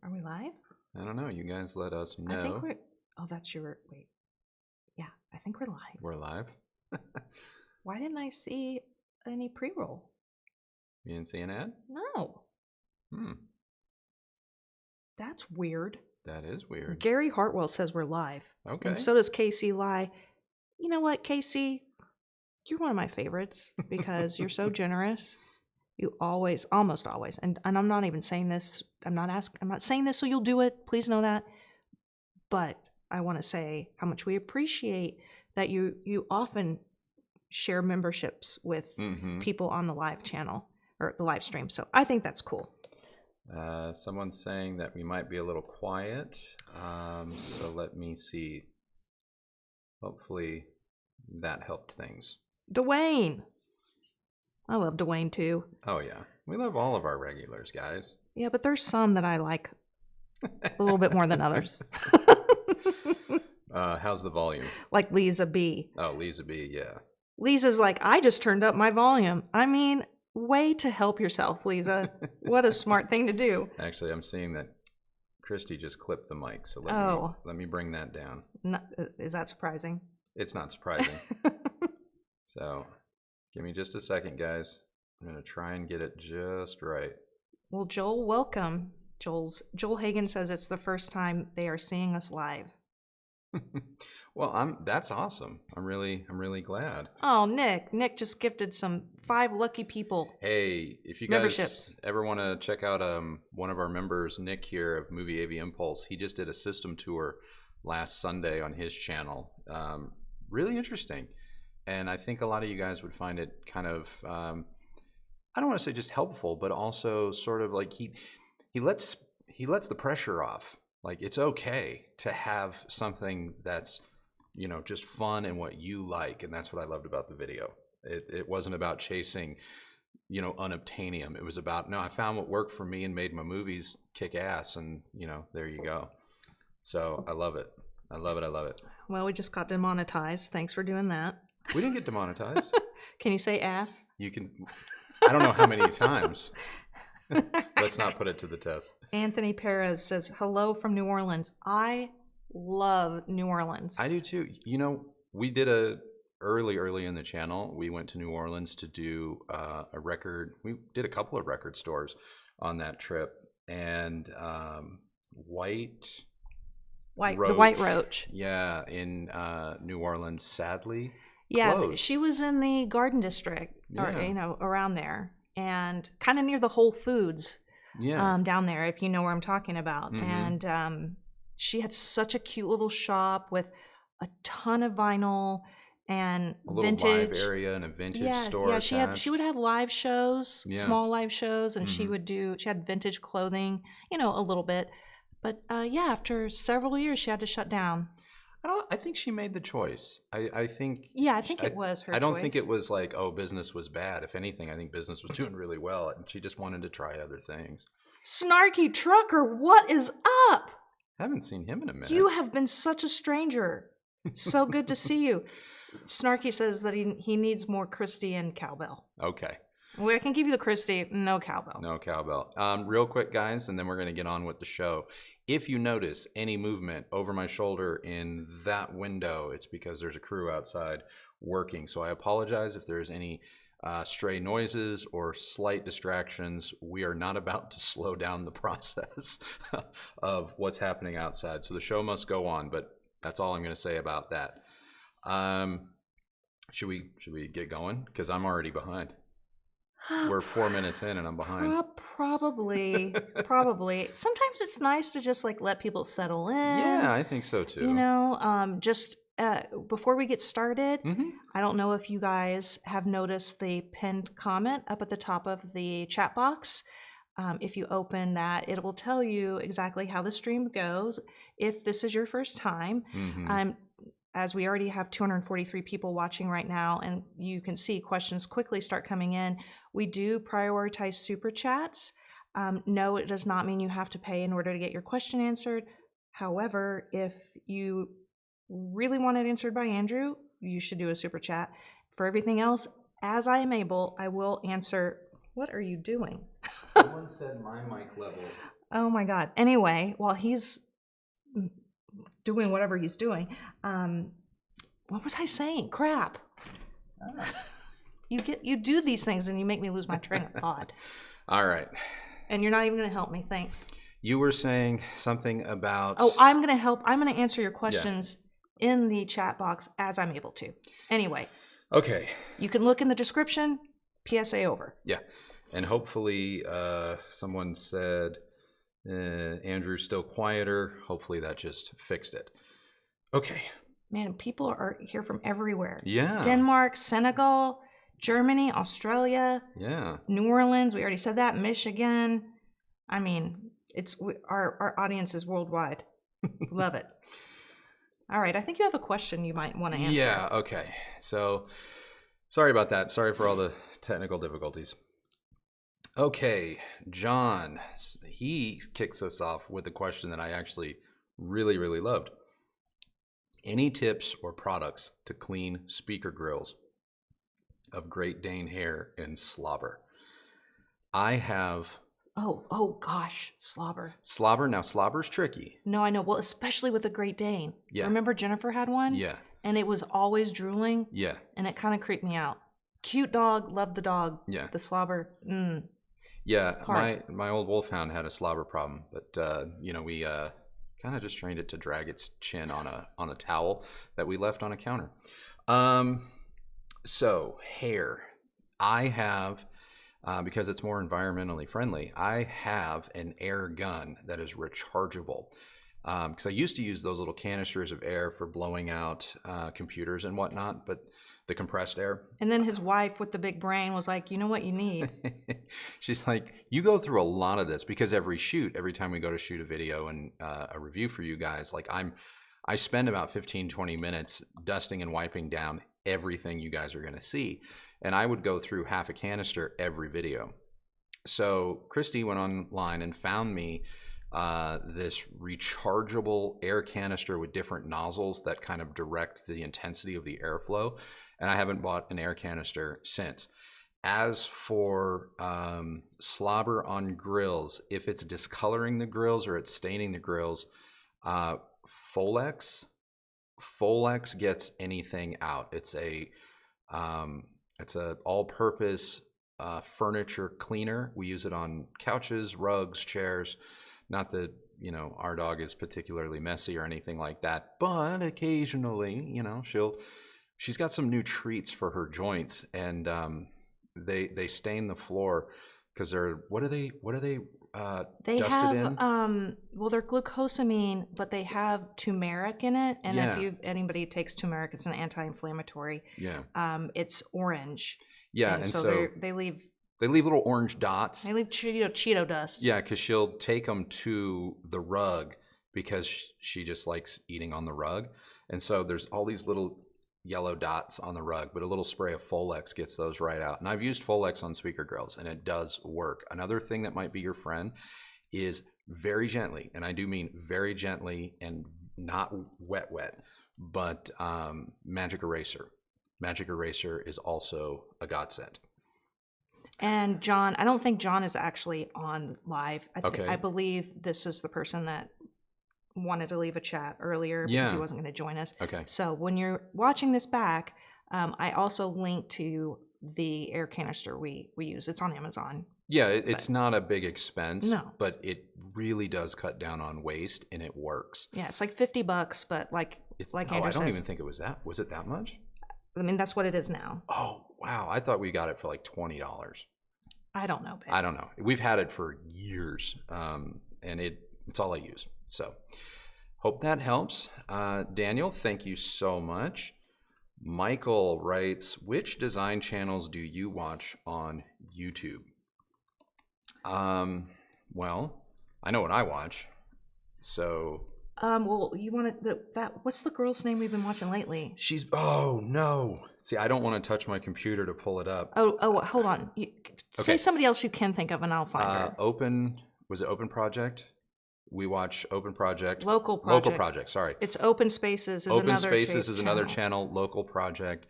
Are we live? I don't know. You guys let us know. I think we're... Oh, that's your... Wait. Yeah, I think we're live. We're live? Why didn't I see any pre-roll? You didn't see an ad? No. That's weird. That is weird. Gary Hartwell says we're live. Okay. And so does Casey Lai. You know what, Casey? You're one of my favorites because you're so generous. You always, almost always, and I'm not even saying this, I'm not saying this so you'll do it, please know that. But I want to say how much we appreciate that you often share memberships with people on the live channel or the live stream. So I think that's cool. Someone's saying that we might be a little quiet. So let me see. Hopefully that helped things. Dwayne. I love Dwayne too. Oh yeah. We love all of our regulars, guys. Yeah, but there's some that I like a little bit more than others. How's the volume? Like Lisa B. Oh, Lisa B, yeah. Lisa's like, I just turned up my volume. I mean, way to help yourself, Lisa. What a smart thing to do. Actually, I'm seeing that Kristi just clipped the mic, so let me bring that down. Is that surprising? It's not surprising. So, give me just a second, guys. I'm going to try and get it just right. Well, Joel, welcome. Joel Hagen says it's the first time they are seeing us live. Well, that's awesome. I'm really glad. Oh, Nick just gifted some 5 lucky people. Hey, if you guys ever want to check out one of our members, Nick here of Movie AV Impulse, he just did a system tour last Sunday on his channel. Really interesting. And I think a lot of you guys would find it kind of, I don't want to say just helpful, but also sort of like he lets the pressure off. Like it's okay to have something that's, you know, just fun and what you like. And that's what I loved about the video. It wasn't about chasing, you know, unobtainium. It was about, no, I found what worked for me and made my movies kick ass. And, you know, there you go. So I love it. I love it. I love it. Well, we just got demonetized. Thanks for doing that. We didn't get demonetized. Can you say ass? You can. I don't know how many times. Let's not put it to the test. Anthony Perez says, hello from New Orleans. I love New Orleans. I do too. You know, we did early in the channel, we went to New Orleans to do a record. We did a couple of record stores on that trip. And White Roach, the White Roach. Yeah, in New Orleans, sadly. Yeah, closed. She was in the Garden District, or you know, around there, and kind of near the Whole Foods. Yeah. Down there, if you know where I'm talking about. And she had such a cute little shop with a ton of vinyl and a vintage. Little live area and a vintage store. Yeah, she would have live shows, small live shows, and she had vintage clothing, you know, a little bit. But yeah, after several years, she had to shut down. I think she made the choice. I think. Yeah, I think it was her choice. I don't think it was like, oh, business was bad. If anything, I think business was doing really well, and she just wanted to try other things. Snarky Trucker, what is up? I haven't seen him in a minute. You have been such a stranger. So good to see you. Snarky says that he needs more Kristi and cowbell. Okay. Well, I can give you the Kristi, no cowbell. No cowbell. Real quick, guys, and then we're going to get on with the show. If you notice any movement over my shoulder in that window, it's because there's a crew outside working. So I apologize if there's any stray noises or slight distractions. We are not about to slow down the process of what's happening outside. So the show must go on, but that's all I'm going to say about that. Should we get going? Because I'm already behind. We're 4 minutes in and I'm behind. Probably. Sometimes it's nice to just like let people settle in. Yeah, I think so too. You know, just before we get started, I don't know if you guys have noticed the pinned comment up at the top of the chat box. If you open that, it will tell you exactly how the stream goes. If this is your first time, as we already have 243 people watching right now, and you can see questions quickly start coming in, we do prioritize super chats. No, it does not mean you have to pay in order to get your question answered. However, if you really want it answered by Andrew, you should do a super chat. For everything else, as I am able, I will answer. What are you doing? Someone said my mic level Oh my God. Anyway, while he's doing whatever he's doing, what was I saying? Crap. Oh. You do these things and you make me lose my train of thought. All right. And you're not even going to help me. Thanks. You were saying something about... Oh, I'm going to help. I'm going to answer your questions in the chat box as I'm able to. Anyway. Okay. You can look in the description. PSA over. Yeah. And hopefully someone said Andrew's still quieter. Hopefully that just fixed it. Okay. Man, people are here from everywhere. Yeah. Denmark, Senegal, Germany, Australia. Yeah. New Orleans. We already said that. Michigan. I mean, our audience is worldwide. Love it. All right. I think you have a question you might want to answer. Yeah. Okay. So sorry about that. Sorry for all the technical difficulties. Okay. John, he kicks us off with a question that I actually really, really loved. Any tips or products to clean speaker grills of Great Dane hair and slobber? I have... Oh gosh, slobber. Slobber. Now, slobber's tricky. No, I know. Well, especially with the Great Dane. Yeah. Remember Jennifer had one? Yeah. And it was always drooling. Yeah. And it kind of creeped me out. Cute dog, loved the dog. Yeah. The slobber. Yeah. Hard. My old wolfhound had a slobber problem, but we kind of just trained it to drag its chin on a towel that we left on a counter. So hair, I have. Because it's more environmentally friendly, I have an air gun that is rechargeable. Because I used to use those little canisters of air for blowing out computers and whatnot, but the compressed air. And then his wife with the big brain was like, you know what you need? She's like, you go through a lot of this, because every time we go to shoot a video and a review for you guys, like I spend about 15-20 minutes dusting and wiping down everything you guys are going to see. And I would go through half a canister every video. So Kristi went online and found me this rechargeable air canister with different nozzles that kind of direct the intensity of the airflow. And I haven't bought an air canister since. As for slobber on grills, if it's discoloring the grills or it's staining the grills, Folex gets anything out. It's a all-purpose furniture cleaner. We use it on couches, rugs, chairs. Not that, our dog is particularly messy or anything like that, but occasionally, she's got some new treats for her joints, and they stain the floor because what are they they dusted have in? They're glucosamine, but they have turmeric in it, and Yeah. if anybody takes turmeric, it's an anti-inflammatory. Yeah. It's orange. Yeah, and so they leave little orange dots. They leave Cheeto dust. Yeah, because she'll take them to the rug because she just likes eating on the rug, and so there's all these little yellow dots on the rug, but a little spray of Folex gets those right out. And I've used Folex on speaker grills, and it does work. Another thing that might be your friend is very gently, and I do mean very gently and not wet, but Magic Eraser. Magic Eraser is also a godsend. And John, I don't think John is actually on live. Okay. I believe this is the person that wanted to leave a chat earlier because he wasn't going to join us. Okay. So when you're watching this back, I also linked to the air canister we use. It's on Amazon. Yeah, it's not a big expense, no, but it really does cut down on waste, and it works. Yeah, it's like $50, but it's like Andrew I don't says, even think it was that. Was it that much? I mean, that's what it is now. Oh, wow. I thought we got it for like $20. I don't know, babe. I don't know. We've had it for years, and it's all I use. So hope that helps. Daniel, thank you so much. Michael writes, which design channels do you watch on YouTube? Well, I know what I watch. So well, you want what's the girl's name we've been watching lately? Oh no. See, I don't want to touch my computer to pull it up. Oh, hold on. Say somebody else you can think of, and I'll find her. Was it Open Project? We watch Open Project. Local Project. Sorry. It's Open Spaces. Open Spaces is another channel. Local Project.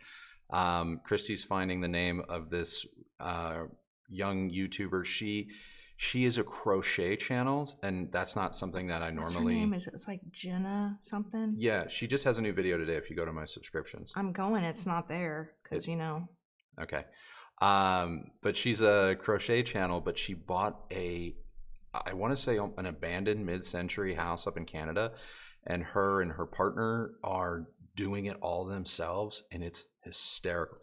Kristi's finding the name of this young YouTuber. She is a crochet channel, and that's not something that I normally. What's her name? It's like Jenna something. Yeah, she just has a new video today. If you go to my subscriptions, I'm going. It's not there because Okay, but she's a crochet channel, but she bought I want to say an abandoned mid-century house up in Canada, and her partner are doing it all themselves, and it's hysterical.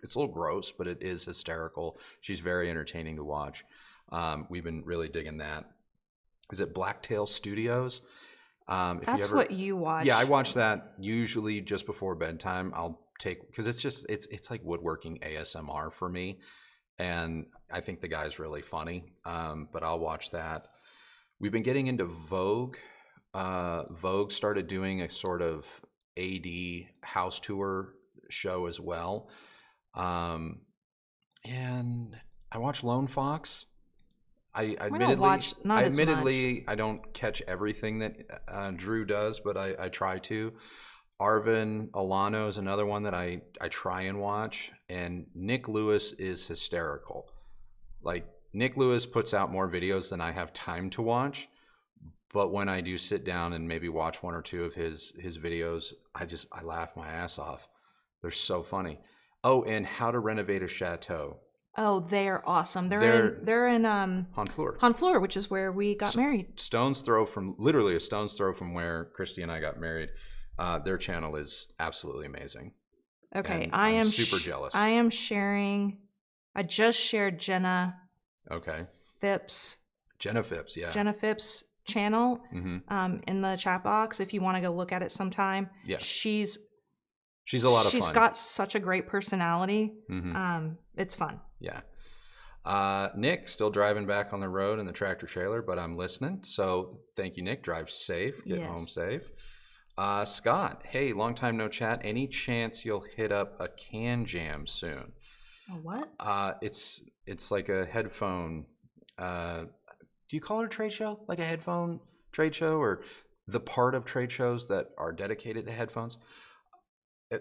It's a little gross, but it is hysterical. She's very entertaining to watch. We've been really digging that. Is it Blacktail Studios? That's what you watch. Yeah, I watch that usually just before bedtime. I'll take, because it's like woodworking ASMR for me, and I think the guy's really funny. But I'll watch that. We've been getting into Vogue. Vogue started doing a sort of AD house tour show as well. And I watch Lone Fox. I admittedly I don't catch everything that Drew does, but I try to. Arvin Alano is another one that I try and watch, and Nick Lewis is hysterical. Like, Nick Lewis puts out more videos than I have time to watch, but when I do sit down and maybe watch one or two of his videos, I laugh my ass off. They're so funny. Oh, and How to Renovate a Chateau. Oh, they're awesome. They're in Honfleur, which is where we got married. Literally a stone's throw from where Kristi and I got married. Their channel is absolutely amazing. Okay, I'm super jealous. I am sharing. I just shared Jenna. Okay. Phipps. Jenna Phipps, yeah. Jenna Phipps channel in the chat box if you want to go look at it sometime. Yeah. She's a lot of fun. She's got such a great personality. It's fun. Yeah. Nick, still driving back on the road in the tractor trailer, but I'm listening. So thank you, Nick. Drive safe. Get home safe. Scott, hey, long time no chat. Any chance you'll hit up a Can Jam soon? A what? It's like a headphone. Do you call it a trade show? Like a headphone trade show, or the part of trade shows that are dedicated to headphones?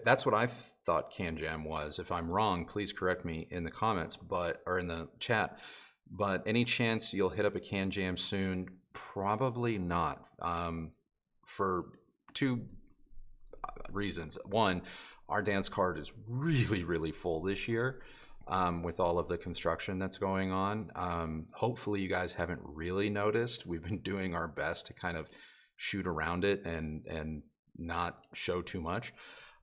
That's what I thought Can Jam was. If I'm wrong, please correct me in the comments, or in the chat. But any chance you'll hit up a Can Jam soon? Probably not. For two reasons. One, our dance card is really, really full this year with all of the construction that's going on. Hopefully you guys haven't really noticed. We've been doing our best to kind of shoot around it and not show too much.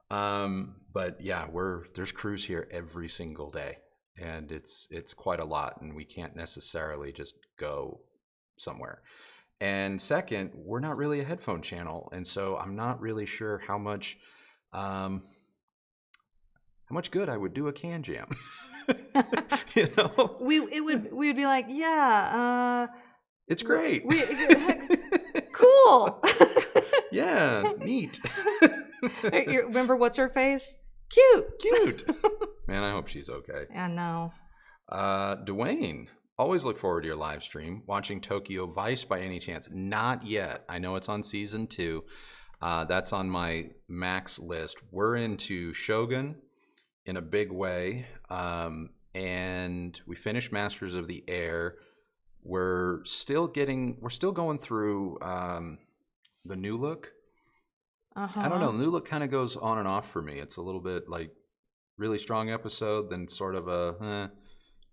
But yeah, there's crews here every single day, and it's quite a lot, and we can't necessarily just go somewhere. And second, we're not really a headphone channel, and so I'm not really sure how much good I would do a Can Jam. You know, we would be like, yeah, it's great. Cool. Yeah, neat. Remember what's her face? Cute. Man, I hope she's okay. I know. Dwayne, always look forward to your live stream. Watching Tokyo Vice by any chance? Not yet. I know it's on season 2. That's on my max list. We're into Shogun in a big way, and we finished Masters of the Air. We're still going through the New Look. I don't know. New Look kind of goes on and off for me. It's a little bit like really strong episode, then sort of a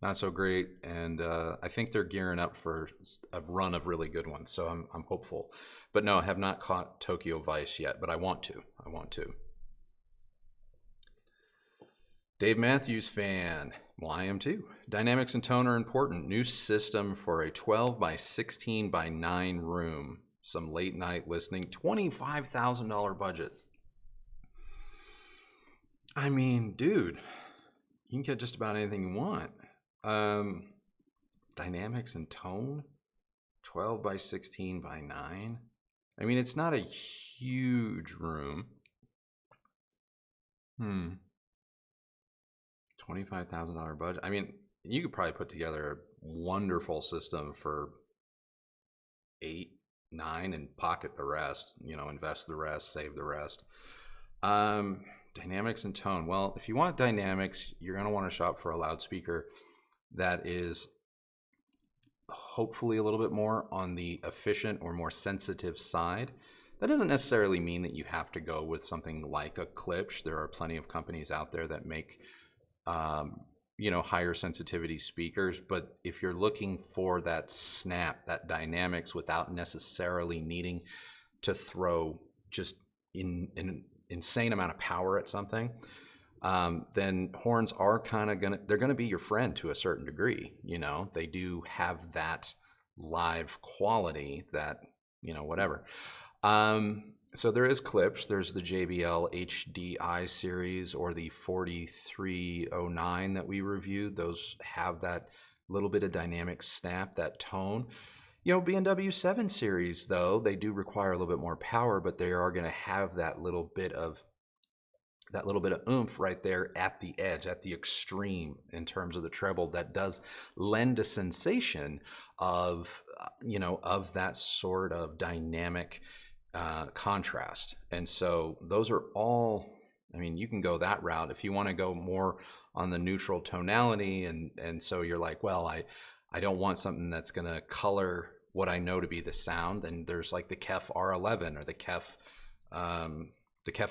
not so great. And I think they're gearing up for a run of really good ones. So I'm hopeful. But no, I have not caught Tokyo Vice yet, but I want to. Dave Matthews fan. Well, I am too. Dynamics and tone are important. New system for a 12 by 16 by 9 room. Some late night listening. $25,000 budget. I mean, dude, you can get just about anything you want. Dynamics and tone. 12 by 16 by 9. I mean, it's not a huge room. $25,000 budget. I mean, you could probably put together a wonderful system for 8, 9 and pocket the rest, invest the rest, save the rest. Dynamics and tone. Well, if you want dynamics, you're going to want to shop for a loudspeaker that is hopefully a little bit more on the efficient or more sensitive side. That doesn't necessarily mean that you have to go with something like a Klipsch. There are plenty of companies out there that make higher sensitivity speakers, but if you're looking for that snap, that dynamics without necessarily needing to throw just an insane amount of power at something, then horns are kind of they're gonna be your friend to a certain degree. They do have that live quality that, whatever. So there is Klipsch. There's the JBL HDI series or the 4309 that we reviewed. Those have that little bit of dynamic snap, that tone. B&W 7 series, though, they do require a little bit more power, but they are going to have that little bit of oomph right there at the edge, at the extreme in terms of the treble, that does lend a sensation of that sort of dynamic contrast. And so those are all, you can go that route if you want to go more on the neutral tonality, and so you're like, well, I don't want something that's going to color what I know to be the sound. Then there's like the KEF R11 or the KEF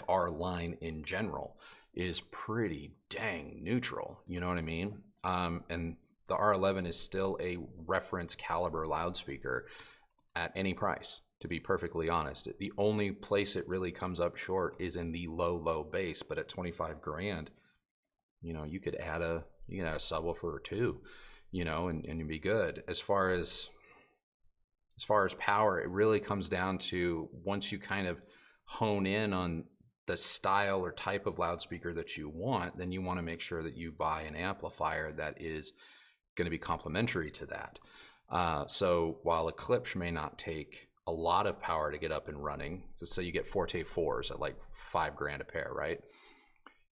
R line in general is pretty dang neutral. You know what I mean? And the R11 is still a reference caliber loudspeaker at any price, to be perfectly honest. The only place it really comes up short is in the low bass, but at 25 grand, you could add a subwoofer or two, and you'd be good. As far as power, it really comes down to, once you kind of hone in on the style or type of loudspeaker that you want, then you want to make sure that you buy an amplifier that is going to be complementary to that. So while a Klipsch may not take a lot of power to get up and running, so say you get Forte 4s at like $5 grand a pair, right?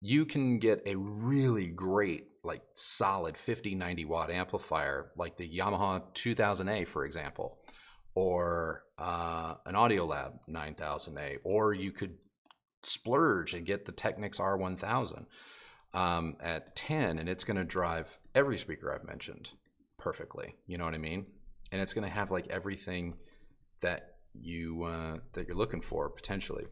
You can get a really great, like solid 50-90 watt amplifier, like the Yamaha 2000A, for example, or an Audiolab 9000A, or you could splurge and get the Technics R1000 at 10, and it's going to drive every speaker I've mentioned perfectly. You know what I mean? And it's going to have like everything that you're looking for potentially,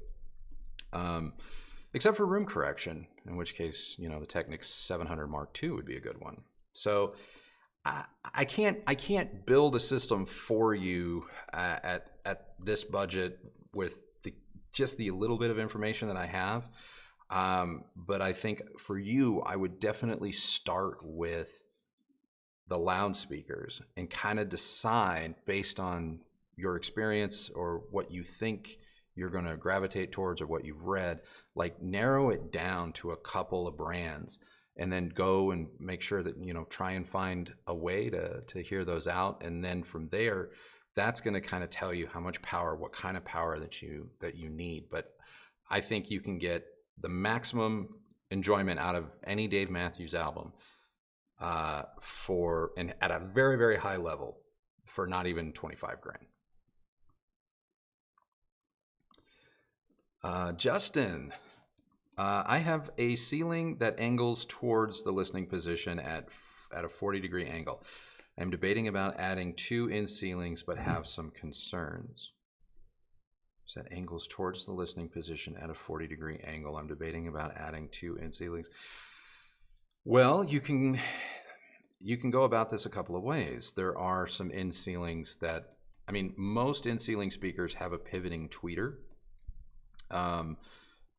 except for room correction, in which case the Technics 700 Mark II would be a good one. So I can't build a system for you at this budget with just the little bit of information that I have. But I think for you, I would definitely start with the loudspeakers and kind of decide based on your experience or what you think you're going to gravitate towards or what you've read, like narrow it down to a couple of brands, and then go and make sure that, try and find a way to hear those out. And then from there, that's going to kind of tell you how much power, what kind of power that you need. But I think you can get the maximum enjoyment out of any Dave Matthews album at a very, very high level for not even 25 grand. Justin, I have a ceiling that angles towards the listening position at a 40-degree angle. I'm debating about adding 2 in ceilings, but have some concerns. So that angles towards the listening position at a 40-degree angle. I'm debating about adding 2 in ceilings. Well, you can go about this a couple of ways. There are some in ceilings that, most in ceiling speakers have a pivoting tweeter.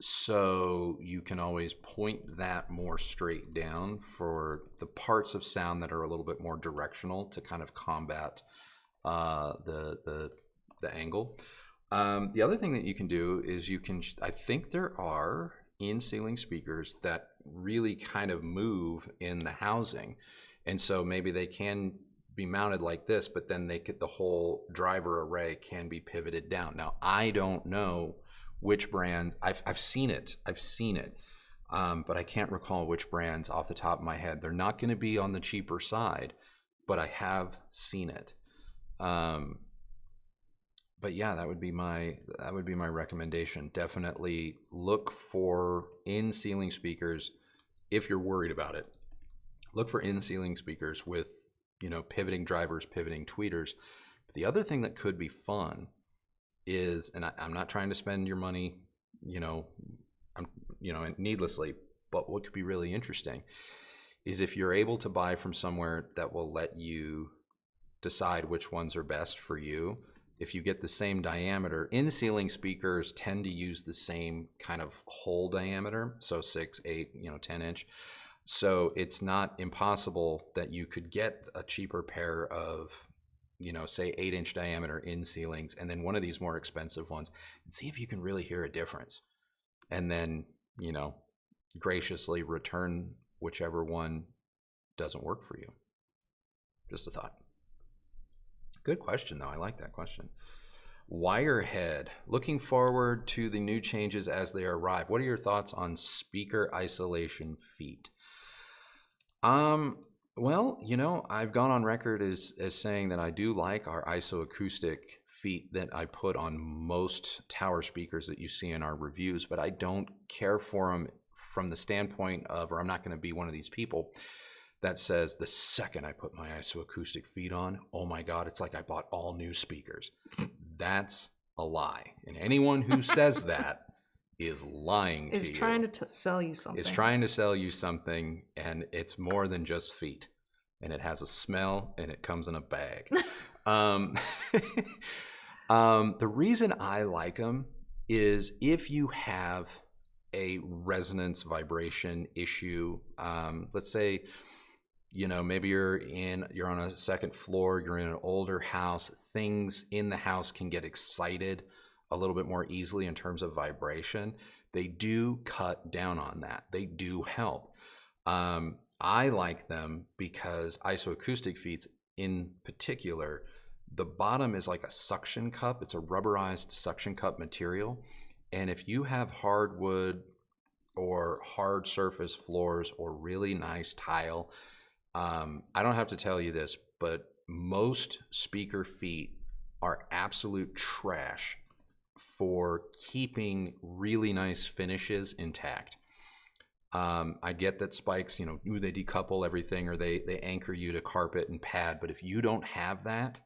So you can always point that more straight down for the parts of sound that are a little bit more directional to kind of combat the angle. The other thing that you can do is I think there are in-ceiling speakers that really kind of move in the housing, and so maybe they can be mounted like this, but then the whole driver array can be pivoted down. Now, I don't know which brands. I've seen it, but I can't recall which brands off the top of my head. They're not going to be on the cheaper side, but I have seen it. But yeah, that would be my recommendation. Definitely look for in-ceiling speakers if you're worried about it. Look for in-ceiling speakers with pivoting drivers, pivoting tweeters. But the other thing that could be fun is, and I'm not trying to spend your money, needlessly, but what could be really interesting is if you're able to buy from somewhere that will let you decide which ones are best for you. If you get the same diameter, in-ceiling speakers tend to use the same kind of hole diameter, so 6, 8, 10 inch. So it's not impossible that you could get a cheaper pair of, say 8-inch diameter in-ceilings, and then one of these more expensive ones, and see if you can really hear a difference. And then, graciously return whichever one doesn't work for you. Just a thought. Good question, though. I like that question. Wirehead, looking forward to the new changes as they arrive. What are your thoughts on speaker isolation feet? Well, I've gone on record as saying that I do like our isoacoustic feet that I put on most tower speakers that you see in our reviews, but I don't care for them from the standpoint of, or I'm not going to be one of these people that says the second I put my isoacoustic feet on, oh my God, it's like I bought all new speakers. That's a lie. And anyone who says that is lying to you. Is trying to sell you something. It's trying to sell you something, and it's more than just feet. And it has a smell, and it comes in a bag. The reason I like them is if you have a resonance vibration issue, let's say, maybe you're on a second floor, you're in an older house, things in the house can get excited a little bit more easily in terms of vibration. They do cut down on that. They do help. I like them because isoacoustic feet in particular, the bottom is like a suction cup. It's a rubberized suction cup material. And if you have hardwood or hard surface floors or really nice tile, I don't have to tell you this, but most speaker feet are absolute trash for keeping really nice finishes intact. I get that spikes, they decouple everything or they anchor you to carpet and pad, but if you don't have that,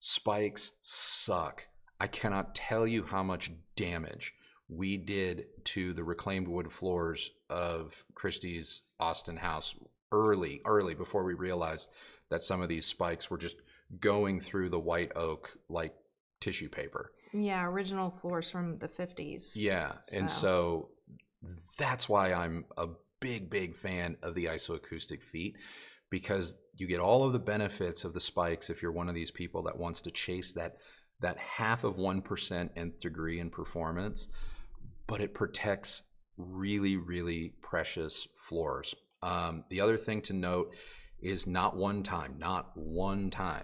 spikes suck. I cannot tell you how much damage we did to the reclaimed wood floors of Kristi's Austin house early before we realized that some of these spikes were just going through the white oak like tissue paper. Yeah, original floors from the 50s. Yeah, and so that's why I'm a big fan of the isoacoustic feet, because you get all of the benefits of the spikes if you're one of these people that wants to chase that 0.5% nth degree in performance, but it protects really precious floors. The other thing to note is not one time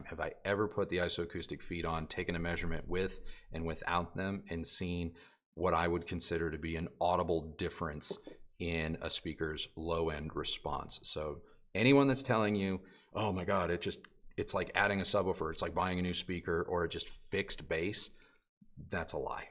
have I ever put the isoacoustic feet on, taken a measurement with and without them, and seen what I would consider to be an audible difference in a speaker's low-end response. So anyone that's telling you, oh my God, it's like adding a subwoofer, it's like buying a new speaker, or just fixed bass, that's a lie.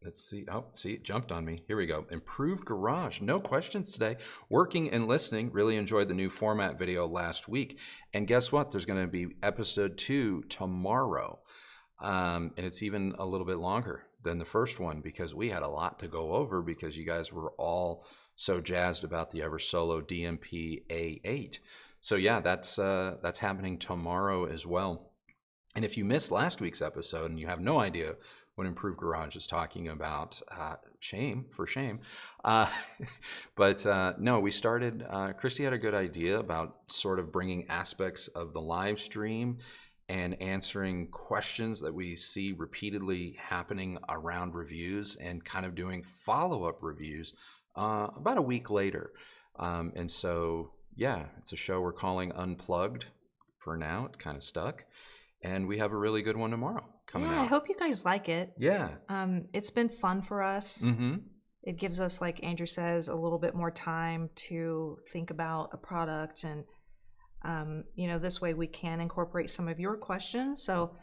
Let's see. Oh, see, it jumped on me. Here we go. Improved garage. No questions today. Working and listening. Really enjoyed the new format video last week. And guess what? There's going to be episode 2 tomorrow. And it's even a little bit longer than the first one because we had a lot to go over because you guys were all so jazzed about the Eversolo DMP A8. So yeah, that's happening tomorrow as well. And if you missed last week's episode and you have no idea what Improved Garage is talking about, shame. But no, we started, Kristi had a good idea about sort of bringing aspects of the live stream and answering questions that we see repeatedly happening around reviews and kind of doing follow-up reviews about a week later. And so, yeah, it's a show we're calling Unplugged for now. It's kind of stuck. And we have a really good one tomorrow coming out. I hope you guys like it. Yeah. It's been fun for us. Mm-hmm. It gives us, like Andrew says, a little bit more time to think about a product. And, this way we can incorporate some of your questions. So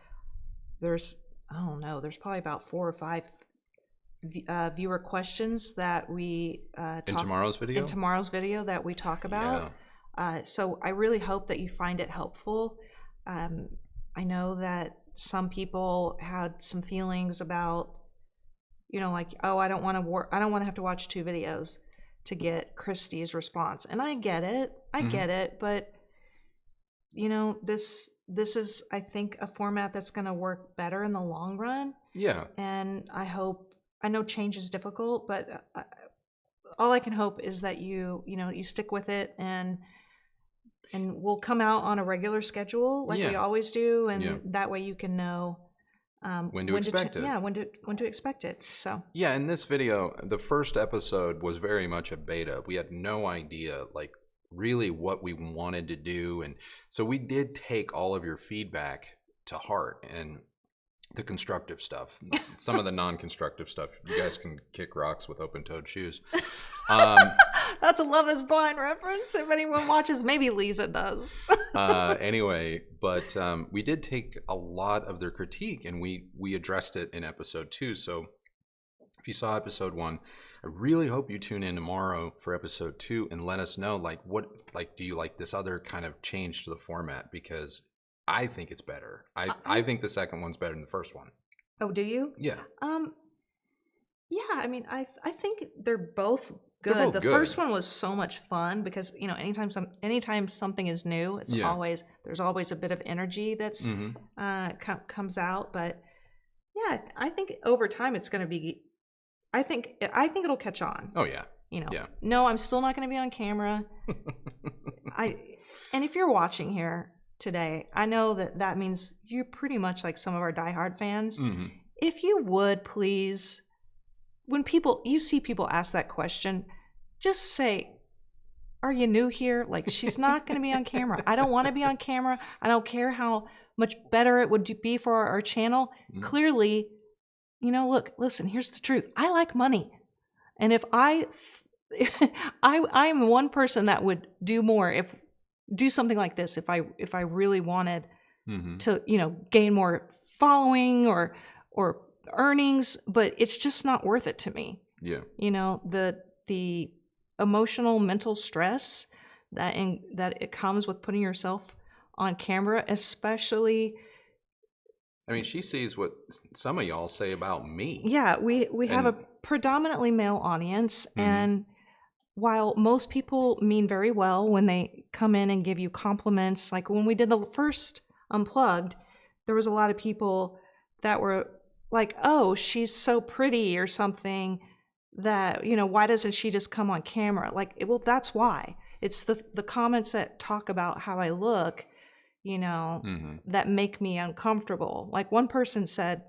there's probably about 4 or 5 viewer questions that we in tomorrow's video that we talk about. So I really hope that you find it helpful. I know that some people had some feelings about, like, oh, I don't want to have to watch 2 videos to get Kristi's response. And I get it. Get it. But, this is, I think, a format that's going to work better in the long run. Yeah. And I know change is difficult, but all I can hope is that you stick with it, and we'll come out on a regular schedule like we always do. And that way you can know when to expect it. Yeah, when to expect it. So yeah, in this video, the first episode was very much a beta. We had no idea like really what we wanted to do, and so we did take all of your feedback to heart, and the constructive stuff. Some of the non-constructive stuff, you guys can kick rocks with open-toed shoes. That's a Love is Blind reference. If anyone watches, maybe Lisa does. Anyway, but we did take a lot of their critique, and we addressed it in episode 2. So if you saw episode 1, I really hope you tune in tomorrow for episode 2 and let us know, do you like this other kind of change to the format? Because I think it's better. I think the second one's better than the first one. Oh, do you? Yeah. Yeah, I mean, I think they're both good. They're both the good. First one was so much fun because, anytime something is new, it's there's always a bit of energy that's comes out. But yeah, I think over time it's going to be. I think it'll catch on. Oh yeah. No, I'm still not going to be on camera. And if you're watching here today, I know that means you're pretty much like some of our diehard fans. If you would please, when you see people ask that question, just say, are you new here? Like, she's not going to be on camera. I don't want to be on camera. I don't care how much better it would be for our channel. Clearly, listen, here's the truth. I like money. And if I'm one person that would do something like this if I really wanted to gain more following or earnings, but it's just not worth it to me. The emotional mental stress that it comes with putting yourself on camera, especially. I mean, she sees what some of y'all say about me. Yeah, we have a predominantly male audience, and while most people mean very well when they come in and give you compliments, like when we did the first Unplugged, there was a lot of people that were like, oh, she's so pretty or something, that, why doesn't she just come on camera? Like, well, that's why. It's the comments that talk about how I look, that make me uncomfortable. Like one person said,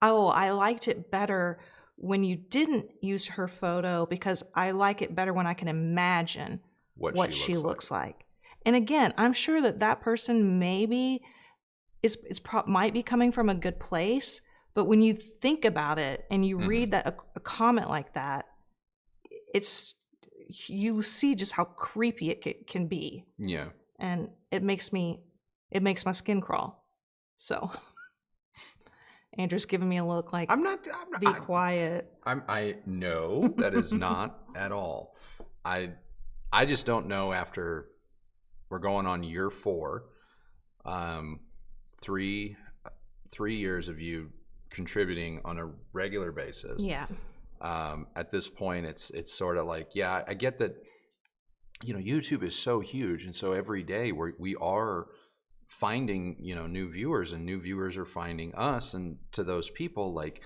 oh, I liked it better when you didn't use her photo because I like it better when I can imagine what she looks like. And again, I'm sure that person maybe might be coming from a good place, but when you think about it and you read that a comment like that, you see just how creepy it can be. Yeah. And it makes my skin crawl. So Andrew's giving me a look like, I'm not quiet. I know that is not at all. I just don't know, after we're going on year 4, 3 years of you contributing on a regular basis. Yeah. At this point, it's sort of like, yeah, I get that, YouTube is so huge, and so every day we are finding, new viewers, and new viewers are finding us, and to those people, like,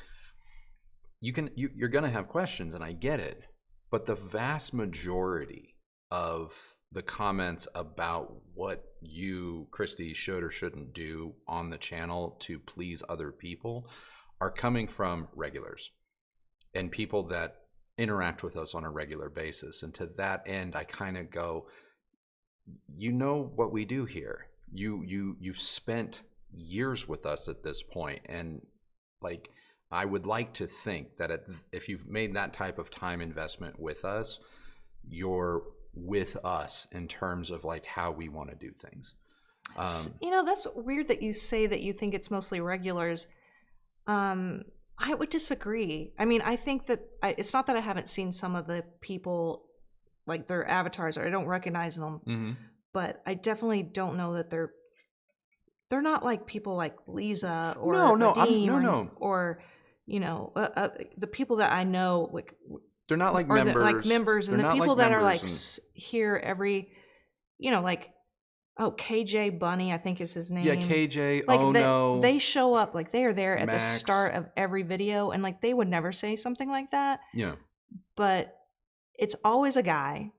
you're gonna have questions, and I get it, but the vast majority of the comments about what you, Kristi, should or shouldn't do on the channel to please other people are coming from regulars and people that interact with us on a regular basis. And to that end, I kind of go, what we do here. You've spent years with us at this point, and like, I would like to think that if you've made that type of time investment with us, you're with us in terms of like how we want to do things. That's weird that you say that you think it's mostly regulars. I would disagree. I mean, I think that it's not that I haven't seen some of the people, like their avatars, or I don't recognize them, but I definitely don't know that they're not like people like Lisa or Vadim or you know, the people that I know, like they're not like members, and the people that are like here every, you know, like KJ Bunny, I think is his name. Yeah, KJ. Like they show up, like they are there at the start of every video, and like they would never say something like that. Yeah, but it's always a guy.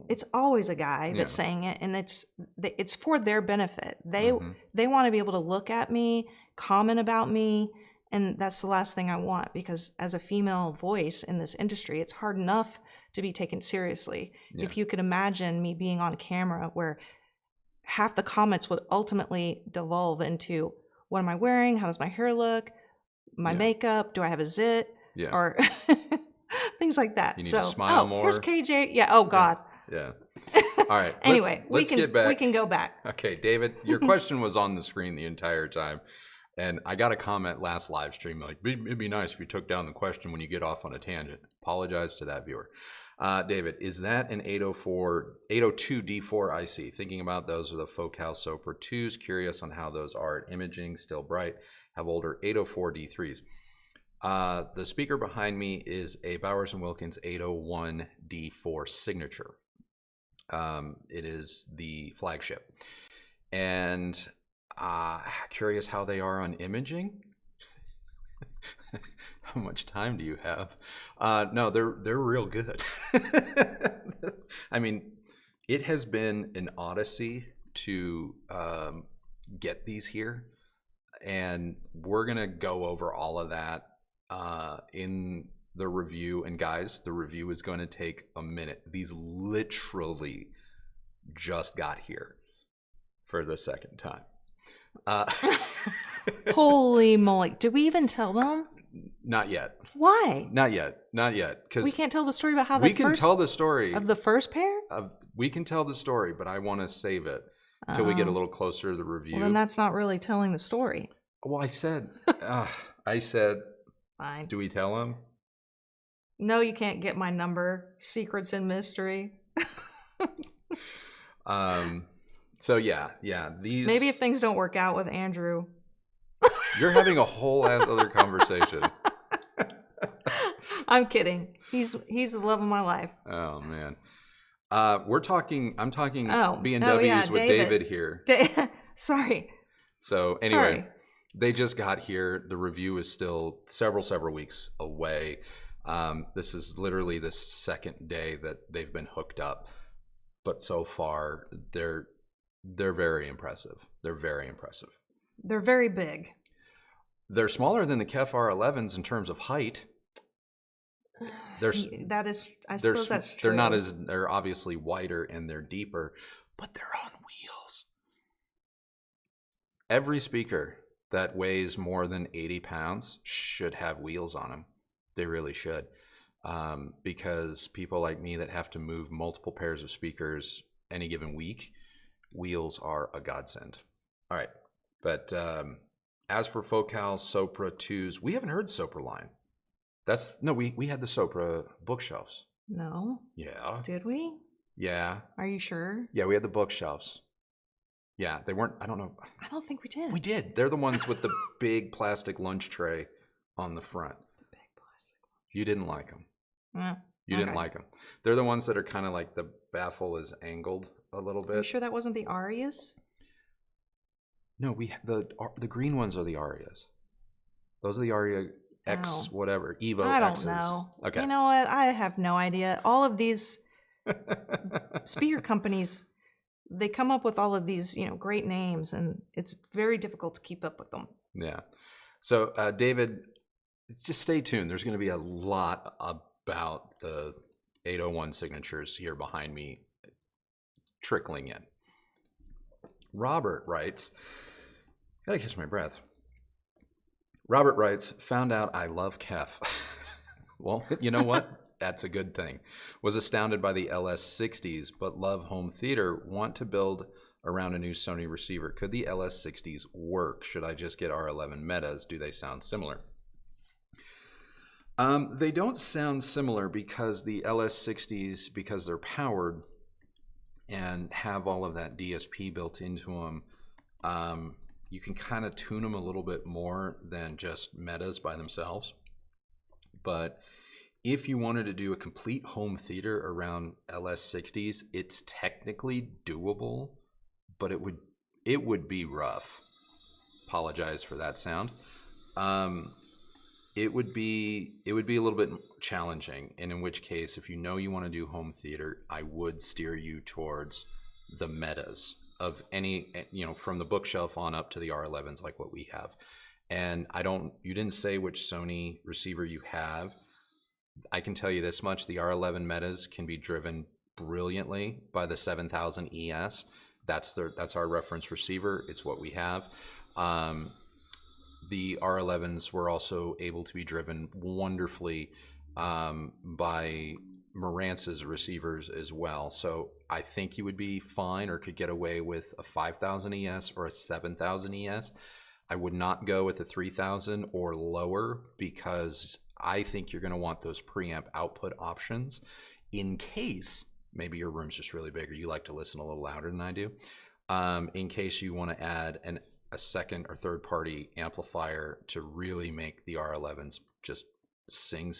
It's always a guy that's saying it, and it's for their benefit. They want to be able to look at me, comment about me, and that's the last thing I want, because as a female voice in this industry, it's hard enough to be taken seriously. Yeah. If you could imagine me being on camera where half the comments would ultimately devolve into, what am I wearing? How does my hair look? My makeup? Do I have a zit? Yeah. Or things like that. You need to smile more. Here's KJ. Yeah. Oh God. Yeah. All right. Anyway, let's get back. We can go back. Okay, David, your question was on the screen the entire time. And I got a comment last live stream, like, it'd be nice if you took down the question when you get off on a tangent. Apologize to that viewer. David, is that an 802 D4 IC? Thinking about those are the Focal Sopra 2s. Curious on how those are at imaging. Still bright. Have older 804 D3s. The speaker behind me is a Bowers & Wilkins 801 D4 signature. It is the flagship. And curious how they are on imaging. How much time do you have? No, they're real good. I mean, it has been an odyssey to get these here, and we're gonna go over all of that in the review. And guys, the review is going to take a minute. These literally just got here for the second time. Holy moly. Did we even tell them? Not yet. Why? Not yet. Because we can't tell the story about how we can tell the story of the first pair? We can tell the story, but I want to save it until we get a little closer to the review. Well, then that's not really telling the story. Well, I said, fine. Do we tell him? No, you can't get my number. Secrets and mystery. So yeah. These. Maybe if things don't work out with Andrew. You're having a whole other conversation. I'm kidding. He's the love of my life. Oh man. I'm talking BMWs with David here. Sorry. So anyway, they just got here. The review is still several weeks away. This is literally the second day that they've been hooked up, but so far they're very impressive. They're very impressive. They're very big. They're smaller than the KEF R11s in terms of height. I suppose that's true. They're obviously wider and they're deeper, but they're on wheels. Every speaker that weighs more than 80 pounds should have wheels on them. They really should. Because people like me that have to move multiple pairs of speakers any given week, wheels are a godsend. All right. But as for Focal Sopra 2s, we haven't heard the Sopra line. We had the Sopra bookshelves. No. Yeah. Did we? Yeah. Are you sure? Yeah, we had the bookshelves. Yeah, they weren't, I don't know. I don't think we did. We did. They're the ones with the big plastic lunch tray on the front. The big plastic. You didn't like them. You okay. didn't like them. They're the ones that are kind of like the baffle is angled a little bit. Are you sure that wasn't the Arias? No, the green ones are the Arias. Those are the Aria X whatever, Evo I don't X's. know. Okay. You know what? I have no idea. All of these speaker companies, they come up with all of these, great names, and it's very difficult to keep up with them. Yeah. So, David, just stay tuned. There's going to be a lot about the 801 signatures here behind me trickling in. Robert writes, gotta catch my breath. Robert writes, found out I love KEF. Well, you know what? That's a good thing. Was astounded by the LS60s, but love home theater. Want to build around a new Sony receiver. Could the LS60s work? Should I just get R11 Metas? Do they sound similar? They don't sound similar because the LS60s, because they're powered and have all of that DSP built into them, you can kind of tune them a little bit more than just metas by themselves. But if you wanted to do a complete home theater around LS60s, it's technically doable, but it would be rough. Apologize for that sound. It would be a little bit challenging, and in which case, if you know you want to do home theater, I would steer you towards the metas of any, from the bookshelf on up to the R11s like what we have. And you didn't say which Sony receiver you have. I can tell you this much: the R11 metas can be driven brilliantly by the 7000 ES. That's our reference receiver. It's what we have. The R11s were also able to be driven wonderfully by Marantz's receivers as well. So I think you would be fine or could get away with a 5000 ES or a 7000 ES. I would not go with a 3000 or lower, because I think you're going to want those preamp output options in case maybe your room's just really big or you like to listen a little louder than I do. In case you want to add a second or third party amplifier to really make the R11s just sing,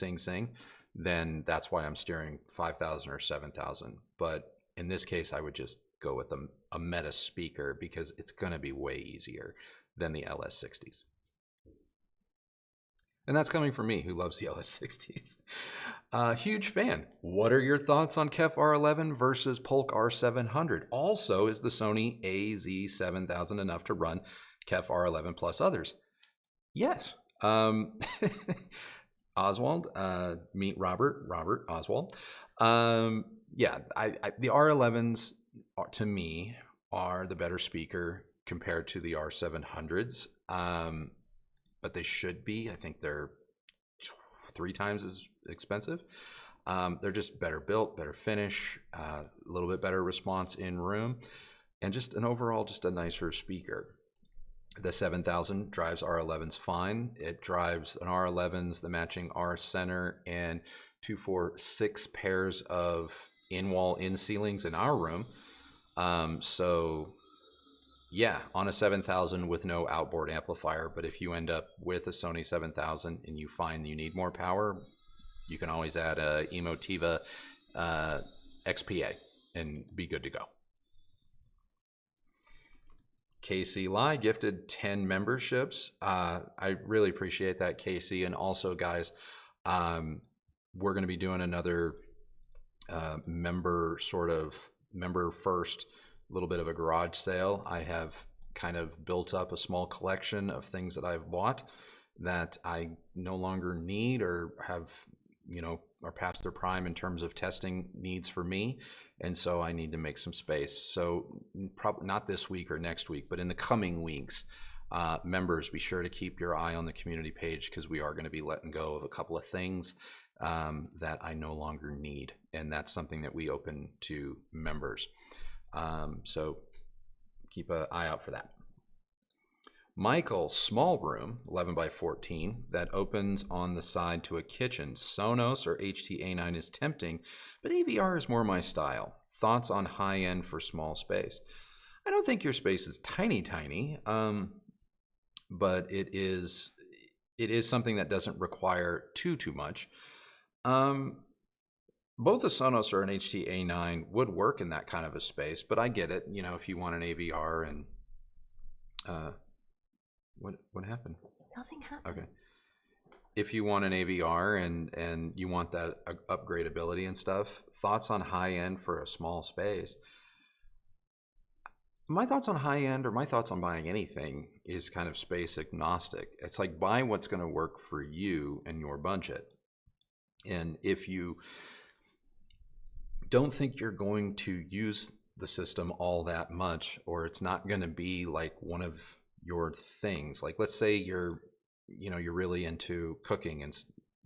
then that's why I'm steering 5000 or 7000. But in this case, I would just go with a meta speaker, because it's going to be way easier than the LS60s. And that's coming from me, who loves the LS60s. Huge fan. What are your thoughts on KEF R11 versus Polk R700? Also, is the Sony AZ7000 enough to run KEF R11 plus others? Yes. Oswald, meet Robert Oswald. Yeah, the R11s to me are the better speaker compared to the R700s. But they should be. I think they're 3 times as expensive. They're just better built, better finish, a little bit better response in room, and just an overall just a nicer speaker. The 7000 drives R11s fine. It drives an R11s, the matching R center, and 2, 4, 6 pairs of in-wall in-ceilings in our room. So yeah, on a 7000 with no outboard amplifier. But if you end up with a Sony 7000 and you find you need more power, you can always add a Emotiva XPA and be good to go. KC Lai gifted 10 memberships. I really appreciate that, KC. And also, guys, we're going to be doing another member first, little bit of a garage sale. I have kind of built up a small collection of things that I've bought that I no longer need or have, are past their prime in terms of testing needs for me. And so I need to make some space. So probably not this week or next week, but in the coming weeks, members, be sure to keep your eye on the community page, because we are going to be letting go of a couple of things that I no longer need. And that's something that we open to members. So keep an eye out for that. Michael, small room, 11 by 14, that opens on the side to a kitchen. Sonos or HT-A9 is tempting, but AVR is more my style. Thoughts on high end for small space? I don't think your space is tiny, but it is something that doesn't require too much. Both a Sonos or an HT-A9 would work in that kind of a space, but I get it. If you want an AVR and what happened? Nothing happened. Okay. If you want an AVR and you want that upgradability and stuff, thoughts on high end for a small space? My thoughts on high end, or my thoughts on buying anything, is kind of space agnostic. It's like, buy what's going to work for you and your budget. And if you don't think you're going to use the system all that much, or it's not going to be like one of your things, like let's say you're really into cooking, and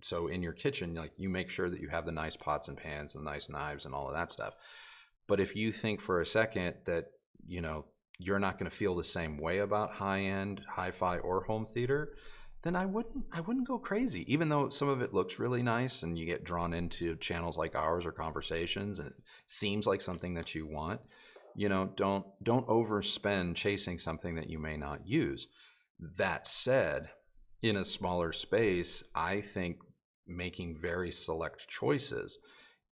so in your kitchen, like, you make sure that you have the nice pots and pans and nice knives and all of that stuff. But if you think for a second that you're not going to feel the same way about high-end hi-fi or home theater, then I wouldn't go crazy. Even though some of it looks really nice and you get drawn into channels like ours or conversations and it seems like something that you want, you know, don't overspend chasing something that you may not use. That said, in a smaller space, I think making very select choices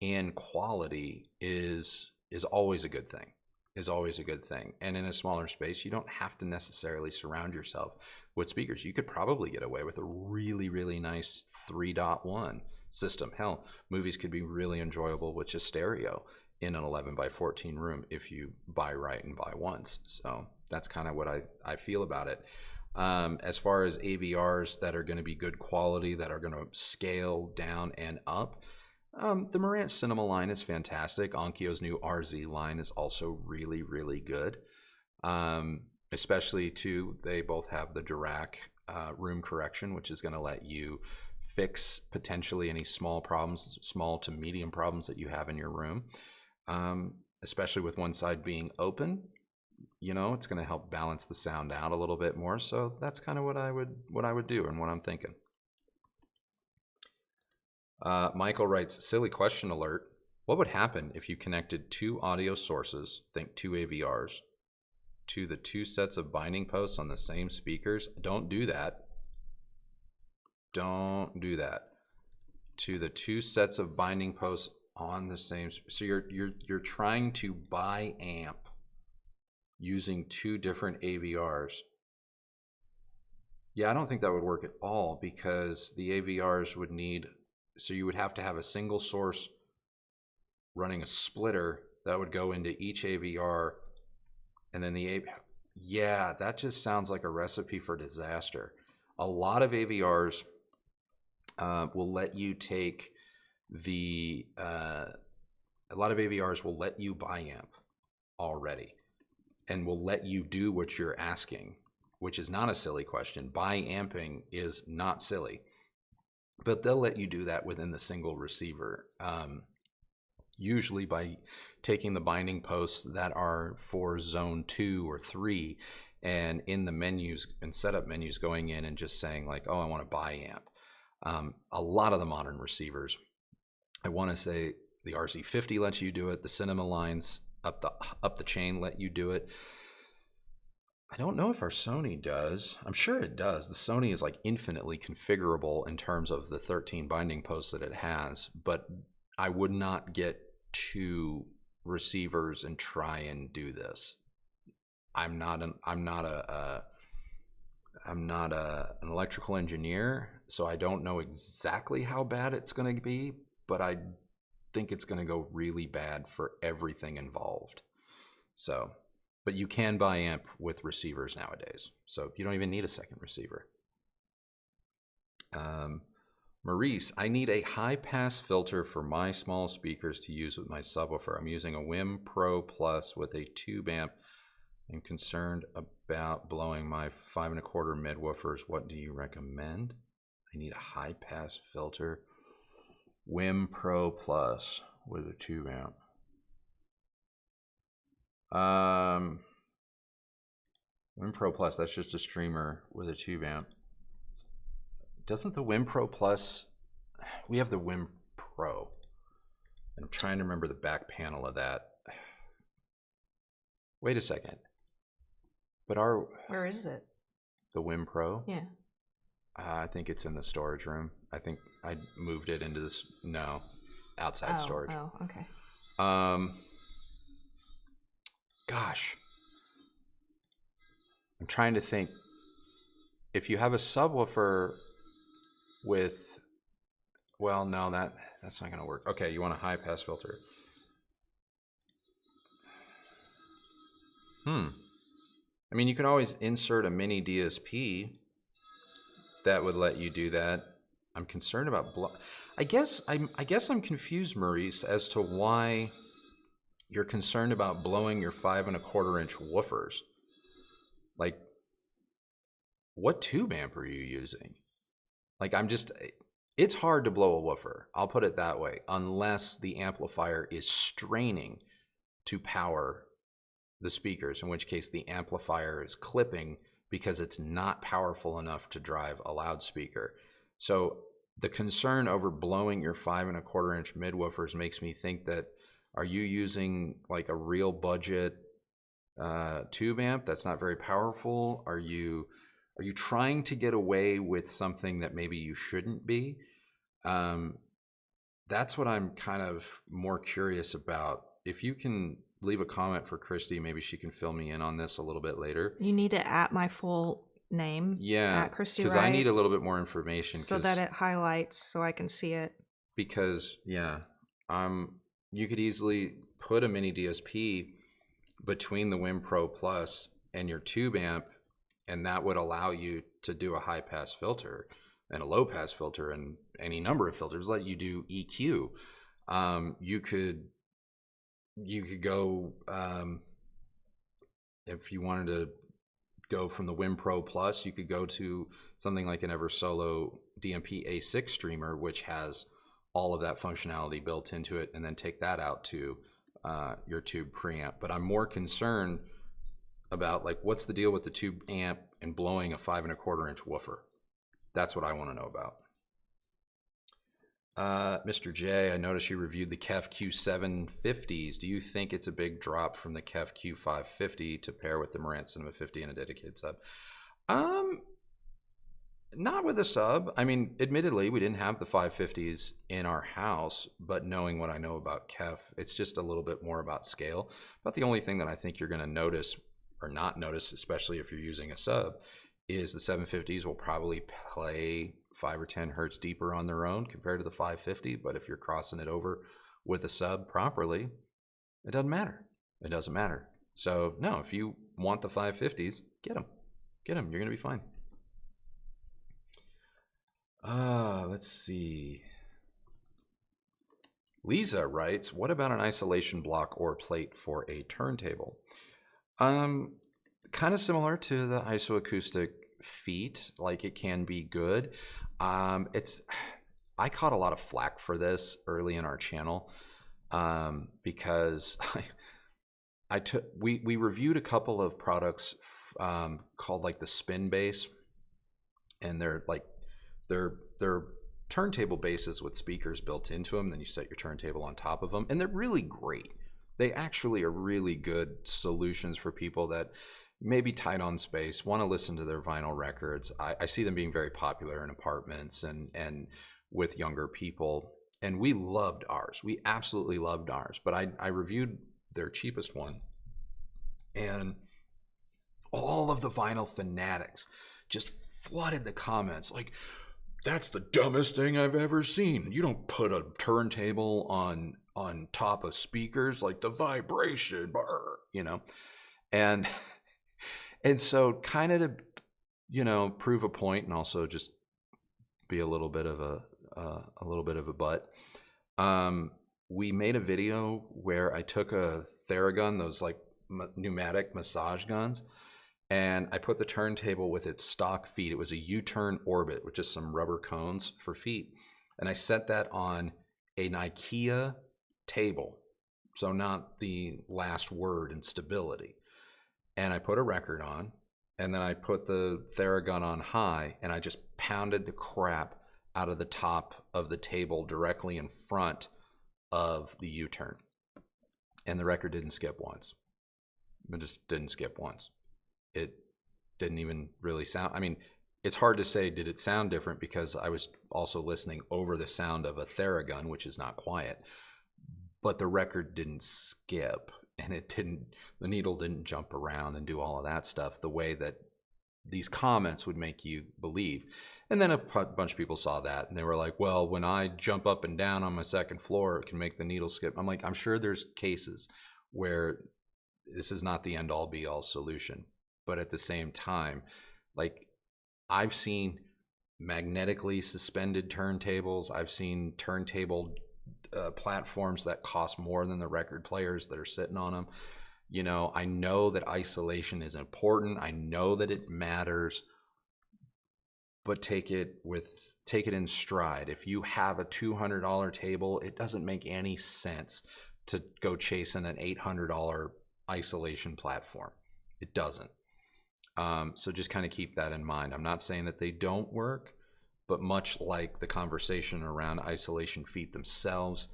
and quality is always a good thing. Is always a good thing. And in a smaller space, you don't have to necessarily surround yourself with speakers. You could probably get away with a really, really nice 3.1 system. Hell, movies could be really enjoyable with just stereo in an 11 by 14 room if you buy right and buy once. So that's kind of what I feel about it. As far as AVRs that are going to be good quality, that are going to scale down and up, the Marantz Cinema line is fantastic. Onkyo's new RZ line is also really, really good. Especially too, they both have the Dirac room correction, which is going to let you fix potentially any small problems, small to medium problems that you have in your room. Especially with one side being open, you know, it's going to help balance the sound out a little bit more. So that's kind of what I would do and what I'm thinking. Michael writes, silly question alert. What would happen if you connected two audio sources, think two AVRs, to the two sets of binding posts on the same speakers? Don't do that. Don't do that. To the two sets of binding posts on the same, so you're trying to buy amp using two different AVRs. Yeah, I don't think that would work at all, because the AVRs would need, so you would have to have a single source running a splitter that would go into each AVR, and then yeah, that just sounds like a recipe for disaster. A lot of AVRs will let you take a lot of AVRs will let you buy amp already and will let you do what you're asking, which is not a silly question. Buy amping is not silly, but they'll let you do that within the single receiver, usually by taking the binding posts that are for zone 2 or 3 and in the menus and setup menus going in and just saying like, oh, I want to buy amp. A lot of the modern receivers, I want to say the RZ50 lets you do it. The Cinema lines up the chain let you do it. I don't know if our Sony does. I'm sure it does. The Sony is like infinitely configurable in terms of the 13 binding posts that it has, but I would not get two receivers and try and do this. I'm not an electrical engineer, so I don't know exactly how bad it's going to be, but I think it's going to go really bad for everything involved. So, but you can buy amp with receivers nowadays, so you don't even need a second receiver. Maurice, I need a high pass filter for my small speakers to use with my subwoofer. I'm using a Wim Pro Plus with a tube amp. I'm concerned about blowing my 5 1/4 mid woofers. What do you recommend? I need a high pass filter. Wim Pro Plus with a tube amp. Wim Pro Plus, that's just a streamer with a tube amp. Doesn't the Wim Pro Plus, we have the Wim Pro. I'm trying to remember the back panel of that. Wait a second. But where is it? The Wim Pro? Yeah. I think it's in the storage room. I think I moved it into this, outside storage. Oh, okay. Gosh. I'm trying to think. If you have a subwoofer with, well, no, that's not going to work. Okay, you want a high pass filter. I mean, you can always insert a mini DSP that would let you do that. I'm concerned about I guess I'm confused, Maurice, as to why you're concerned about blowing your 5 1/4 inch woofers. Like, what tube amp are you using? Like, it's hard to blow a woofer. I'll put it that way, unless the amplifier is straining to power the speakers, in which case the amplifier is clipping because it's not powerful enough to drive a loudspeaker. So the concern over blowing your 5 1/4 inch midwoofers makes me think that, are you using like a real budget tube amp that's not very powerful? Are you trying to get away with something that maybe you shouldn't be? That's what I'm kind of more curious about. If you can leave a comment for Kristi, maybe she can fill me in on this a little bit later. You need to at my full name. Yeah, at Kristi, because I need a little bit more information so that it highlights so I can see it. Because you could easily put a mini DSP between the Win Pro Plus and your tube amp, and that would allow you to do a high pass filter and a low pass filter and any number of filters. Let you do EQ. You could go, if you wanted to go from the Win Pro Plus, you could go to something like an Eversolo DMP A6 streamer, which has all of that functionality built into it, and then take that out to your tube preamp. But I'm more concerned about, like, what's the deal with the tube amp and blowing a 5 1/4 inch woofer? That's what I want to know about. Mr. J, I noticed you reviewed the KEF Q750s. Do you think it's a big drop from the KEF Q550 to pair with the Marantz Cinema 50 and a dedicated sub? Not with a sub. I mean, admittedly, we didn't have the 550s in our house, but knowing what I know about KEF, it's just a little bit more about scale. But the only thing that I think you're going to notice or not notice, especially if you're using a sub, is the 750s will probably play 5 or 10 hertz deeper on their own compared to the 550. But if you're crossing it over with a sub properly, it doesn't matter. It doesn't matter. So no, if you want the 550s, get them. Get them. You're going to be fine. Let's see. Lisa writes, what about an isolation block or plate for a turntable? Kind of similar to the isoacoustic feet. Like, it can be good. I caught a lot of flack for this early in our channel because we reviewed a couple of products called like the Spin Base, and they're turntable bases with speakers built into them. Then you set your turntable on top of them, and they're really great. They actually are really good solutions for people that may be tight on space, want to listen to their vinyl records. I see them being very popular in apartments and with younger people. And we loved ours. We absolutely loved ours. But I reviewed their cheapest one, and all of the vinyl fanatics just flooded the comments like, that's the dumbest thing I've ever seen. You don't put a turntable on top of speakers, like the vibration, you know. And so kind of to, you know, prove a point and also just be a little bit of a butt. We made a video where I took a Theragun, those like pneumatic massage guns, and I put the turntable with its stock feet. It was a U-turn orbit with just some rubber cones for feet. And I set that on an IKEA table, so not the last word in stability. And I put a record on, and then I put the Theragun on high, and I just pounded the crap out of the top of the table directly in front of the U-turn. And the record didn't skip once. It just didn't skip once. It didn't even really sound, I mean, it's hard to say, did it sound different, because I was also listening over the sound of a Theragun, which is not quiet, but the record didn't skip, and the needle didn't jump around and do all of that stuff the way that these comments would make you believe. And then a bunch of people saw that, and they were like, well, when I jump up and down on my second floor, it can make the needle skip. I'm like, I'm sure there's cases where this is not the end-all be-all solution. But at the same time, like, I've seen magnetically suspended turntables. I've seen turntable platforms that cost more than the record players that are sitting on them. You know, I know that isolation is important. I know that it matters, but take it in stride. If you have a $200 table, it doesn't make any sense to go chasing an $800 isolation platform. It doesn't. So just kind of keep that in mind. I'm not saying that they don't work, but much like the conversation around isolation feet themselves,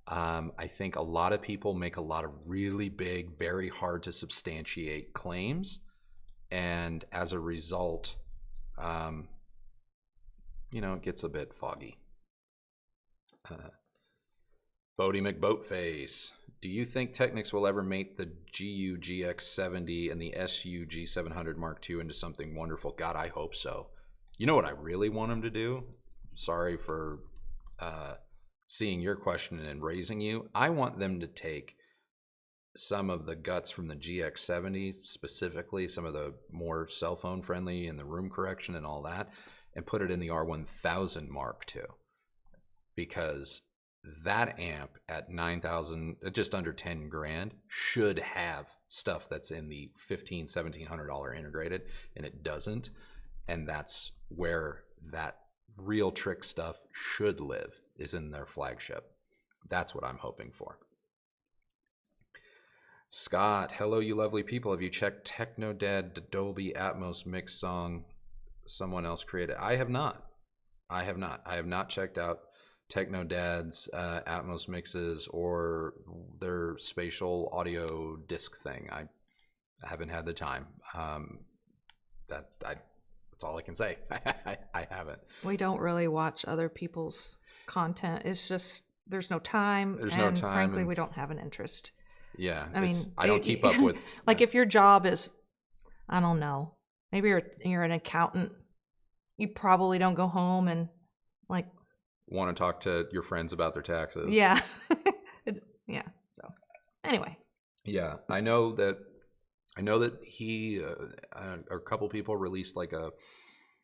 I think a lot of people make a lot of really big, very hard to substantiate claims. And as a result, it gets a bit foggy. Bodie McBoatface. Do you think Technics will ever make the GU GX70 and the SU G700 Mark II into something wonderful? God, I hope so. You know what I really want them to do? Sorry for seeing your question and raising you. I want them to take some of the guts from the GX70, specifically some of the more cell phone friendly and the room correction and all that, and put it in the R1000 Mark II. Because that amp at 9,000, just under 10 grand, should have stuff that's in the $1,500-$1,700 integrated, and it doesn't. And that's where that real trick stuff should live, is in their flagship. That's what I'm hoping for. Scott, hello, you lovely people. Have you checked Technodad Dolby Atmos mix song someone else created? I have not. I have not checked out Technodad's Atmos mixes or their spatial audio disc thing. I haven't had the time. That's all I can say. I haven't. We don't really watch other people's content. It's just there's no time. Frankly, we don't have an interest. Yeah, I don't keep up with. Like if your job is, I don't know, maybe you're an accountant. You probably don't go home and like want to talk to your friends about their taxes. Yeah. Yeah. So anyway. Yeah, I know that he a couple people released like a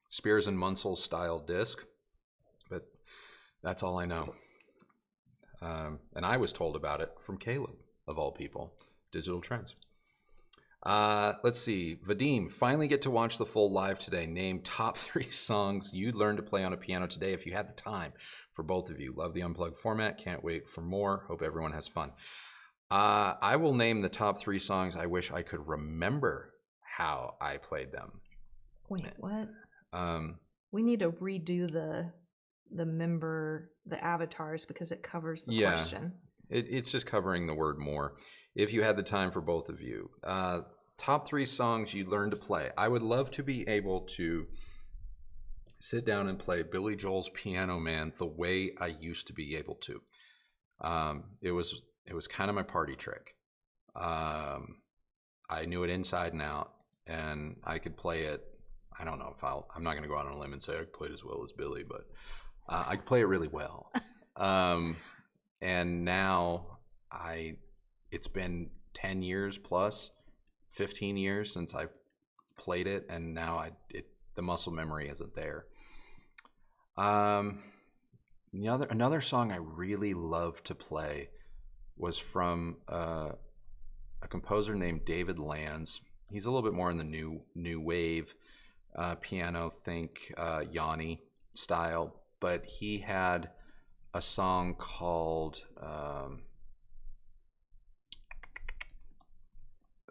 Spears and Munsell style disc, but that's all I know. And I was told about it from Caleb, of all people. Digital Trends. Let's see. Vadim, finally get to watch the full live today. Name top 3 songs you'd learn to play on a piano today if you had the time, for both of you. Love the unplugged format. Can't wait for more. Hope everyone has fun. I will name the top 3 songs I wish I could remember how I played them. Wait, what? We need to redo the avatars because it covers the question. It's just covering the word more. If you had the time, for both of you. Top 3 songs you learned to play. I would love to be able to sit down and play Billy Joel's Piano Man the way I used to be able to. It was kind of my party trick. I knew it inside and out, and I could play it. I don't know if I'm not going to go out on a limb and say I played as well as Billy, but I could play it really well. And now it's been 10 years plus, 15 years since I've played it, and now the muscle memory isn't there. Another song I really love to play was from a composer named David Lanz. He's a little bit more in the new wave piano, think Yanni style, but he had a song called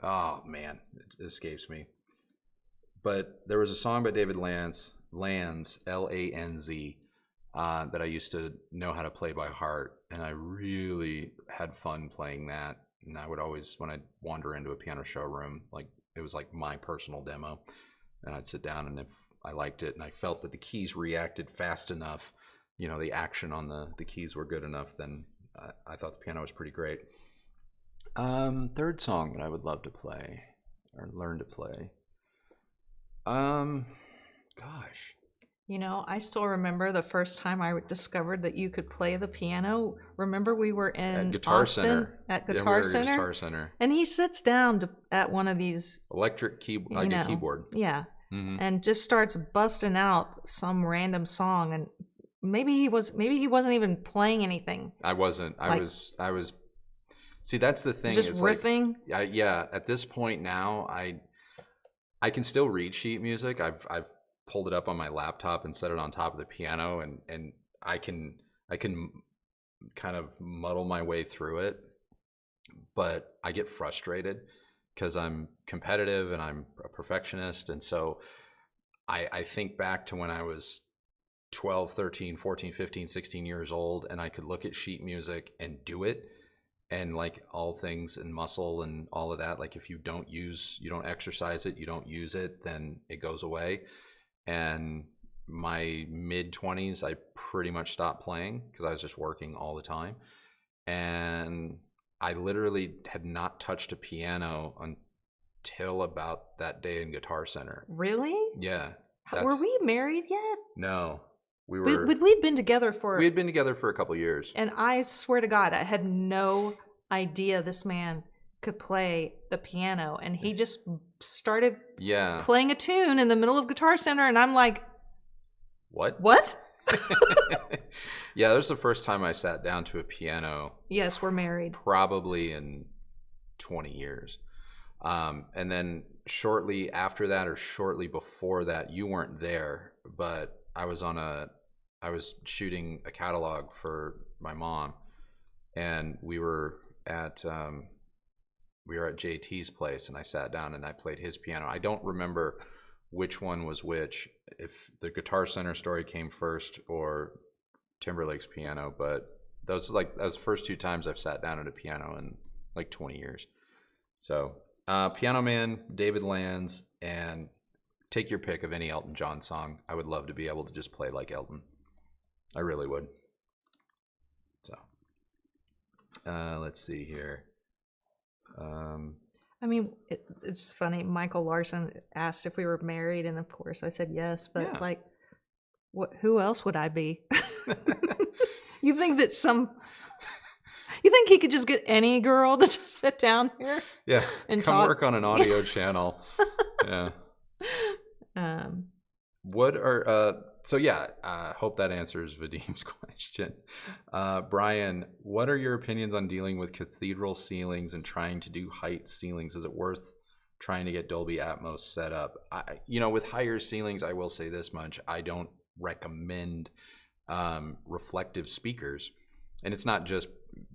oh man, it escapes me. But there was a song by David Lanz, L-A-N-Z, that I used to know how to play by heart, and I really had fun playing that. And I would always, when I'd wander into a piano showroom, like it was like my personal demo, and I'd sit down, and if I liked it and I felt that the keys reacted fast enough, the action on the keys were good enough, then I thought the piano was pretty great. Third song that I would love to play or learn to play. Gosh. I still remember the first time I discovered that you could play the piano. Remember we were in Austin at Guitar Center, and he sits down at one of these electric keyboard. Yeah. Mm-hmm. And just starts busting out some random song, and maybe he wasn't even playing anything. I wasn't. I was. See, that's the thing. Just riffing. Like, yeah. At this point now, I can still read sheet music. I've pulled it up on my laptop and set it on top of the piano, and I can kind of muddle my way through it, but I get frustrated because I'm competitive and I'm a perfectionist. And so I think back to when I was 12, 13, 14, 15, 16 years old, and I could look at sheet music and do it. And like all things in muscle and all of that, like if you don't exercise it, you don't use it, then it goes away. And my mid 20s, I pretty much stopped playing because I was just working all the time. And I literally had not touched a piano until about that day in Guitar Center. Really? Yeah. Were we married yet? No. We'd been together for... We had been together for a couple years. And I swear to God, I had no idea this man could play the piano. And he just started playing a tune in the middle of Guitar Center. And I'm like... What? Yeah, that was the first time I sat down to a piano. Yes, we're married. Probably in 20 years. And then shortly after that, or shortly before that, you weren't there, but I was shooting a catalog for my mom, and we were at JT's place, and I sat down and I played his piano. I don't remember which one was which, if the Guitar Center story came first or Timberlake's piano, but those were the first two times I've sat down at a piano in like 20 years. So Piano Man, David Lanz, and take your pick of any Elton John song. I would love to be able to just play like Elton. I really would. So let's see here. I mean, it's funny. Michael Larson asked if we were married, and of course I said yes. But like, who else would I be? You think you think he could just get any girl to just sit down here? Yeah, and come talk? Work on an audio channel. Yeah. What are hope that answers Vadim's question. Brian, what are your opinions on dealing with cathedral ceilings and trying to do height ceilings? Is it worth trying to get Dolby Atmos set up? With higher ceilings, I will say this much: I don't recommend reflective speakers, and it's not just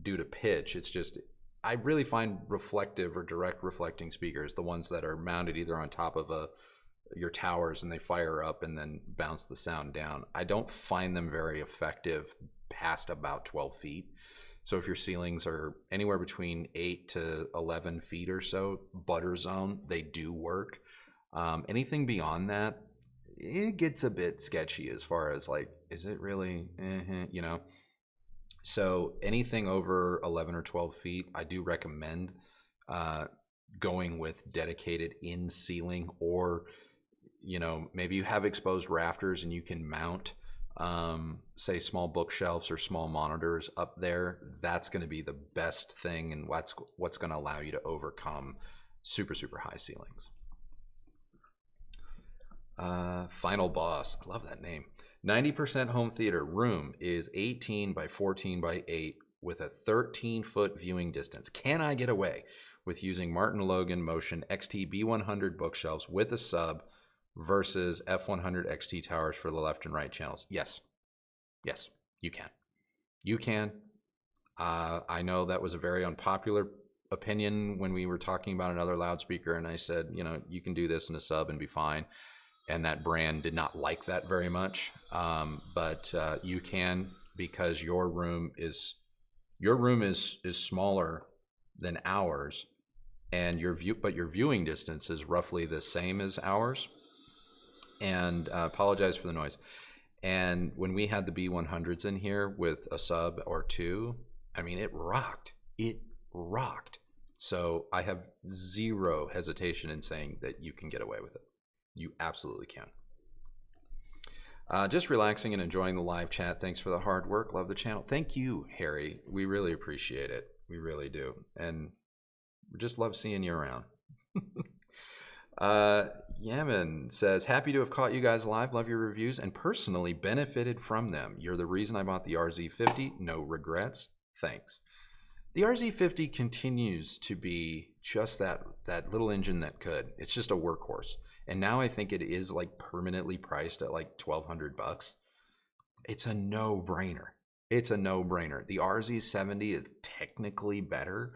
due to pitch. It's just I really find reflective or direct reflecting speakers, the ones that are mounted either on top of your towers and they fire up and then bounce the sound down. I don't find them very effective past about 12 feet. So if your ceilings are anywhere between 8 to 11 feet or so, butter zone, they do work. Anything beyond that, it gets a bit sketchy as far as like, is it really, So anything over 11 or 12 feet, I do recommend going with dedicated in ceiling, or maybe you have exposed rafters and you can mount say small bookshelves or small monitors up there. That's going to be the best thing, and what's going to allow you to overcome super high ceilings. Final Boss, I love that name. 90% home theater room is 18 by 14 by 8 with a 13-foot viewing distance. Can I get away with using Martin Logan Motion XT B100 bookshelves with a sub versus F100 XT towers for the left and right channels? Yes, you can. You can. I know that was a very unpopular opinion when we were talking about another loudspeaker, and I said, you can do this in a sub and be fine. And that brand did not like that very much. But you can, because your room is smaller than ours, and your viewing distance is roughly the same as ours. And apologize for the noise. And when we had the B100s in here with a sub or two, I mean, it rocked. So I have zero hesitation in saying that you can get away with it. You absolutely can. Just relaxing and enjoying the live chat. Thanks for the hard work. Love the channel. Thank you, Harry. We really appreciate it. We really do. And we just love seeing you around. Yaman says, happy to have caught you guys live. Love your reviews and personally benefited from them. You're the reason I bought the RZ50. No regrets. Thanks. The RZ50 continues to be just that little engine that could. It's just a workhorse. And now I think it is like permanently priced at like $1,200. It's a no-brainer. The RZ70 is technically better.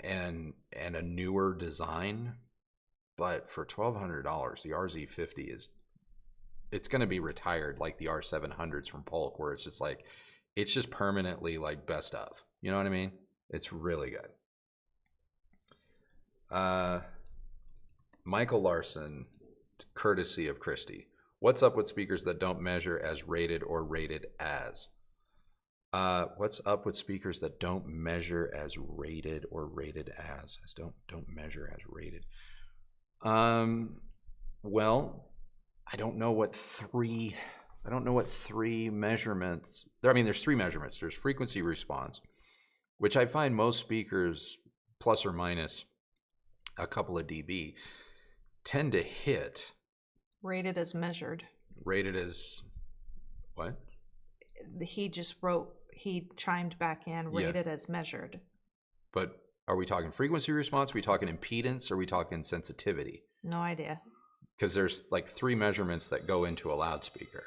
and a newer design. But for $1,200, the RZ50 it's going to be retired like the R700s from Polk, where it's just permanently like best of. You know what I mean? It's really good. Michael Larson, courtesy of Kristi. What's up with speakers that don't measure as rated or rated as? What's up with speakers that don't measure as rated or rated as? Don't measure as rated. Well, I don't know what three measurements there. I mean, there's three measurements. There's frequency response, which I find most speakers, plus or minus a couple of dB, tend to hit. Rated as measured. Rated as what? He chimed back in, rated as measured. But are we talking frequency response? Are we talking impedance? Are we talking sensitivity? No idea. Because there's like three measurements that go into a loudspeaker.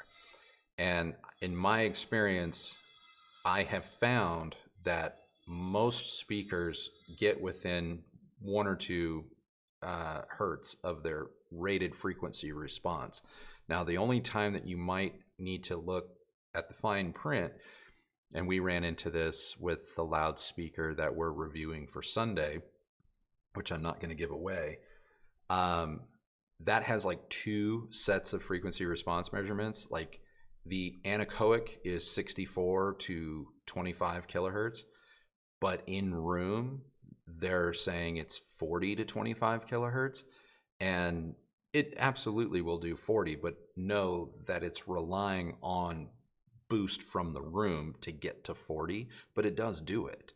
And in my experience, I have found that most speakers get within 1 or 2 hertz of their rated frequency response. Now, the only time that you might need to look at the fine print, and we ran into this with the loudspeaker that we're reviewing for Sunday, which I'm not going to give away, that has like 2 sets of frequency response measurements. Like the anechoic is 64 to 25 kilohertz, but in room they're saying it's 40 to 25 kilohertz, and it absolutely will do 40, but know that it's relying on boost from the room to get to 40, but it does do it.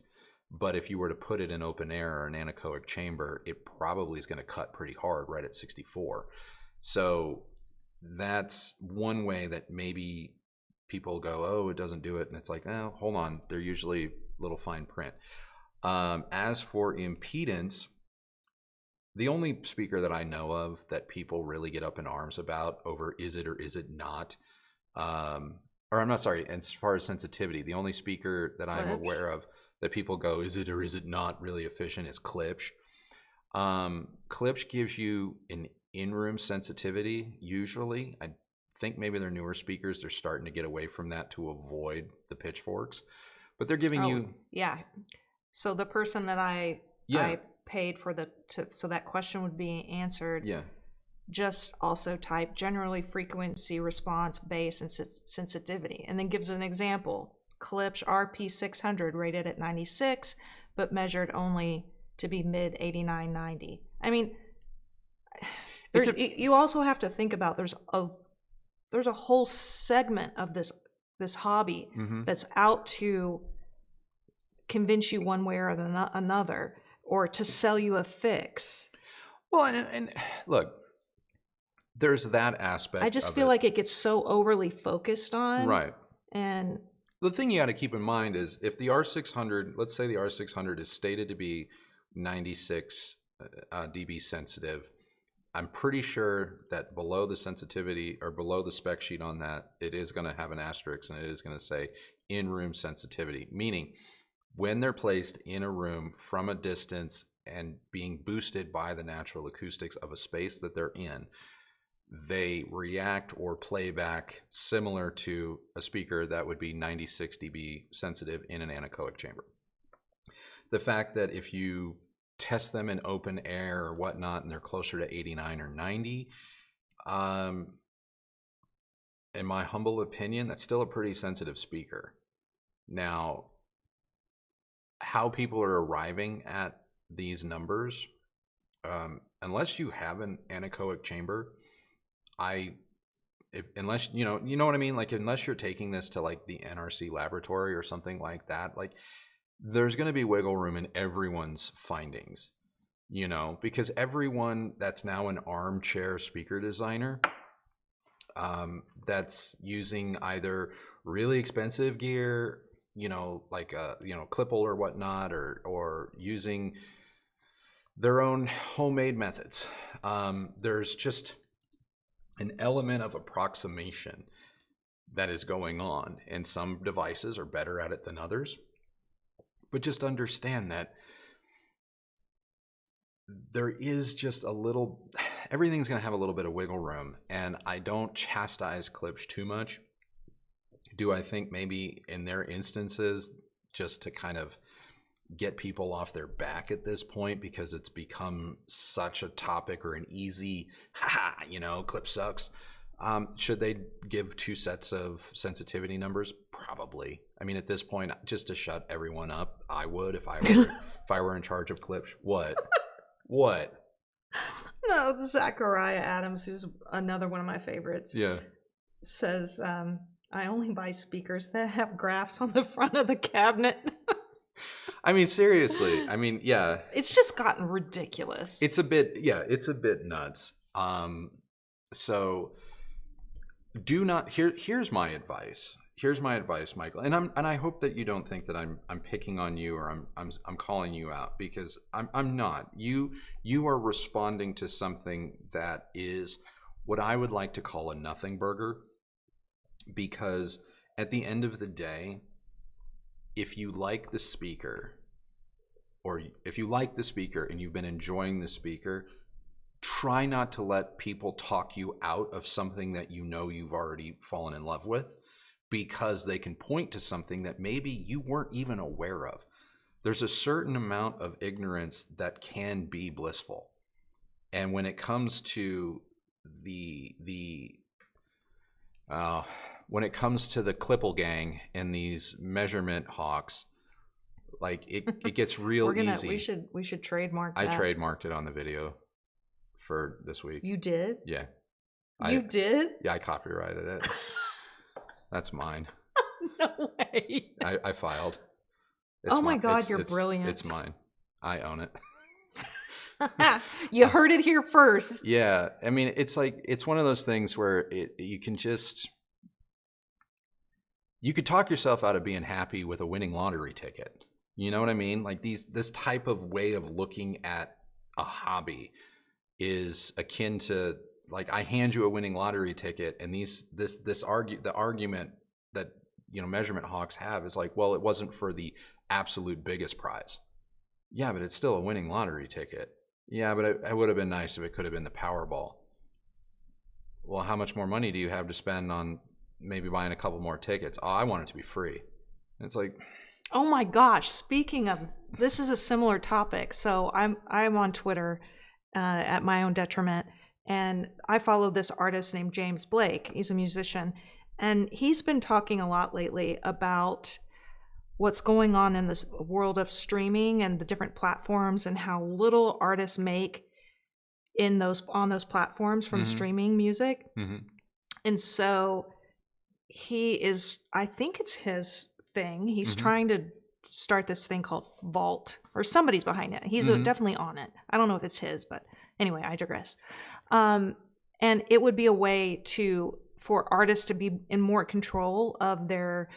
But if you were to put it in open air or an anechoic chamber, it probably is going to cut pretty hard right at 64. So that's one way that maybe people go, oh, it doesn't do it. And it's like, oh, hold on. They're usually little fine print. As for impedance, the only speaker that I know of that people really get up in arms about over is it or is it not, or I'm not sorry, as far as sensitivity, the only speaker that I'm aware of that people go, is it or is it not really efficient, is Klipsch. Klipsch gives you an in-room sensitivity usually. I think maybe their newer speakers, they're starting to get away from that to avoid the pitchforks. But they're giving you... Yeah. So the person that I paid for so that question would be answered. Yeah. Just also type generally frequency response, bass, and sensitivity, and then gives an example. Klipsch RP600 rated at 96, but measured only to be mid 89, 90. I mean, you also have to think about there's a whole segment of this hobby that's out to convince you one way or another, or to sell you a fix. Well, and look, there's that aspect. I just feel like it gets so overly focused on. Right. And the thing you got to keep in mind is if the R600, let's say the R600 is stated to be 96 dB sensitive, I'm pretty sure that below the sensitivity or below the spec sheet on that, it is going to have an asterisk and it is going to say in-room sensitivity, meaning when they're placed in a room from a distance and being boosted by the natural acoustics of a space that they're in, they react or play back similar to a speaker that would be 96 dB sensitive in an anechoic chamber. The fact that if you test them in open air or whatnot and they're closer to 89 or 90, in my humble opinion, that's still a pretty sensitive speaker. Now, how people are arriving at these numbers, unless you have an anechoic chamber, unless you know what I mean, like unless you're taking this to like the NRC laboratory or something like that, like there's going to be wiggle room in everyone's findings, because everyone that's now an armchair speaker designer, that's using either really expensive gear, like Klippel or whatnot, or using their own homemade methods. There's just an element of approximation that is going on, and some devices are better at it than others. But just understand that there is just a little, everything's going to have a little bit of wiggle room, and I don't chastise clips too much. Do I think maybe in their instances, just to kind of get people off their back at this point, because it's become such a topic or an easy, clip sucks. Should they give 2 sets of sensitivity numbers? Probably. I mean, at this point, just to shut everyone up, I would if I were if I were in charge of clips. What? What? No, it's Zachariah Adams, who's another one of my favorites. Yeah. Says, I only buy speakers that have graphs on the front of the cabinet. I mean, seriously. I mean, yeah. It's just gotten ridiculous. It's a bit nuts. So do not, here's my advice. Here's my advice, Michael. And I hope that you don't think that I'm picking on you, or I'm calling you out, because I'm not. You are responding to something that is what I would like to call a nothing burger, because at the end of the day, if you like the speaker, or if you like the speaker and you've been enjoying the speaker, try not to let people talk you out of something that you know you've already fallen in love with, because they can point to something that maybe you weren't even aware of. There's a certain amount of ignorance that can be blissful. And when it comes to when it comes to the Clipple gang and these measurement hawks, like it gets real easy. We should trademark that. I trademarked it on the video for this week. You did? Yeah. You did? Yeah, I copyrighted it. That's mine. No way. I filed. Oh my God, you're brilliant. It's mine. I own it. You heard it here first. Yeah. I mean, it's one of those things where you could talk yourself out of being happy with a winning lottery ticket. You know what I mean? Like this type of way of looking at a hobby is akin to, like, I hand you a winning lottery ticket, and the argument that measurement hawks have is like, well, it wasn't for the absolute biggest prize. Yeah, but it's still a winning lottery ticket. Yeah, but it would have been nice if it could have been the Powerball. Well, how much more money do you have to spend on maybe buying a couple more tickets? Oh, I want it to be free. And it's like, oh my gosh, speaking of, this is a similar topic. So I'm on Twitter at my own detriment, and I follow this artist named James Blake. He's a musician, and he's been talking a lot lately about what's going on in this world of streaming and the different platforms, and how little artists make on those platforms from streaming music. Mm-hmm. And so I think it's his thing. He's trying to start this thing called Vault, or somebody's behind it. He's definitely on it. I don't know if it's his, but anyway, I digress. And it would be a way for artists to be in more control of their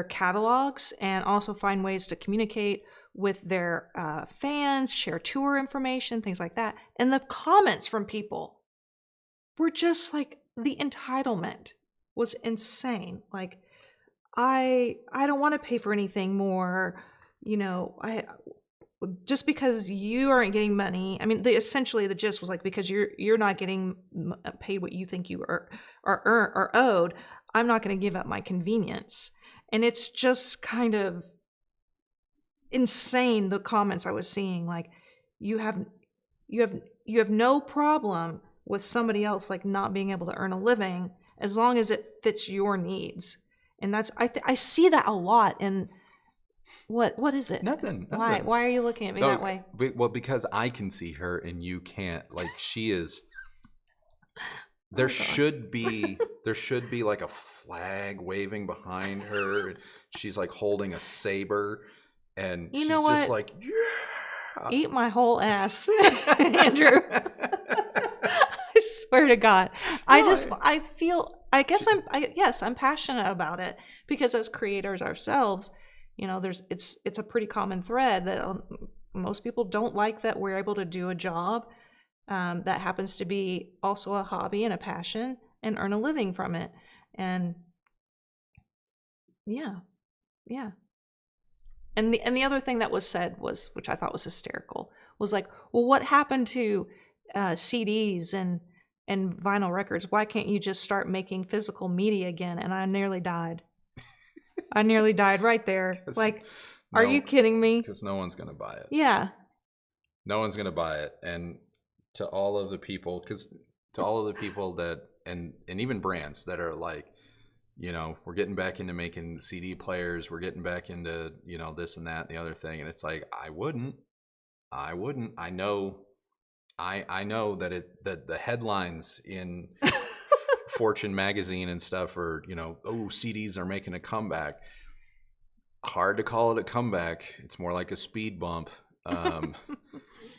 catalogs, and also find ways to communicate with their fans, share tour information, things like that. And the comments from people were just like, the entitlement was insane. Like, I don't want to pay for anything more, just because you aren't getting money. I mean, essentially the gist was like, because you're not getting paid what you think you are owed, I'm not going to give up my convenience. And it's just kind of insane, the comments I was seeing. Like, you have no problem with somebody else like not being able to earn a living, as long as it fits your needs. And that's I see that a lot in what is it? Nothing. Why are you looking at me that way? Well, because I can see her and you can't. Like, she is. There should be like a flag waving behind her. She's like holding a saber, and she's just like, yeah. Eat my whole ass, Andrew. I swear to God. I'm passionate about it, because as creators ourselves, it's a pretty common thread that most people don't like that we're able to do a job that happens to be also a hobby and a passion, and earn a living from it. And yeah. And the other thing that was said was, which I thought was hysterical, was like, well, what happened to CDs and vinyl records? Why can't you just start making physical media again? And I nearly died. I nearly died right there. Like, are you kidding me? Because no one's going to buy it. Yeah. No one's going to buy it. And to all of the people, that, and even brands that are like, you know, we're getting back into making CD players. We're getting back into, you know, this and that and the other thing. And it's like, I wouldn't. I know that the headlines in Fortune magazine and stuff are, you know, oh, CDs are making a comeback. Hard to call it a comeback. It's more like a speed bump.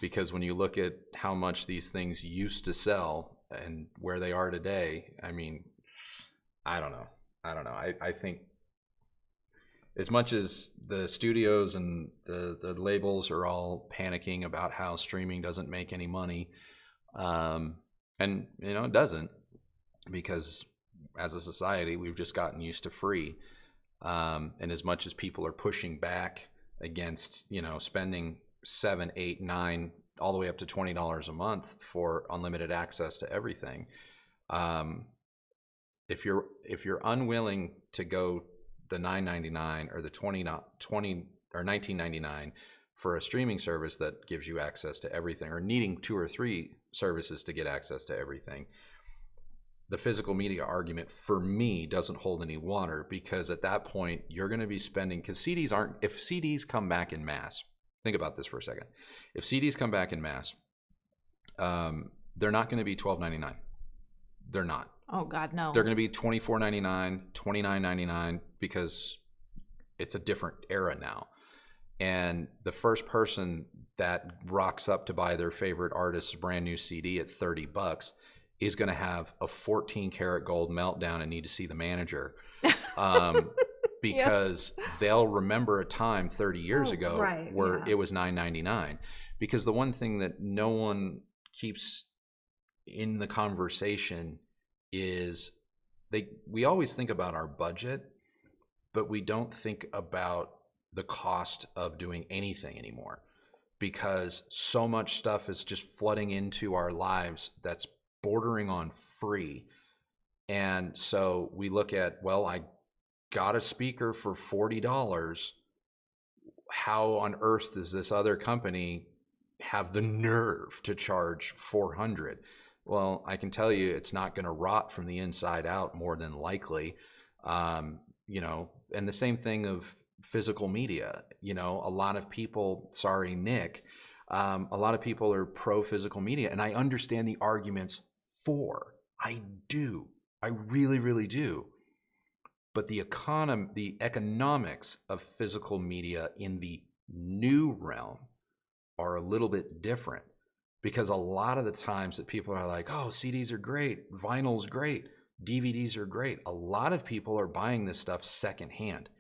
Because when you look at how much these things used to sell and where they are today, I mean, I don't know. I think as much as the studios and the labels are all panicking about how streaming doesn't make any money, and you know, it doesn't, because as a society we've just gotten used to free, and as much as people are pushing back against, you know, spending $7, $8, $9 all the way up to $20 a month for unlimited access to everything, if you're unwilling to go the $9.99 or the $20 or $19.99 for a streaming service that gives you access to everything, or needing 2 or 3 services to get access to everything, the physical media argument for me doesn't hold any water, because at that point you're going to be spending, because if CDs come back in mass, think about this for a second. If CDs come back in mass, they're not going to be $12.99. They're not. Oh God, no. They're going to be $24.99, $29.99, because it's a different era now. And the first person that rocks up to buy their favorite artist's brand new CD at $30 is going to have a 14 karat gold meltdown and need to see the manager. Because they'll remember a time 30 years ago where it was $9.99. Because the one thing that no one keeps in the conversation is we always think about our budget, but we don't think about the cost of doing anything anymore, because so much stuff is just flooding into our lives that's bordering on free. And so we look at, well, I got a speaker for $40. How on earth does this other company have the nerve to charge $400? Well, I can tell you it's not going to rot from the inside out, more than likely. You know, and the same thing of physical media. You know, a lot of people, sorry, Nick, a lot of people are pro physical media, and I understand the arguments for. I do. I really, really do. But the economics of physical media in the new realm are a little bit different, because a lot of the times that people are like, oh, CDs are great, vinyl's great, DVDs are great. A lot of people are buying this stuff secondhand,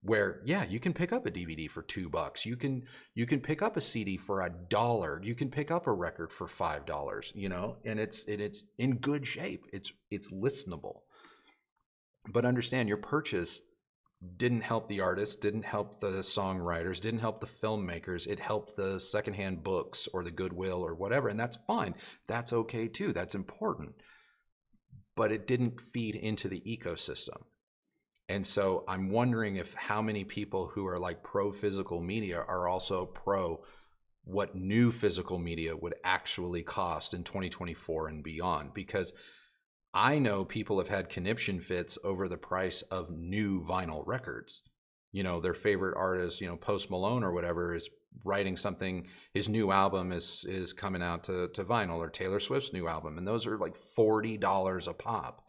where, yeah, you can pick up a DVD for $2. You can pick up a CD for $1. You can pick up a record for $5, you know, and it's in good shape. It's listenable. But understand, your purchase didn't help the artists, didn't help the songwriters, didn't help the filmmakers. It helped the secondhand books or the Goodwill or whatever, and that's fine. That's okay too. That's important. But it didn't feed into the ecosystem. And so I'm wondering if how many people who are like pro physical media are also pro what new physical media would actually cost in 2024 and beyond, because I know people have had conniption fits over the price of new vinyl records. You know, their favorite artist, you know, Post Malone or whatever, is writing something. His new album is coming out to vinyl, or Taylor Swift's new album, and those are like $40 a pop.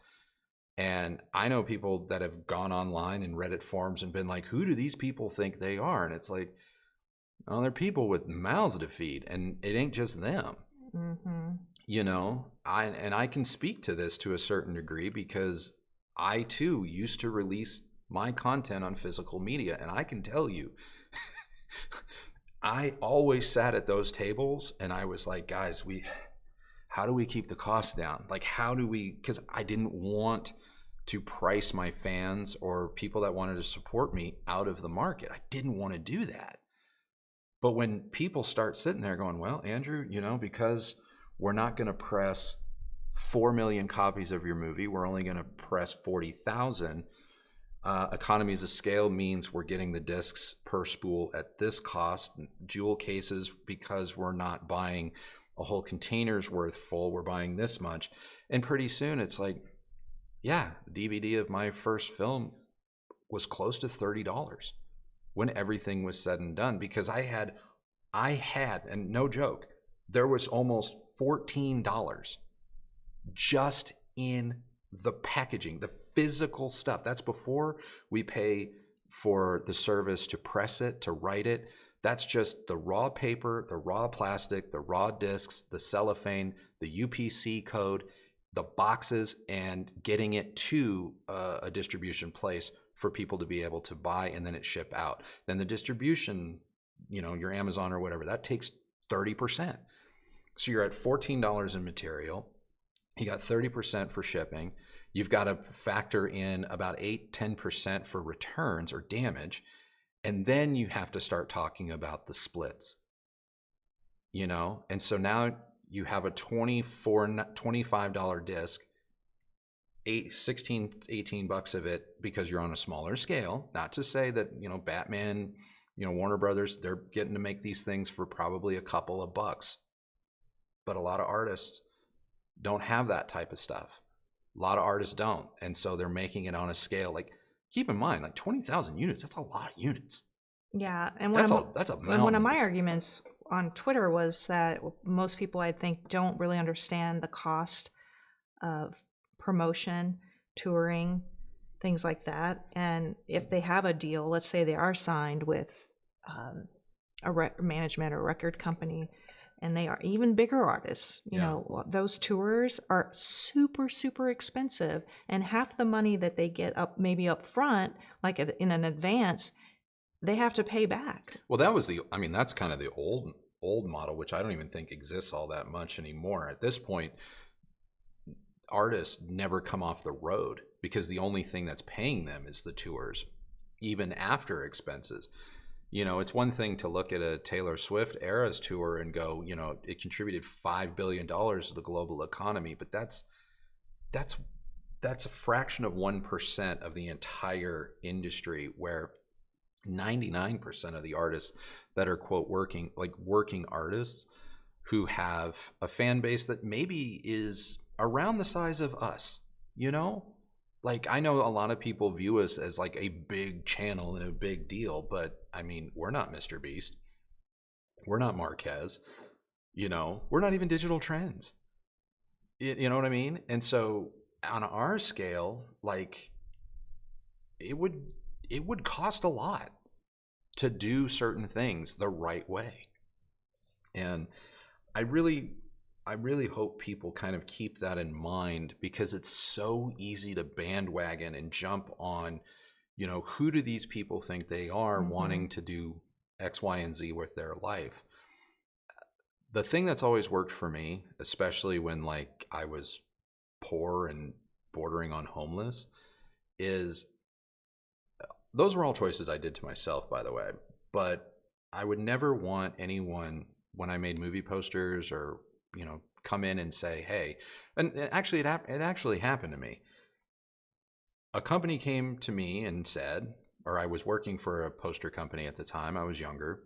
And I know people that have gone online in Reddit forums and been like, who do these people think they are? And it's like, oh, they're people with mouths to feed, and it ain't just them. Mm-hmm. You know, I can speak to this to a certain degree, because I too used to release my content on physical media, and I can tell you, I always sat at those tables and I was like, guys, how do we keep the costs down? Like, how do we, because I didn't want to price my fans or people that wanted to support me out of the market. I didn't want to do that. But when people start sitting there going, well, Andrew, you know, because we're not going to press 4 million copies of your movie, we're only going to press 40,000. Economies of scale means we're getting the discs per spool at this cost. Jewel cases, because we're not buying a whole container's worth full, we're buying this much. And pretty soon it's like, yeah, DVD of my first film was close to $30 when everything was said and done, because I had, and no joke, there was almost $14 just in the packaging, the physical stuff. That's before we pay for the service to press it, to write it. That's just the raw paper, the raw plastic, the raw discs, the cellophane, the UPC code, the boxes, and getting it to a distribution place for people to be able to buy, and then it ship out. Then the distribution, you know, your Amazon or whatever, that takes 30%. So you're at $14 in material. You got 30% for shipping. You've got to factor in about 8-10% for returns or damage. And then you have to start talking about the splits, you know? And so now you have a $25 disc, 16, 18 bucks of it, because you're on a smaller scale. Not to say that, you know, Batman, you know, Warner Brothers, they're getting to make these things for probably a couple of bucks. But a lot of artists don't have that type of stuff. A lot of artists don't. And so they're making it on a scale. Like, keep in mind, like 20,000 units, that's a lot of units. Yeah. And that's a mountain. One of my arguments on Twitter was that most people, I think, don't really understand the cost of promotion, touring, things like that. And if they have a deal, let's say they are signed with a management or record company, and they are even bigger artists, you know, those tours are super, super expensive. And half the money that they get maybe up front, like in an advance, they have to pay back. Well, that's kind of the old model, which I don't even think exists all that much anymore. At this point, artists never come off the road because the only thing that's paying them is the tours, even after expenses. You know, it's one thing to look at a Taylor Swift Eras tour and go, you know, it contributed $5 billion to the global economy, but that's a fraction of 1% of the entire industry, where 99% of the artists that are, quote, working artists who have a fan base that maybe is around the size of us, you know? Like, I know a lot of people view us as like a big channel and a big deal, but I mean, we're not Mr. Beast. We're not Marquez. You know, we're not even Digital Trends. You know what I mean? And so on our scale, like, it would cost a lot to do certain things the right way. And I really hope people kind of keep that in mind, because it's so easy to bandwagon and jump on, you know, who do these people think they are, wanting to do X, Y, and Z with their life. The thing that's always worked for me, especially when like I was poor and bordering on homeless, is those were all choices I did to myself, by the way. But I would never want anyone, when I made movie posters or, you know, come in and say, hey, and actually it actually happened to me. A company came to me and said, or I was working for a poster company at the time, I was younger,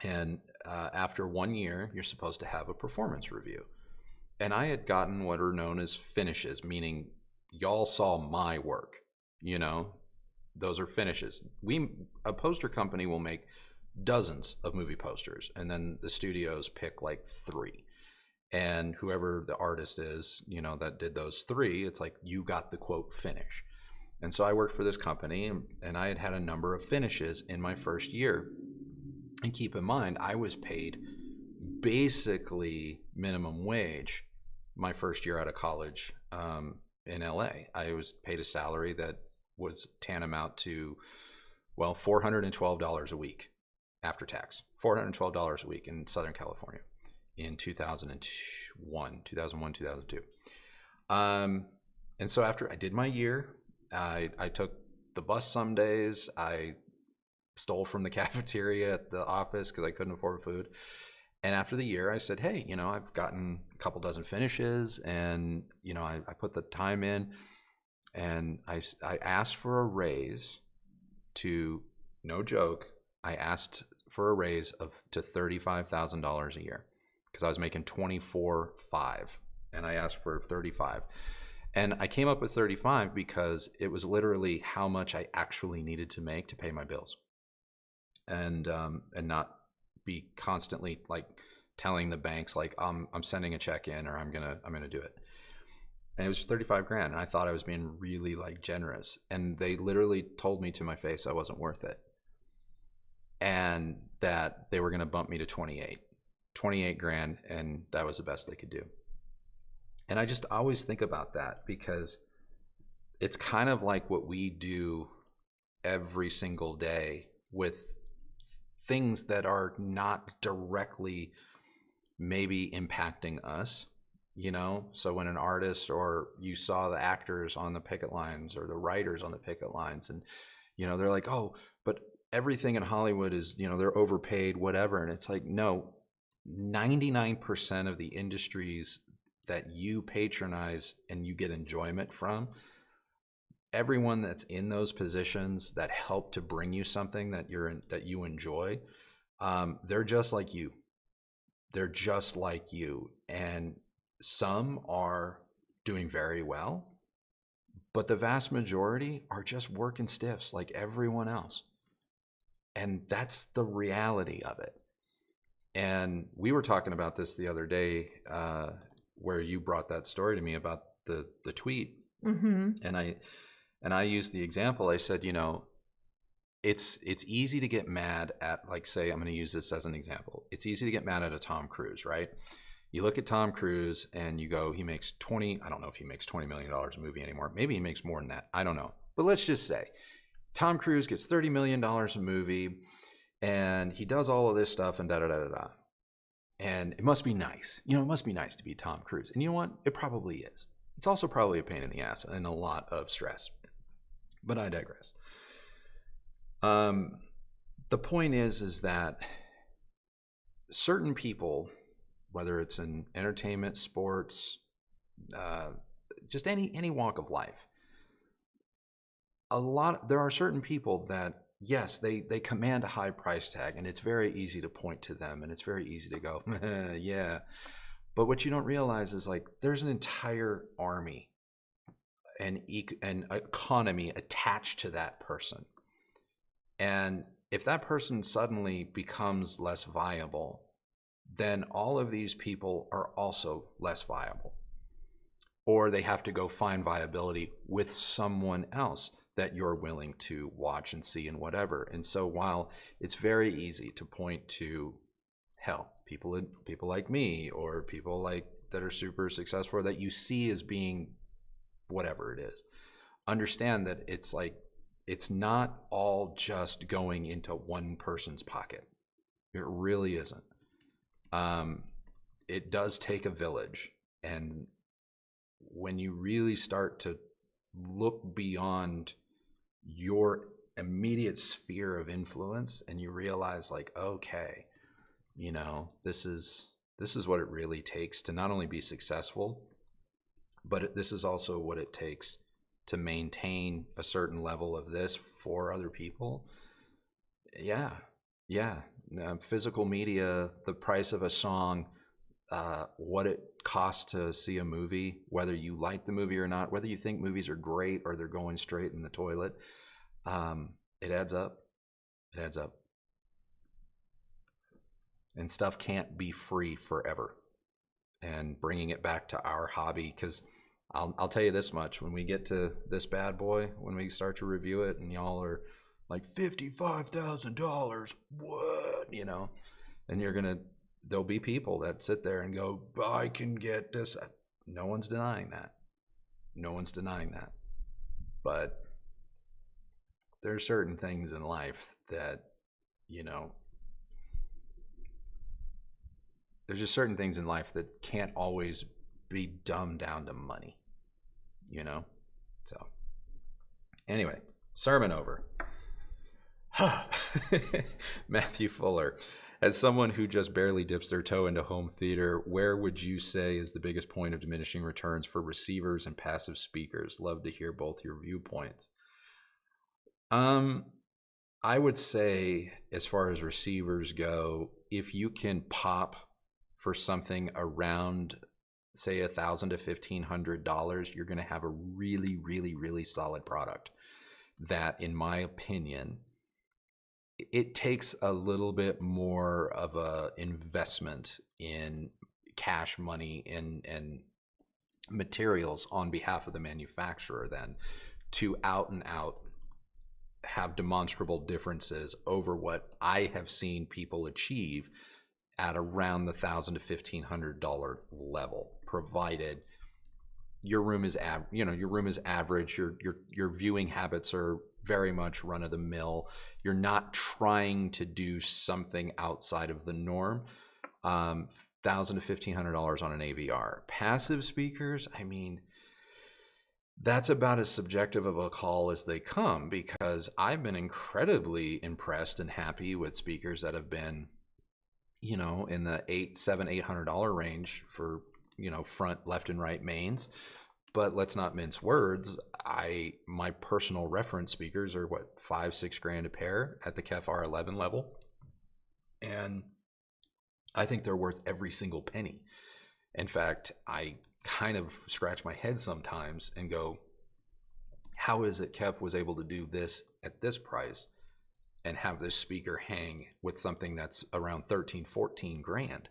and after 1 year, you're supposed to have a performance review. And I had gotten what are known as finishes, meaning y'all saw my work, you know, those are finishes. A poster company will make dozens of movie posters, and then the studios pick like 3. And whoever the artist is, you know, that did those 3, it's like, you got the, quote, finish. And so I worked for this company, and I had a number of finishes in my first year. And keep in mind, I was paid basically minimum wage my first year out of college in LA. I was paid a salary that was tantamount to, well, $412 a week after tax. $412 a week in Southern California in 2002. And And so after I did my year, I took the bus some days. I stole from the cafeteria at the office because I couldn't afford food. And after the year, I said, hey, I've gotten a couple dozen finishes, and, I put the time in, and I asked for a raise to, no joke, I asked for a raise to $35,000 a year because I was making $24,500, and I asked for 35. And I came up with 35 because it was literally how much I actually needed to make to pay my bills, and not be constantly like telling the banks like I'm sending a check in, or I'm gonna do it. And it was just 35 grand, and I thought I was being really like generous, and they literally told me to my face I wasn't worth it, and that they were gonna bump me to 28 grand, and that was the best they could do. And I just always think about that because it's kind of like what we do every single day with things that are not directly maybe impacting us, So when an artist, or you saw the actors on the picket lines or the writers on the picket lines, and, they're like, oh, but everything in Hollywood is, they're overpaid, whatever. And it's like, no, 99% of the industries that you patronize and you get enjoyment from, everyone that's in those positions that help to bring you something that you enjoy, they're just like you. They're just like you. And some are doing very well, but the vast majority are just working stiffs like everyone else. And that's the reality of it. And we were talking about this the other day, where you brought that story to me about the tweet. Mm-hmm. And I used the example. I said, it's easy to get mad at, like, say, I'm going to use this as an example. It's easy to get mad at a Tom Cruise, right? You look at Tom Cruise and you go, he makes I don't know if he makes $20 million a movie anymore. Maybe he makes more than that. I don't know. But let's just say Tom Cruise gets $30 million a movie, and he does all of this stuff, and da-da-da-da-da. And it must be nice. It must be nice to be Tom Cruise. And you know what? It probably is. It's also probably a pain in the ass and a lot of stress. But I digress. The point is that certain people, whether it's in entertainment, sports, just any walk of life, there are certain people that, yes, they command a high price tag, and it's very easy to point to them, and it's very easy to go, yeah. But what you don't realize is, like, there's an entire army and economy attached to that person. And if that person suddenly becomes less viable, then all of these people are also less viable. Or they have to go find viability with someone else that you're willing to watch and see and whatever. And so while it's very easy to point to, hell, people like me, or people like that are super successful, or that you see as being whatever it is, understand that it's like, it's not all just going into one person's pocket. It really isn't. It does take a village. And when you really start to look beyond your immediate sphere of influence, and you realize, like, okay, this is what it really takes to not only be successful, but this is also what it takes to maintain a certain level of this for other people. Yeah. Physical media, the price of a song, what it costs to see a movie, whether you like the movie or not, whether you think movies are great or they're going straight in the toilet, it adds up. And stuff can't be free forever. And bringing it back to our hobby, because I'll tell you this much: when we get to this bad boy, when we start to review it, and y'all are like, $55,000, what? And there'll be people that sit there and go, I can get this. No one's denying that. But there are certain things in life that, there's just certain things in life that can't always be dumbed down to money. you know? So anyway, sermon over. Matthew Fuller, as someone who just barely dips their toe into home theater, where would you say is the biggest point of diminishing returns for receivers and passive speakers? Love to hear both your viewpoints. I would say, as far as receivers go, if you can pop for something around, say, $1,000 to $1,500, you're going to have a really, really, really solid product. That, in my opinion, it takes a little bit more of a investment in cash money and materials on behalf of the manufacturer then to out and out have demonstrable differences over what I have seen people achieve at around the $1,000 to $1,500 level, provided your room is average, your viewing habits are very much run of the mill. You're not trying to do something outside of the norm. $1,000 to $1,500 on an AVR. Passive speakers, I mean, that's about as subjective of a call as they come, because I've been incredibly impressed and happy with speakers that have been, in the $800 range for, front, left, and right mains. But let's not mince words. My personal reference speakers are what, $5-6 a pair at the KEF R11 level, and I think they're worth every single penny. In fact, I kind of scratch my head sometimes and go, how is it KEF was able to do this at this price and have this speaker hang with something that's around 13-14 grand?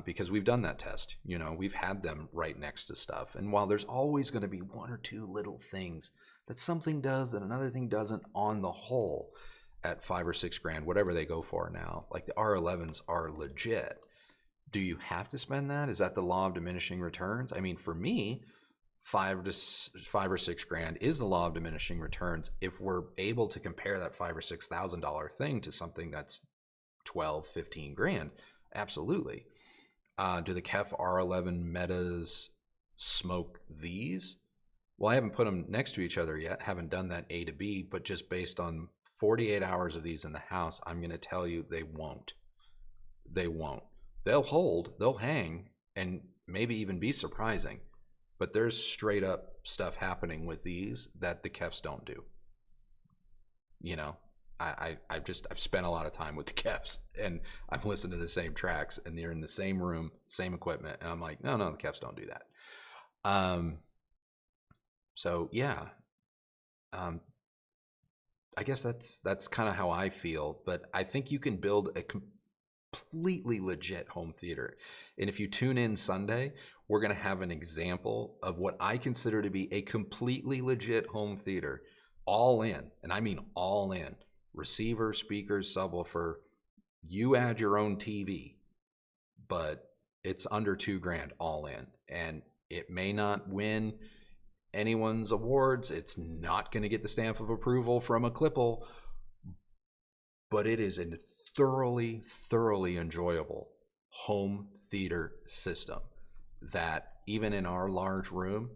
Because we've done that test, we've had them right next to stuff. And while there's always going to be one or two little things that something does that another thing doesn't, on the whole, at $5 or $6 grand, whatever they go for now, like the R11s are legit. Do you have to spend that? Is that the law of diminishing returns? I mean, for me, $5 or $6 grand is the law of diminishing returns if we're able to compare that $5,000 or $6,000 thing to something that's 12-15 grand. Absolutely. Do the KEF R11 metas smoke these? Well, I haven't put them next to each other yet. Haven't done that A to B, but just based on 48 hours of these in the house, I'm going to tell you they won't. They won't. They'll hold, they'll hang, and maybe even be surprising. But there's straight up stuff happening with these that the KEFs don't do. I've spent a lot of time with the KEFs, and I've listened to the same tracks, and they're in the same room, same equipment, and I'm like, no, the KEFs don't do that. So yeah, I guess that's kind of how I feel. But I think you can build a completely legit home theater, and if you tune in Sunday, we're going to have an example of what I consider to be a completely legit home theater, all in, and I mean all in. Receiver, speakers, subwoofer, you add your own TV, but it's under $2 grand all in, and it may not win anyone's awards. It's not going to get the stamp of approval from a Clipple, but it is a thoroughly, thoroughly enjoyable home theater system that, even in our large room,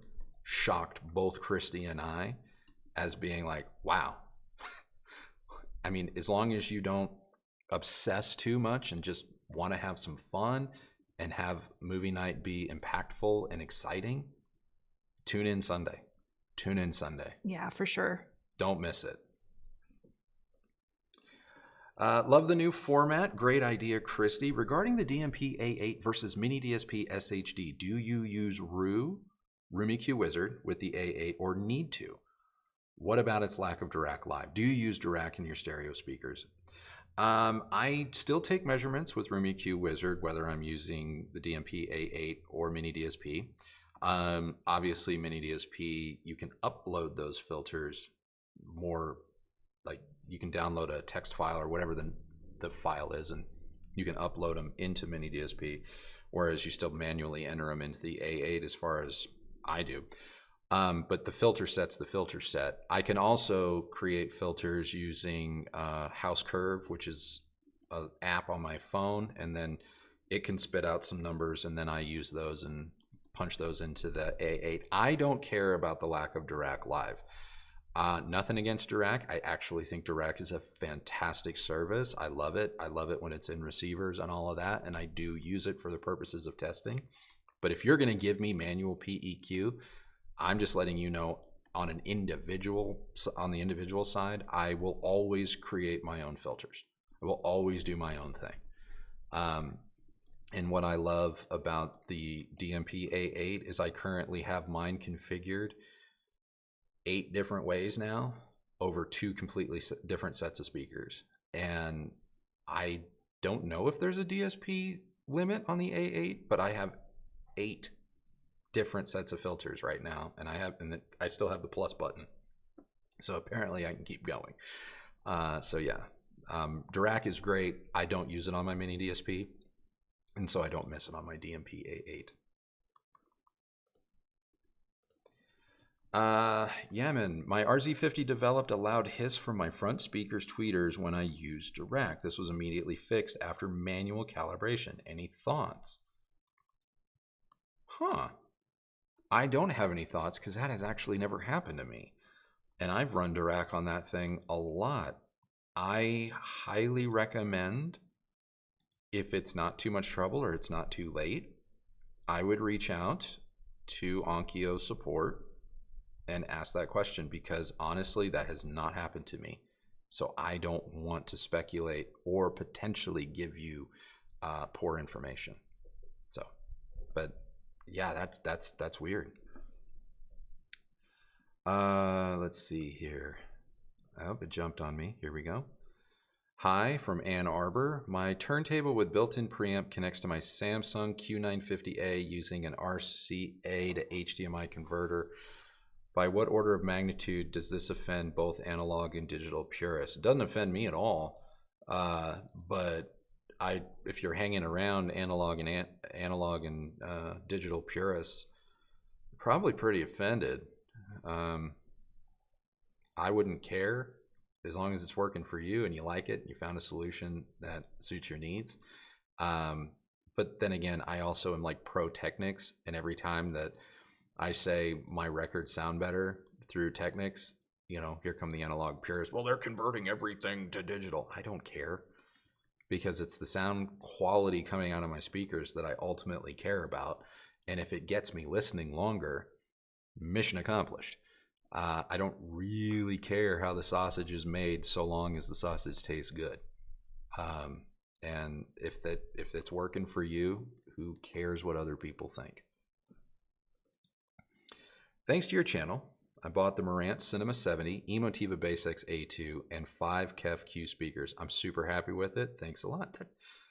shocked both Kristi and I as being like, wow. I mean, as long as you don't obsess too much and just want to have some fun and have movie night be impactful and exciting, tune in Sunday. Tune in Sunday. Yeah, for sure. Don't miss it. Love the new format. Great idea, Kristi. Regarding the DMP A8 versus Mini DSP SHD, do you use Room EQ Wizard with the A8 or need to? What about its lack of Dirac Live? Do you use Dirac in your stereo speakers? I still take measurements with Room EQ Wizard, whether I'm using the DMP A8 or Mini DSP. Obviously, Mini DSP, you can upload those filters more, like you can download a text file or whatever the file is, and you can upload them into Mini DSP, whereas you still manually enter them into the A8 as far as I do. But the filter set's the filter set. I can also create filters using House Curve, which is an app on my phone, and then it can spit out some numbers, and then I use those and punch those into the A8. I don't care about the lack of Dirac Live. Nothing against Dirac. I actually think Dirac is a fantastic service. I love it. I love it when it's in receivers and all of that, and I do use it for the purposes of testing. But if you're going to give me manual PEQ, I'm just letting you know on the individual side, I will always create my own filters. I will always do my own thing. And what I love about the DMP A8 is I currently have mine configured 8 different ways now over 2 completely different sets of speakers. And I don't know if there's a DSP limit on the A8, but I have 8 different sets of filters right now, and I still have the plus button, so apparently I can keep going. So yeah, Dirac is great. I don't use it on my mini DSP, and so I don't miss it on my DMP A8. Yeah, man, my RZ50 developed a loud hiss from my front speaker's tweeters when I used Dirac. This was immediately fixed after manual calibration. Any thoughts? Huh. I don't have any thoughts because that has actually never happened to me. And I've run Dirac on that thing a lot. I highly recommend, if it's not too much trouble or it's not too late, I would reach out to Onkyo support and ask that question, because honestly, that has not happened to me. So I don't want to speculate or potentially give you poor information. So, but yeah, that's weird. Let's see here. I hope it jumped on me. Here we go. Hi from Ann Arbor. My turntable with built-in preamp connects to my Samsung Q950A using an RCA to HDMI converter. By what order of magnitude does this offend both analog and digital purists? It doesn't offend me at all, but if you're hanging around analog and digital purists, probably pretty offended. I wouldn't care as long as it's working for you and you like it and you found a solution that suits your needs. But then again, I also am like pro Technics, and every time that I say my records sound better through Technics, you know, here come the analog purists. Well, they're converting everything to digital. I don't care, because it's the sound quality coming out of my speakers that I ultimately care about. And if it gets me listening longer, mission accomplished. I don't really care how the sausage is made so long as the sausage tastes good. And if it's working for you, who cares what other people think? Thanks to your channel, I bought the Marantz Cinema 70, Emotiva Bass X A2, and 5 KEF Q speakers. I'm super happy with it. Thanks a lot.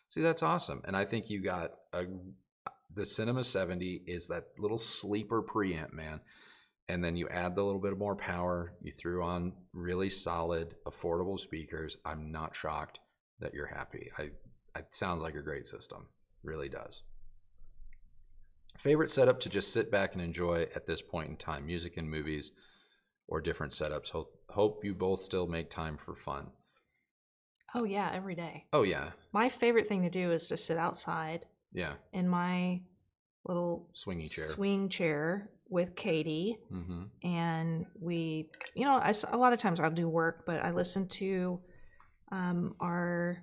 See, that's awesome. And I think you got the Cinema 70 is that little sleeper preamp, man. And then you add the little bit of more power. You threw on really solid, affordable speakers. I'm not shocked that you're happy. It sounds like a great system. Really does. Favorite setup to just sit back and enjoy at this point in time? Music and movies or different setups? Hope you both still make time for fun. Oh yeah, every day. Oh yeah. My favorite thing to do is to sit outside. Yeah. In my little swing chair with Katie. Mm-hmm. And we, you know, a lot of times I'll do work, but I listen to the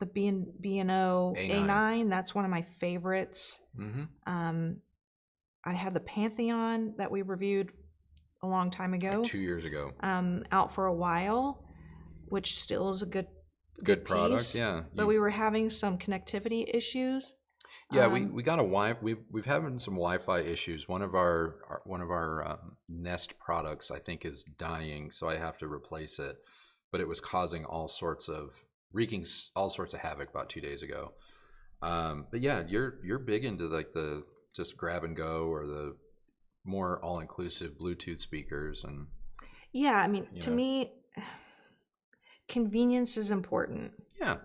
B&O A9. That's one of my favorites. Mm-hmm. I had the Pantheon that we reviewed a long time ago. Like 2 years ago. Out for a while, which still is a good product, piece, yeah. But we were having some connectivity issues. Yeah, we got a Wi-Fi. We've having some Wi-Fi issues. One of our Nest products, I think, is dying, so I have to replace it. But it was causing wreaking all sorts of havoc about 2 days ago. But yeah, you're big into like the just grab and go or the more all-inclusive Bluetooth speakers. And yeah, I mean, to me, convenience is important. Yeah.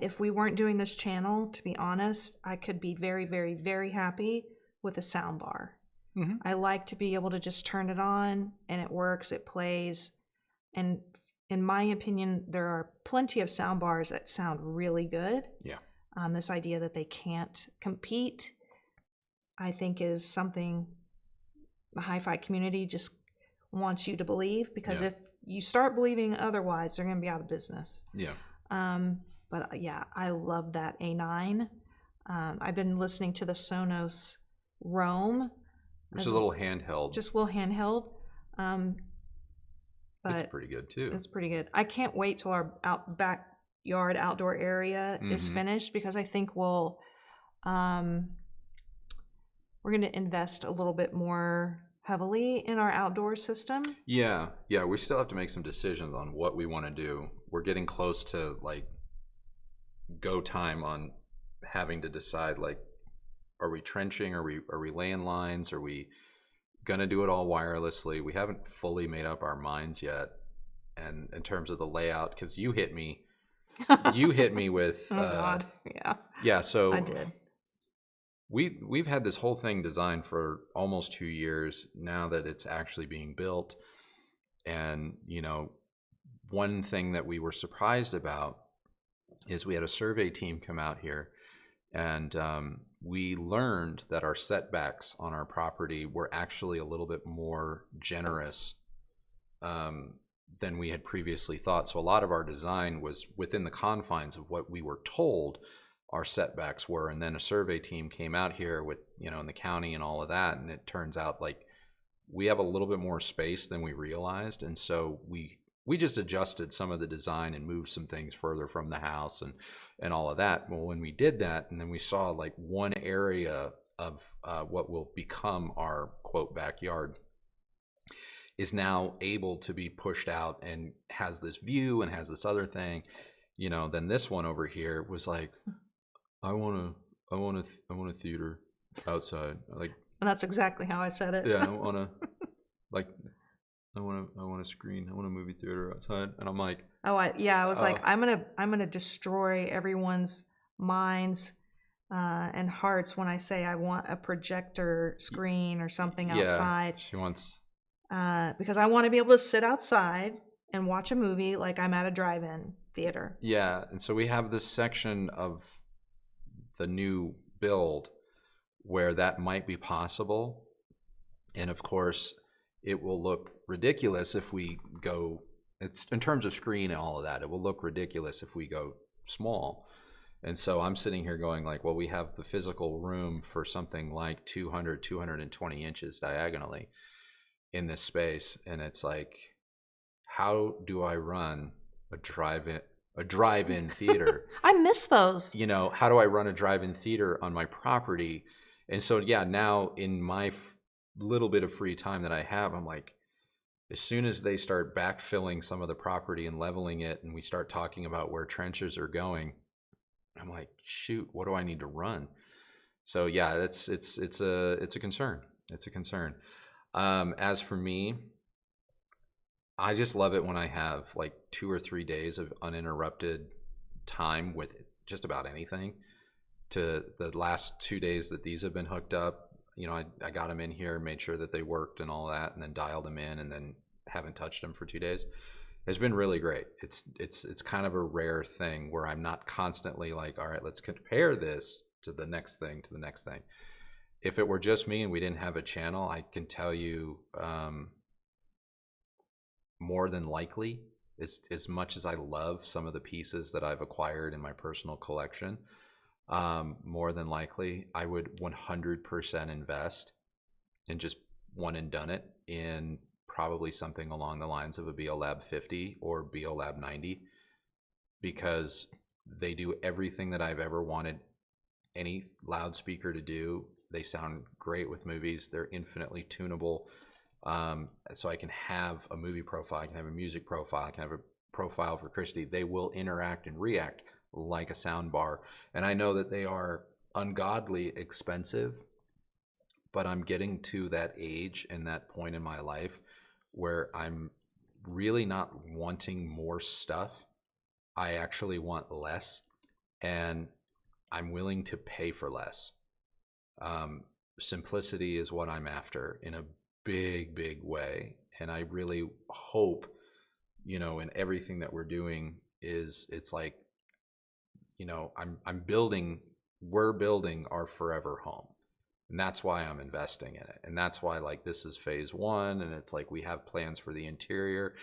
If we weren't doing this channel, to be honest, I could be very, very, very happy with a sound bar. Mm-hmm. I like to be able to just turn it on and it works, it plays. And in my opinion, there are plenty of sound bars that sound really good. Yeah. This idea that they can't compete, I think is something the hi-fi community just wants you to believe, because if you start believing otherwise, they're going to be out of business. Yeah. But yeah, I love that A9. I've been listening to the Sonos Roam. It's a little handheld. Just a little handheld. But it's pretty good too. It's pretty good. I can't wait till our backyard outdoor area is finished, because I think we're going to invest a little bit more heavily in our outdoor system. Yeah, we still have to make some decisions on what we want to do. We're getting close to like go time on having to decide, like, are we trenching? Are we laying lines? Are we gonna do it all wirelessly? We haven't fully made up our minds yet, and in terms of the layout, because you hit me with oh God, yeah. So I did. We've had this whole thing designed for almost 2 years now that it's actually being built. And, you know, one thing that we were surprised about is we had a survey team come out here, and we learned that our setbacks on our property were actually a little bit more generous than we had previously thought. So a lot of our design was within the confines of what we were told our setbacks were. And then a survey team came out here with, you know, in the county and all of that, and it turns out like we have a little bit more space than we realized. And so we just adjusted some of the design and moved some things further from the house and all of that. Well, when we did that, and then we saw like one area of what will become our quote backyard is now able to be pushed out and has this view and has this other thing, you know, then this one over here was like, I want a theater outside. Like, and that's exactly how I said it. Yeah, I want a screen. I want a movie theater outside. And I'm like, I was like, I'm gonna destroy everyone's minds and hearts when I say I want a projector screen or something outside. She wants, because I want to be able to sit outside and watch a movie like I'm at a drive-in theater. Yeah, and so we have this section of the new build where that might be possible. And of course, it will look ridiculous if we go, it's in terms of screen and all of that, it will look ridiculous if we go small. And so I'm sitting here going like, well, we have the physical room for something like 220 inches diagonally in this space. And it's like, how do I run a drive-in theater? I miss those. You know, how do I run a drive-in theater on my property? And so, yeah, now in my little bit of free time that I have, I'm like, as soon as they start backfilling some of the property and leveling it, and we start talking about where trenches are going, I'm like, shoot, what do I need to run? So yeah, it's a concern. It's a concern. As for me, I just love it when I have like 2 or 3 days of uninterrupted time with just about anything. To the last 2 days that these have been hooked up, you know, I got them in here, made sure that they worked and all that, and then dialed them in, and then haven't touched them for 2 days. It's been really great. It's kind of a rare thing where I'm not constantly like, all right, let's compare this to the next thing, to the next thing. If it were just me and we didn't have a channel, I can tell you more than likely, as much as I love some of the pieces that I've acquired in my personal collection, more than likely I would 100% invest in just one and done it in probably something along the lines of a BLab 50 or BLab 90, because they do everything that I've ever wanted any loudspeaker to do. They sound great with movies. They're infinitely tunable. So I can have a movie profile, I can have a music profile, I can have a profile for Kristi. They will interact and react like a sound bar. And I know that they are ungodly expensive, but I'm getting to that age and that point in my life where I'm really not wanting more stuff. I actually want less, and I'm willing to pay for less. Simplicity is what I'm after in a big, big way. And I really hope, you know, in everything that we're doing it's like, you know, we're building our forever home. And that's why I'm investing in it. And that's why, like, this is phase 1, and it's like we have plans for the interior.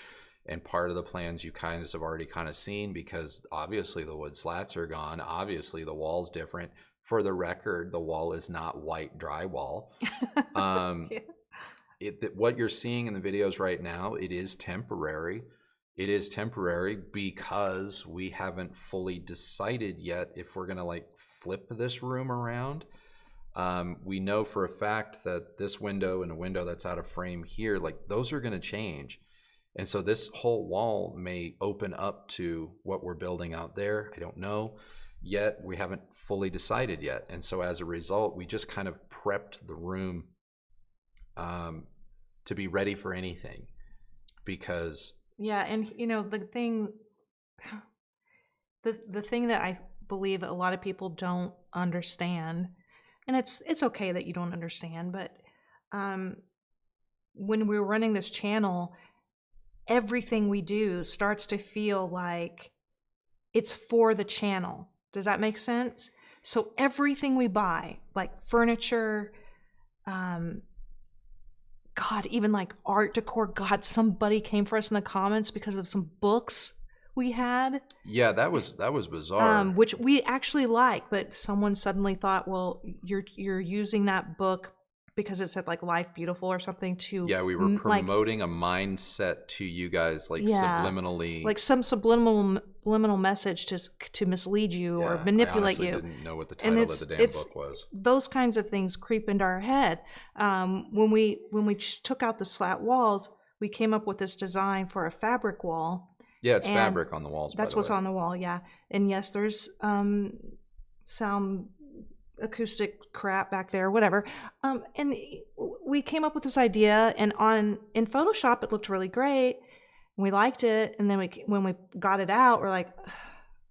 And part of the plans you kind of have already kind of seen, because obviously the wood slats are gone. Obviously the wall's different. For the record, the wall is not white drywall. What you're seeing in the videos right now, it is temporary. It is temporary because we haven't fully decided yet if we're going to like flip this room around. We know for a fact that this window and a window that's out of frame here, like those are going to change. And so this whole wall may open up to what we're building out there. I don't know yet. We haven't fully decided yet. And so as a result, we just kind of prepped the room to be ready for anything, because yeah. And you know, the thing that I believe a lot of people don't understand, and it's okay that you don't understand, but when we're running this channel, everything we do starts to feel like it's for the channel. Does that make sense? So everything we buy, like furniture, God, even like art decor. God, somebody came for us in the comments because of some books we had. Yeah, that was bizarre. Which we actually like, but someone suddenly thought, well, you're using that book because it said like Life Beautiful or something to. Yeah, we were promoting a mindset to you guys, like subliminally, like some subliminal message to mislead you or manipulate you. I didn't know what the title of the damn book was. Those kinds of things creep into our head. When we took out the slat walls, we came up with this design for a fabric wall. Yeah, it's fabric on the walls. That's what's on the wall. Yeah, and yes, there's some acoustic crap back there, whatever. And we came up with this idea, and in Photoshop it looked really great. We liked it, and then when we got it out, we're like,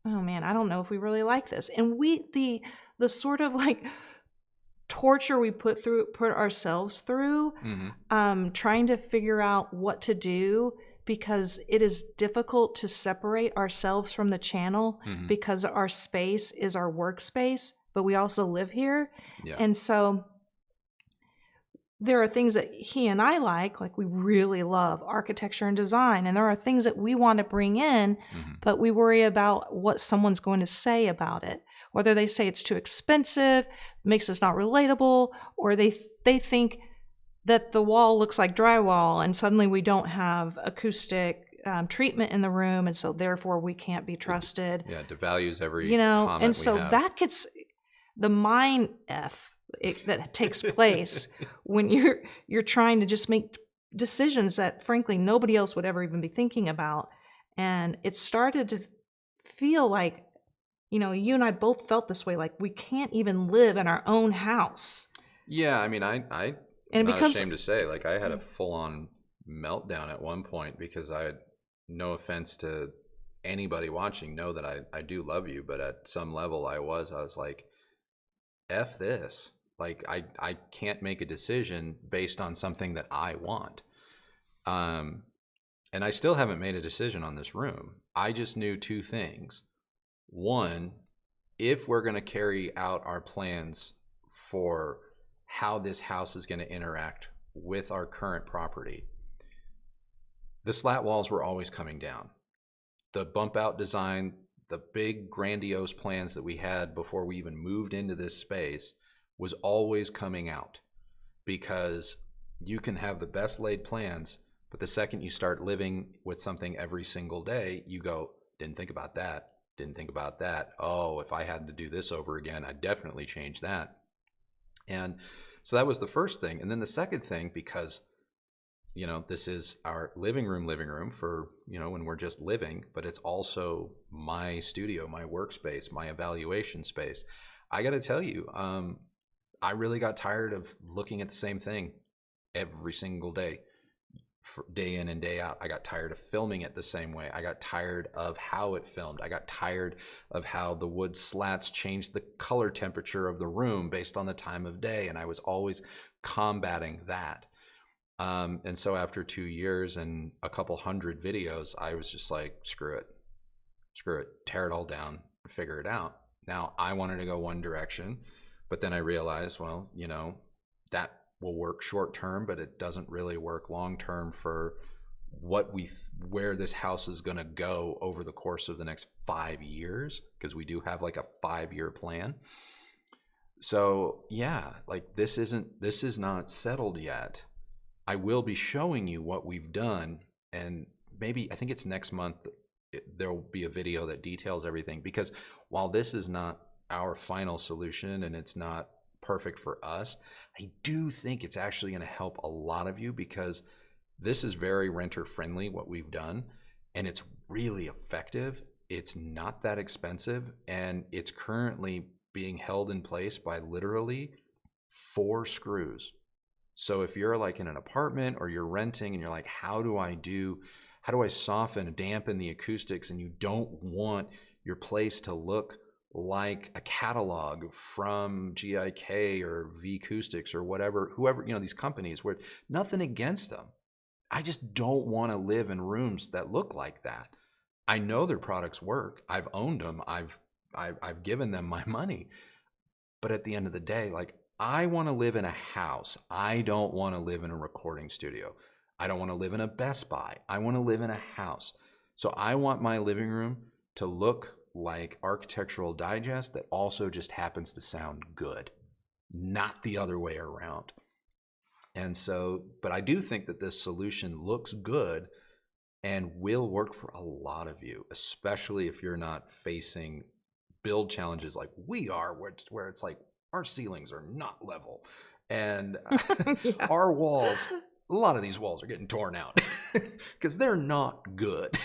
oh man, I don't know if we really like this. And the sort of like torture we put ourselves through, trying to figure out what to do, because it is difficult to separate ourselves from the channel, because our space is our workspace, but we also live here. Yeah. And so there are things that he and I like we really love architecture and design. And there are things that we want to bring in, but we worry about what someone's going to say about it. Whether they say it's too expensive, makes us not relatable, or they think that the wall looks like drywall and suddenly we don't have acoustic treatment in the room, and so therefore we can't be trusted. Yeah, it devalues every comment and so we have. That gets the mind that takes place when you're trying to just make decisions that frankly nobody else would ever even be thinking about. And it started to feel like, you and I both felt this way, like we can't even live in our own house. Yeah, I mean, I'm not ashamed to say, like, I had a full-on meltdown at one point, because I had, no offense to anybody watching, know that I do love you, but at some level I was like, F this. Like, I can't make a decision based on something that I want. And I still haven't made a decision on this room. I just knew two things. One, if we're going to carry out our plans for how this house is going to interact with our current property, the slat walls were always coming down. The bump out design, the big grandiose plans that we had before we even moved into this space was always coming out, because you can have the best laid plans, but the second you start living with something every single day, you go, didn't think about that, didn't think about that. Oh, if I had to do this over again, I'd definitely change that. And so that was the first thing. And then the second thing, because this is our living room for, when we're just living, but it's also my studio, my workspace, my evaluation space. I got to tell you, I really got tired of looking at the same thing every single day, day in and day out. I got tired of filming it the same way. I got tired of how it filmed. I got tired of how the wood slats changed the color temperature of the room based on the time of day. And I was always combating that. And so after 2 years and a couple hundred videos, I was just like, screw it, tear it all down, figure it out. Now I wanted to go one direction. But then I realized, well, you know, that will work short term, but it doesn't really work long term for where this house is going to go over the course of the next 5 years, because we do have like a 5-year plan. So yeah, like this is not settled yet. I will be showing you what we've done, and maybe I think it's next month there will be a video that details everything, because while this is not our final solution and it's not perfect for us, I do think it's actually going to help a lot of you, because this is very renter friendly, what we've done, and it's really effective. It's not that expensive, and it's currently being held in place by literally 4 screws. So if you're like in an apartment or you're renting and you're like, how do I soften and dampen the acoustics, and you don't want your place to look like a catalog from GIK or V Acoustics or whoever, you know, these companies, where nothing against them. I just don't want to live in rooms that look like that. I know their products work. I've owned them. I've given them my money. But at the end of the day, like, I want to live in a house. I don't want to live in a recording studio. I don't want to live in a Best Buy. I want to live in a house. So I want my living room to look like Architectural Digest that also just happens to sound good, not the other way around. And so, but I do think that this solution looks good and will work for a lot of you, especially if you're not facing build challenges like we are, where it's like our ceilings are not level, and Yeah. our walls, a lot of these walls are getting torn out because they're not good.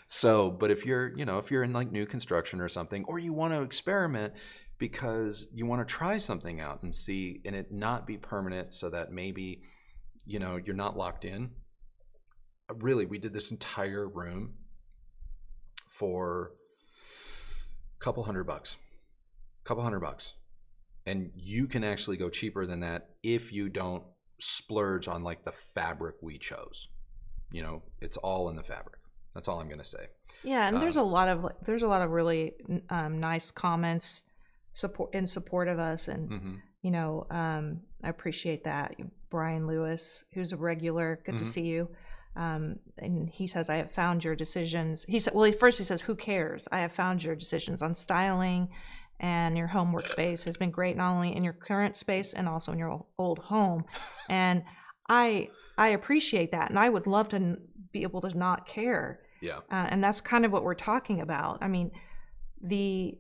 So, but if you're in like new construction or something, or you want to experiment because you want to try something out and see, and it not be permanent, so that maybe, you know, you're not locked in. Really, we did this entire room for a couple hundred bucks, and you can actually go cheaper than that if you don't splurge on like the fabric we chose. You know, it's all in the fabric. That's all I'm going to say. Yeah, and there's a lot of really nice comments in support of us, and you know, I appreciate that. Brian Lewis, who's a regular, good to see you. And he says, I have found your decisions. He said, well, first he says, who cares? I have found your decisions on styling and your home workspace has been great, not only in your current space and also in your old home. And I appreciate that. And I would love to be able to not care. Yeah. And that's kind of what we're talking about. I mean, it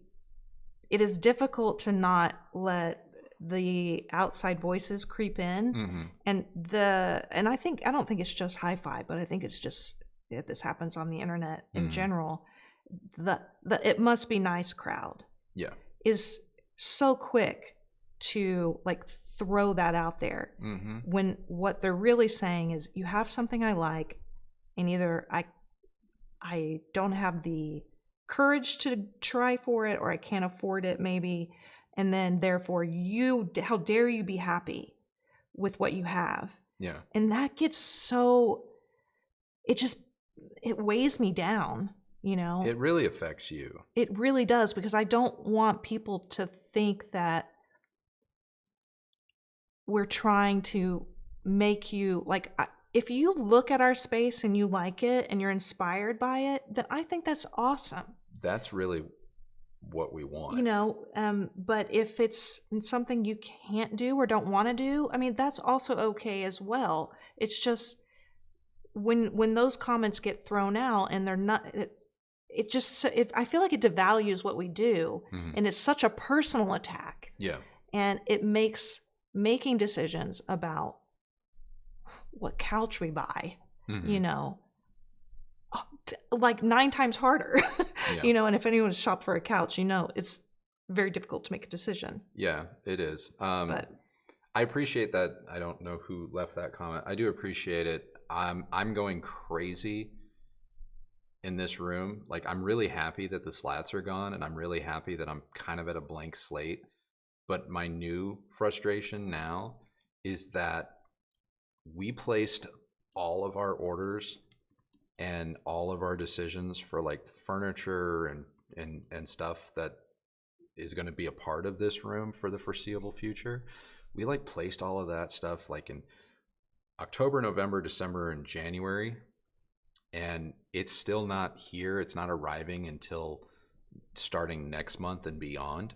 is difficult to not let the outside voices creep in, and I don't think it's just hi-fi, but I think it's just this happens on the internet in general. The it must be nice crowd is so quick to like throw that out there, when what they're really saying is, you have something I like, and either I don't have the courage to try for it, or I can't afford it maybe. And then therefore how dare you be happy with what you have? Yeah. And that gets it weighs me down, you know? It really affects you. It really does, because I don't want people to think that we're trying to make you like, if you look at our space and you like it and you're inspired by it, then I think that's awesome. That's really what we want, you know. But if it's something you can't do or don't want to do, I mean, that's also okay as well. It's just when those comments get thrown out and they're not, I feel like it devalues what we do, and it's such a personal attack. Yeah. And it makes making decisions about what couch we buy, you know, like 9 times harder. You know, and if anyone's shopped for a couch, you know, it's very difficult to make a decision. Yeah, it is. But I appreciate that. I don't know who left that comment. I do appreciate it. I'm going crazy in this room. Like, I'm really happy that the slats are gone, and I'm really happy that I'm kind of at a blank slate. But my new frustration now is that we placed all of our orders and all of our decisions for like furniture and stuff that is going to be a part of this room for the foreseeable future. We like placed all of that stuff like in October, November, December, and January, and it's still not here. It's not arriving until starting next month and beyond.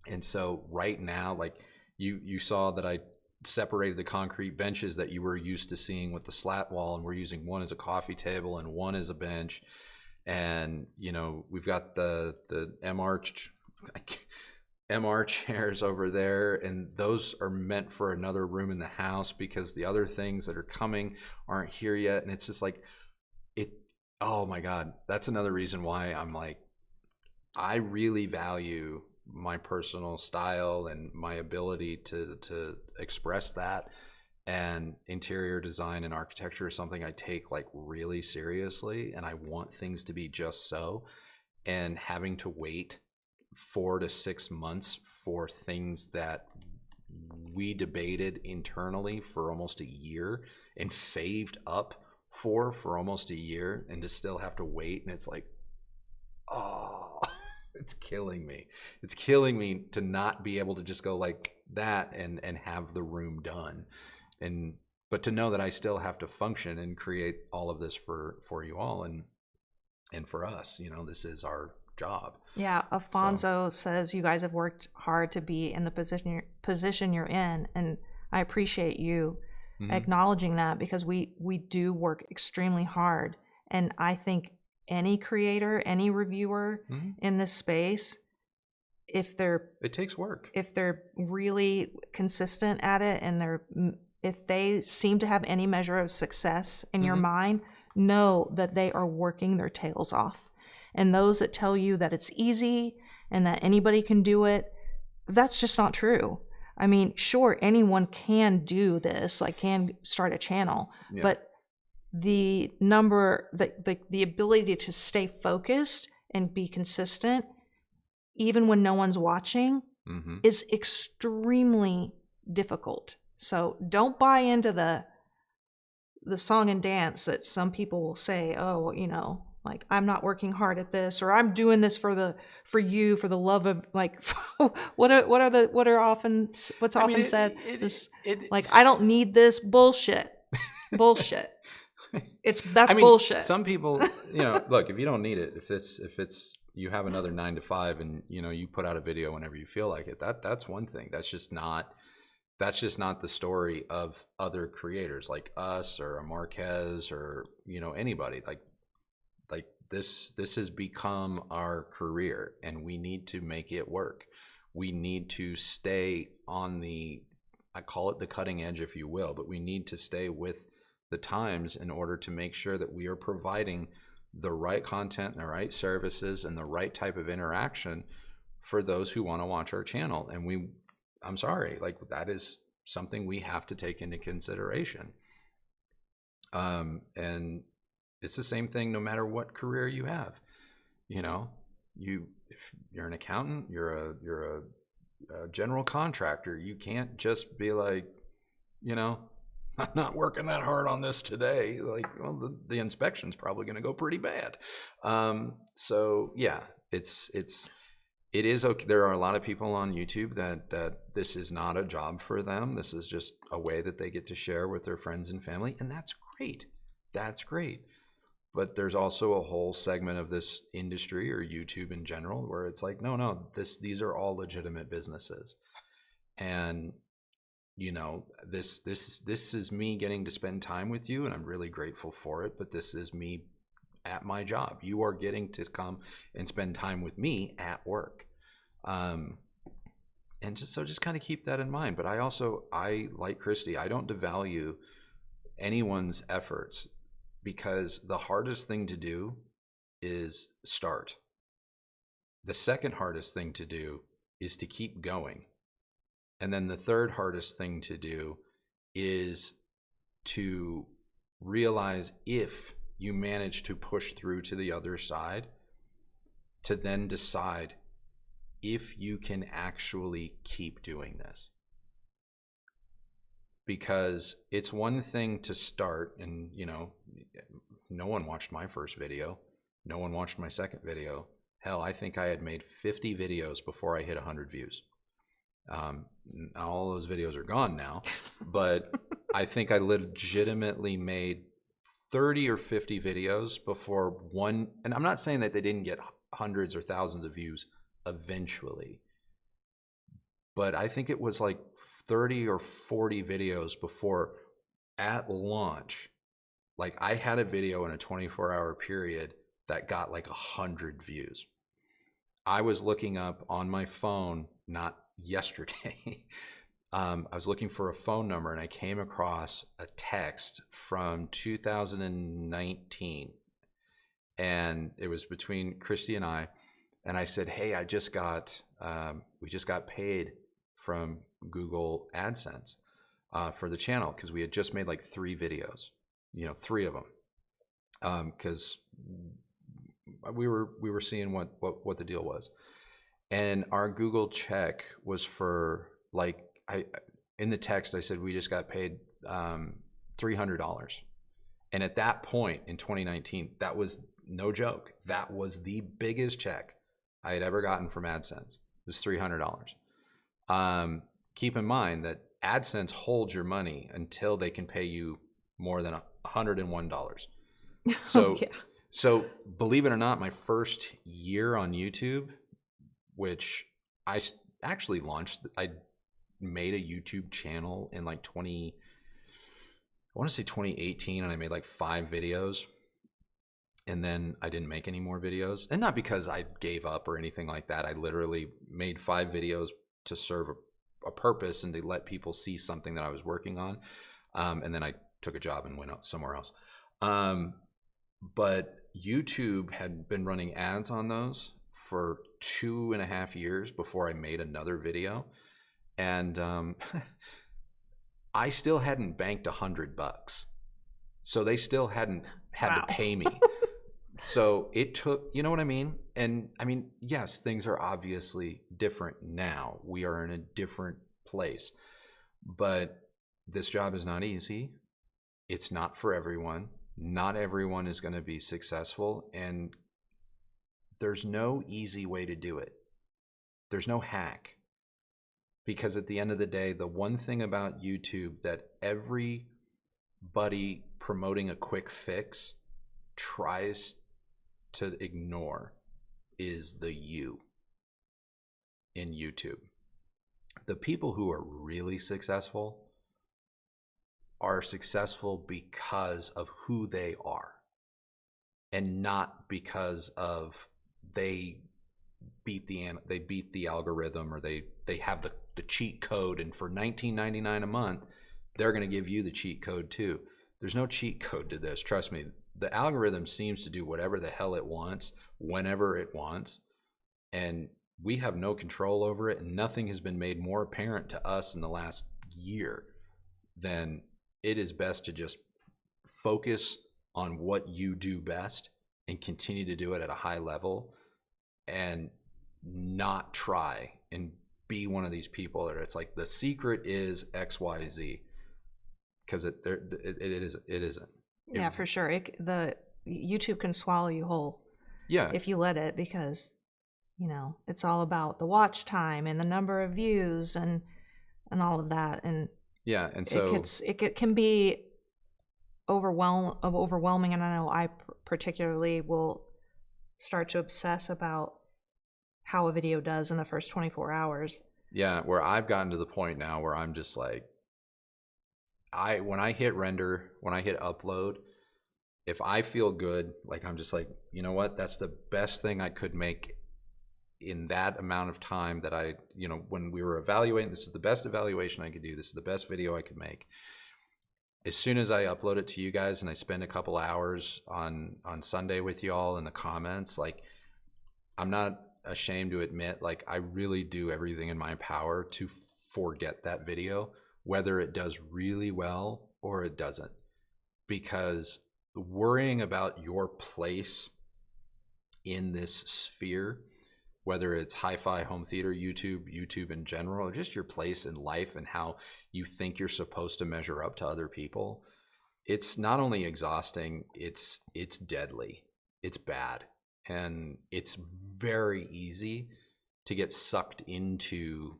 And so right now, like you saw that I separated the concrete benches that you were used to seeing with the slat wall, and we're using one as a coffee table and one as a bench. And you know, we've got the MR chairs over there, and those are meant for another room in the house because the other things that are coming aren't here yet. And it's just like oh my God, that's another reason why I'm like, I really value my personal style and my ability to express that. And interior design and architecture is something I take like really seriously, and I want things to be just so. And having to wait 4 to 6 months for things that we debated internally for almost a year and saved up for almost a year, and to still have to wait, and it's like, oh, it's killing me. It's killing me to not be able to just go like that and have the room done. But to know that I still have to function and create all of this for you all and for us, you know, this is our job. Yeah, Afonso says you guys have worked hard to be in the position you're in, and I appreciate you acknowledging that, because we do work extremely hard. And I think any creator, any reviewer in this space, it takes work. If they're really consistent at it, and if they seem to have any measure of success in your mind, know that they are working their tails off. And those that tell you that it's easy and that anybody can do it, that's just not true. I mean, sure, anyone can do this, like can start a channel, but the ability to stay focused and be consistent, even when no one's watching, is extremely difficult. So don't buy into the song and dance that some people will say, oh, you know, like, I'm not working hard at this, or I'm doing this for the love of, like, what's often said, like, I don't need this bullshit. Bullshit. That's bullshit. Some people, you know, look, if you don't need it, if it's you have another 9 to 5 and, you know, you put out a video whenever you feel like it, that's one thing. That's just not the story of other creators like us or a Marquez or, you know, anybody. Like this has become our career, and we need to make it work. We need to stay on I call it the cutting edge, if you will, but we need to stay with the times in order to make sure that we are providing the right content and the right services and the right type of interaction for those who want to watch our channel. And I'm sorry, like, that is something we have to take into consideration. And it's the same thing no matter what career you have. You know, if you're an accountant, you're a general contractor, you can't just be like, you know, I'm not working that hard on this today. Like, well, the inspection's probably going to go pretty bad. So yeah, it is okay. There are a lot of people on YouTube that this is not a job for them. This is just a way that they get to share with their friends and family, and that's great. That's great. But there's also a whole segment of this industry, or YouTube in general, where it's like, no, these are all legitimate businesses. And, you know, this is me getting to spend time with you, and I'm really grateful for it, but this is me at my job. You are getting to come and spend time with me at work. And just kind of keep that in mind. But I like Kristi, I don't devalue anyone's efforts, because the hardest thing to do is start. The second hardest thing to do is to keep going. And then the third hardest thing to do is to realize, if you manage to push through to the other side, to then decide if you can actually keep doing this. Because it's one thing to start, and, you know, no one watched my first video. No one watched my second video. hell, I think I had made 50 videos before I hit 100 views. All those videos are gone now, but I think I legitimately made 30 or 50 videos before one, and I'm not saying that they didn't get hundreds or thousands of views eventually, but I think it was like 30 or 40 videos before at launch, like I had a video in a 24-hour period that got like 100 views. I was looking up on my phone, not yesterday, I was looking for a phone number and I came across a text from 2019, and it was between Kristi and I said, hey, we just got paid from Google AdSense for the channel, because we had just made like 3 videos, 3 of them, because we were seeing what the deal was. And our Google check was for like, in the text I said we just got paid $300, and at that point in 2019, that was no joke, that was the biggest check I had ever gotten from AdSense. It was $300. Keep in mind that AdSense holds your money until they can pay you more than $101. So yeah. So believe it or not, my first year on YouTube, which I actually launched, I made a YouTube channel in like 2018, and I made like 5 videos, and then I didn't make any more videos. And not because I gave up or anything like that. I literally made 5 videos to serve a purpose and to let people see something that I was working on. And then I took a job and went out somewhere else. But YouTube had been running ads on those for 2.5 years before I made another video. And I still hadn't banked $100. So they still hadn't had to pay me. So it took, you know what I mean? And I mean, yes, things are obviously different now. We are in a different place. But this job is not easy. It's not for everyone. Not everyone is going to be successful, and there's no easy way to do it. There's no hack, because at the end of the day, the one thing about YouTube that everybody promoting a quick fix tries to ignore is the you in YouTube. The people who are really successful are successful because of who they are, and not because of they beat the algorithm, or they have the cheat code, and for $19.99 a month they're going to give you the cheat code too. There's no cheat code to this, trust me. The algorithm seems to do whatever the hell it wants whenever it wants, and we have no control over it. And nothing has been made more apparent to us in the last year than it is best to just focus on what you do best and continue to do it at a high level, and not try and be one of these people that it's like the secret is XYZ, because it isn't. Yeah, for sure. The YouTube can swallow you whole. Yeah, if you let it, because it's all about the watch time and the number of views and all of that. And yeah, and so it can be overwhelming. And I know I particularly will start to obsess about how a video does in the first 24 hours. Yeah, where I've gotten to the point now where I'm just like, when I hit render, when I hit upload, if I feel good, like I'm just like, you know what, that's the best thing I could make in that amount of time that I, when we were evaluating, this is the best evaluation I could do. This is the best video I could make. As soon as I upload it to you guys and I spend a couple hours on Sunday with y'all in the comments, like, I'm not ashamed to admit, like, I really do everything in my power to forget that video, whether it does really well or it doesn't, because worrying about your place in this sphere, whether it's hi-fi, home theater, YouTube in general, or just your place in life and how you think you're supposed to measure up to other people, it's not only exhausting, it's deadly, it's bad. And it's very easy to get sucked into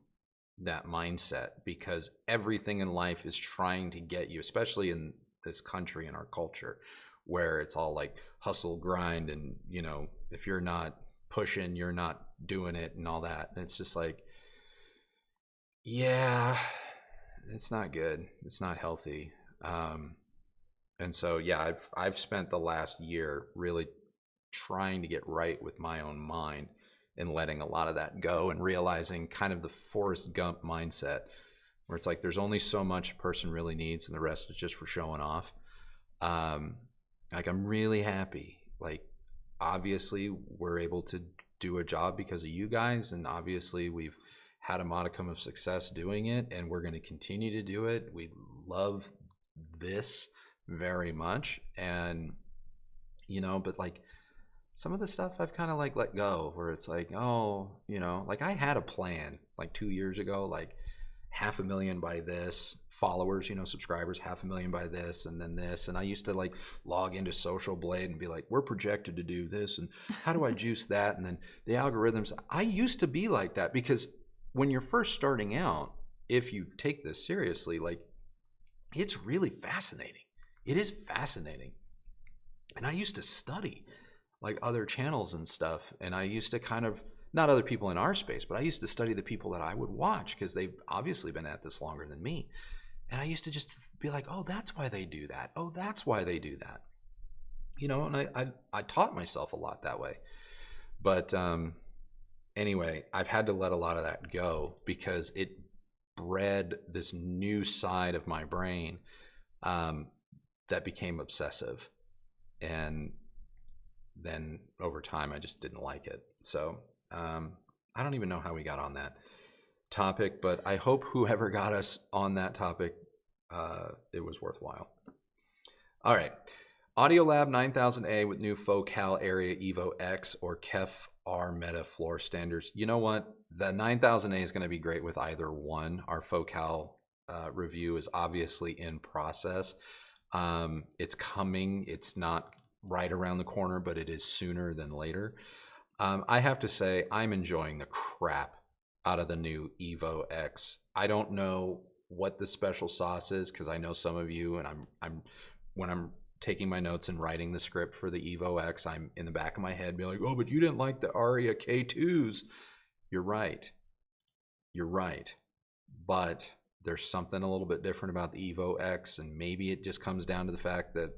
that mindset because everything in life is trying to get you, especially in this country and our culture, where it's all like hustle, grind, and you know, if you're not pushing, you're not doing it and all that. And it's just like, yeah, it's not good. It's not healthy. And so, yeah, I've spent the last year really trying to get right with my own mind and letting a lot of that go and realizing kind of the Forrest Gump mindset where it's like there's only so much a person really needs and the rest is just for showing off. Like I'm really happy. Like obviously we're able to do a job because of you guys, and obviously we've had a modicum of success doing it, and we're going to continue to do it. We love this very much, and you know, but like some of the stuff I've kind of like let go, where it's like, oh, you know, like I had a plan like 2 years ago, like 500,000 by this, followers, you know, subscribers, 500,000 by this, and then this. And I used to like log into Social Blade and be like, we're projected to do this, and how do I juice that? And then the algorithms. I used to be like that because when you're first starting out, if you take this seriously, like it's really fascinating. It is fascinating. And I used to study like other channels and stuff, and I used to kind of, not other people in our space, but I used to study the people that I would watch because they've obviously been at this longer than me. And I used to just be like, oh, that's why they do that. Oh, that's why they do that. You know, and I taught myself a lot that way. But anyway, I've had to let a lot of that go because it bred this new side of my brain that became obsessive. And then over time, I just didn't like it. So I don't even know how we got on that topic, but I hope whoever got us on that topic, it was worthwhile. All right. Audiolab 9000A with new Focal Area Evo X or KEF R Meta floor standards. You know what? The 9000A is going to be great with either one. Our Focal review is obviously in process. It's coming. It's not right around the corner, but it is sooner than later. I have to say, I'm enjoying the crap out of the new Evo X. I don't know what the special sauce is because I know some of you, and when I'm taking my notes and writing the script for the Evo X, I'm in the back of my head being like, oh, but you didn't like the Aria K2s. You're right. You're right. But there's something a little bit different about the Evo X, and maybe it just comes down to the fact that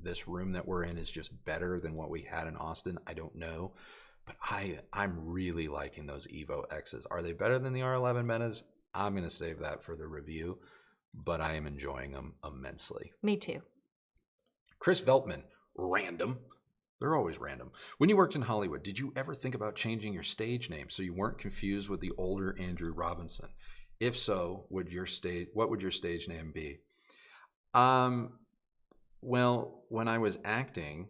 this room that we're in is just better than what we had in Austin. I don't know, but I'm really liking those Evo X's. Are they better than the R11 Metas? I'm going to save that for the review, but I am enjoying them immensely. Me too. Chris Veltman, random. They're always random. When you worked in Hollywood, did you ever think about changing your stage name so you weren't confused with the older Andrew Robinson? If so, what would your stage name be? Well, when I was acting,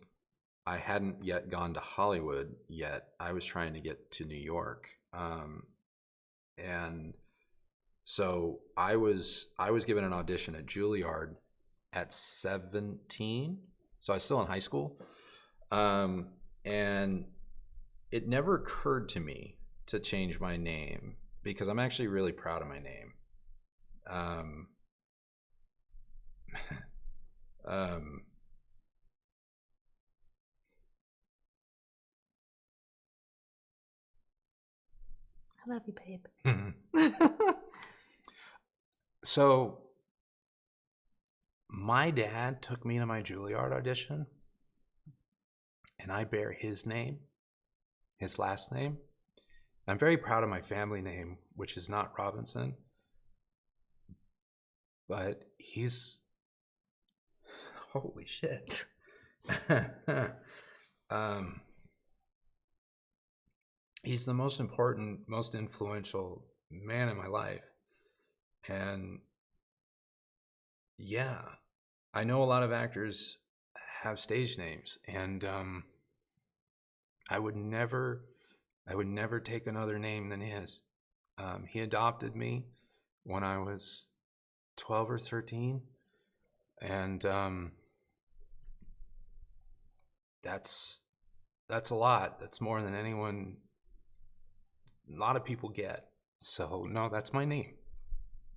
I hadn't yet gone to Hollywood yet. I was trying to get to New York. And so I was given an audition at Juilliard at 17. So I was still in high school. And it never occurred to me to change my name because I'm actually really proud of my name. I love you, babe. So my dad took me to my Juilliard audition, and I bear his name, his last name. I'm very proud of my family name, which is not Robinson, but he's, holy shit. He's the most important, most influential man in my life. And yeah, I know a lot of actors have stage names, and I would never take another name than his. He adopted me when I was 12 or 13, and that's that's a lot. That's more than a lot of people get. So no, that's my name.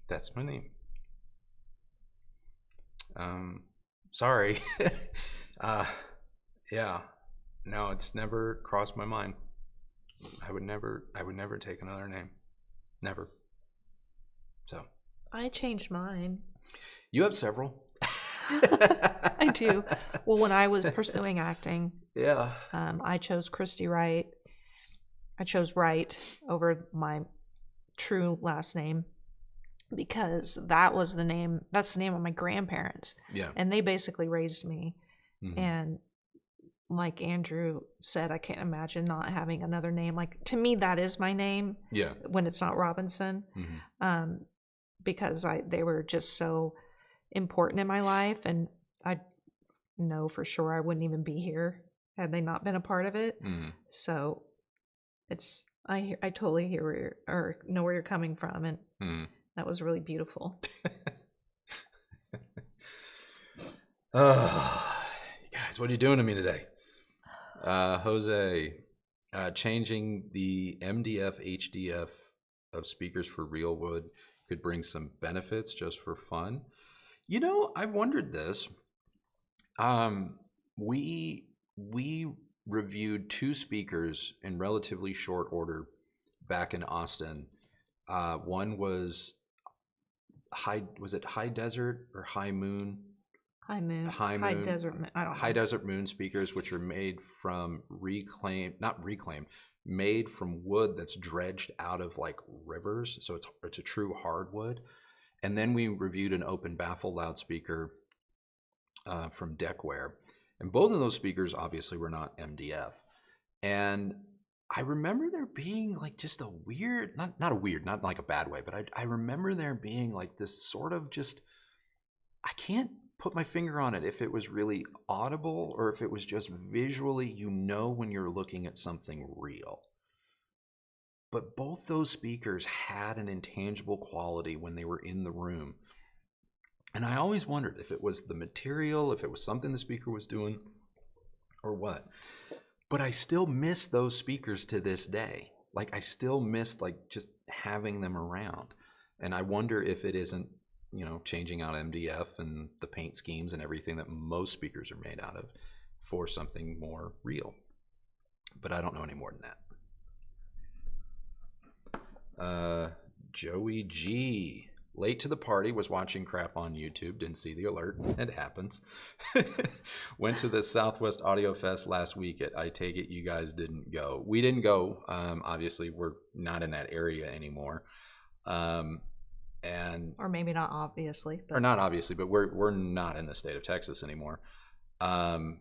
That's my name. Sorry. Yeah. No, it's never crossed my mind. I would never take another name. Never. So. I changed mine. You have several. I do. Well, when I was pursuing acting, yeah, I chose Kristi Wright. I chose Wright over my true last name because that's the name of my grandparents. Yeah. And they basically raised me. Mm-hmm. And like Andrew said, I can't imagine not having another name. Like, to me, that is my name. Yeah. When it's not Robinson. Mm-hmm. Because they were just so important in my life, and I know for sure I wouldn't even be here had they not been a part of it. Mm-hmm. So I totally hear know where you're coming from, and that was really beautiful. Oh, guys, what are you doing to me today? Jose, changing the MDF HDF of speakers for real wood could bring some benefits just for fun. You know, I've wondered this. We reviewed 2 speakers in relatively short order back in Austin. One was High Desert or High Moon? High Moon. High Desert. I don't know. High Desert Moon speakers, which are made from made from wood that's dredged out of like rivers, so it's a true hardwood. And then we reviewed an open baffle loudspeaker from Deckware, and both of those speakers obviously were not MDF. And I remember there being like just a weird, not like a bad way, but I remember there being like this sort of just, I can't put my finger on it if it was really audible or if it was just visually, when you're looking at something real. But both those speakers had an intangible quality when they were in the room. And I always wondered if it was the material, if it was something the speaker was doing, or what. But I still miss those speakers to this day. Like, I still miss like just having them around. And I wonder if it isn't, changing out MDF and the paint schemes and everything that most speakers are made out of for something more real. But I don't know any more than that. Joey G. Late to the party, was watching crap on YouTube, didn't see the alert. It happens. Went to the Southwest Audio Fest last week. I take it you guys didn't go. We didn't go. Obviously, we're not in that area anymore. Or maybe not obviously. Or not obviously, but we're not in the state of Texas anymore. To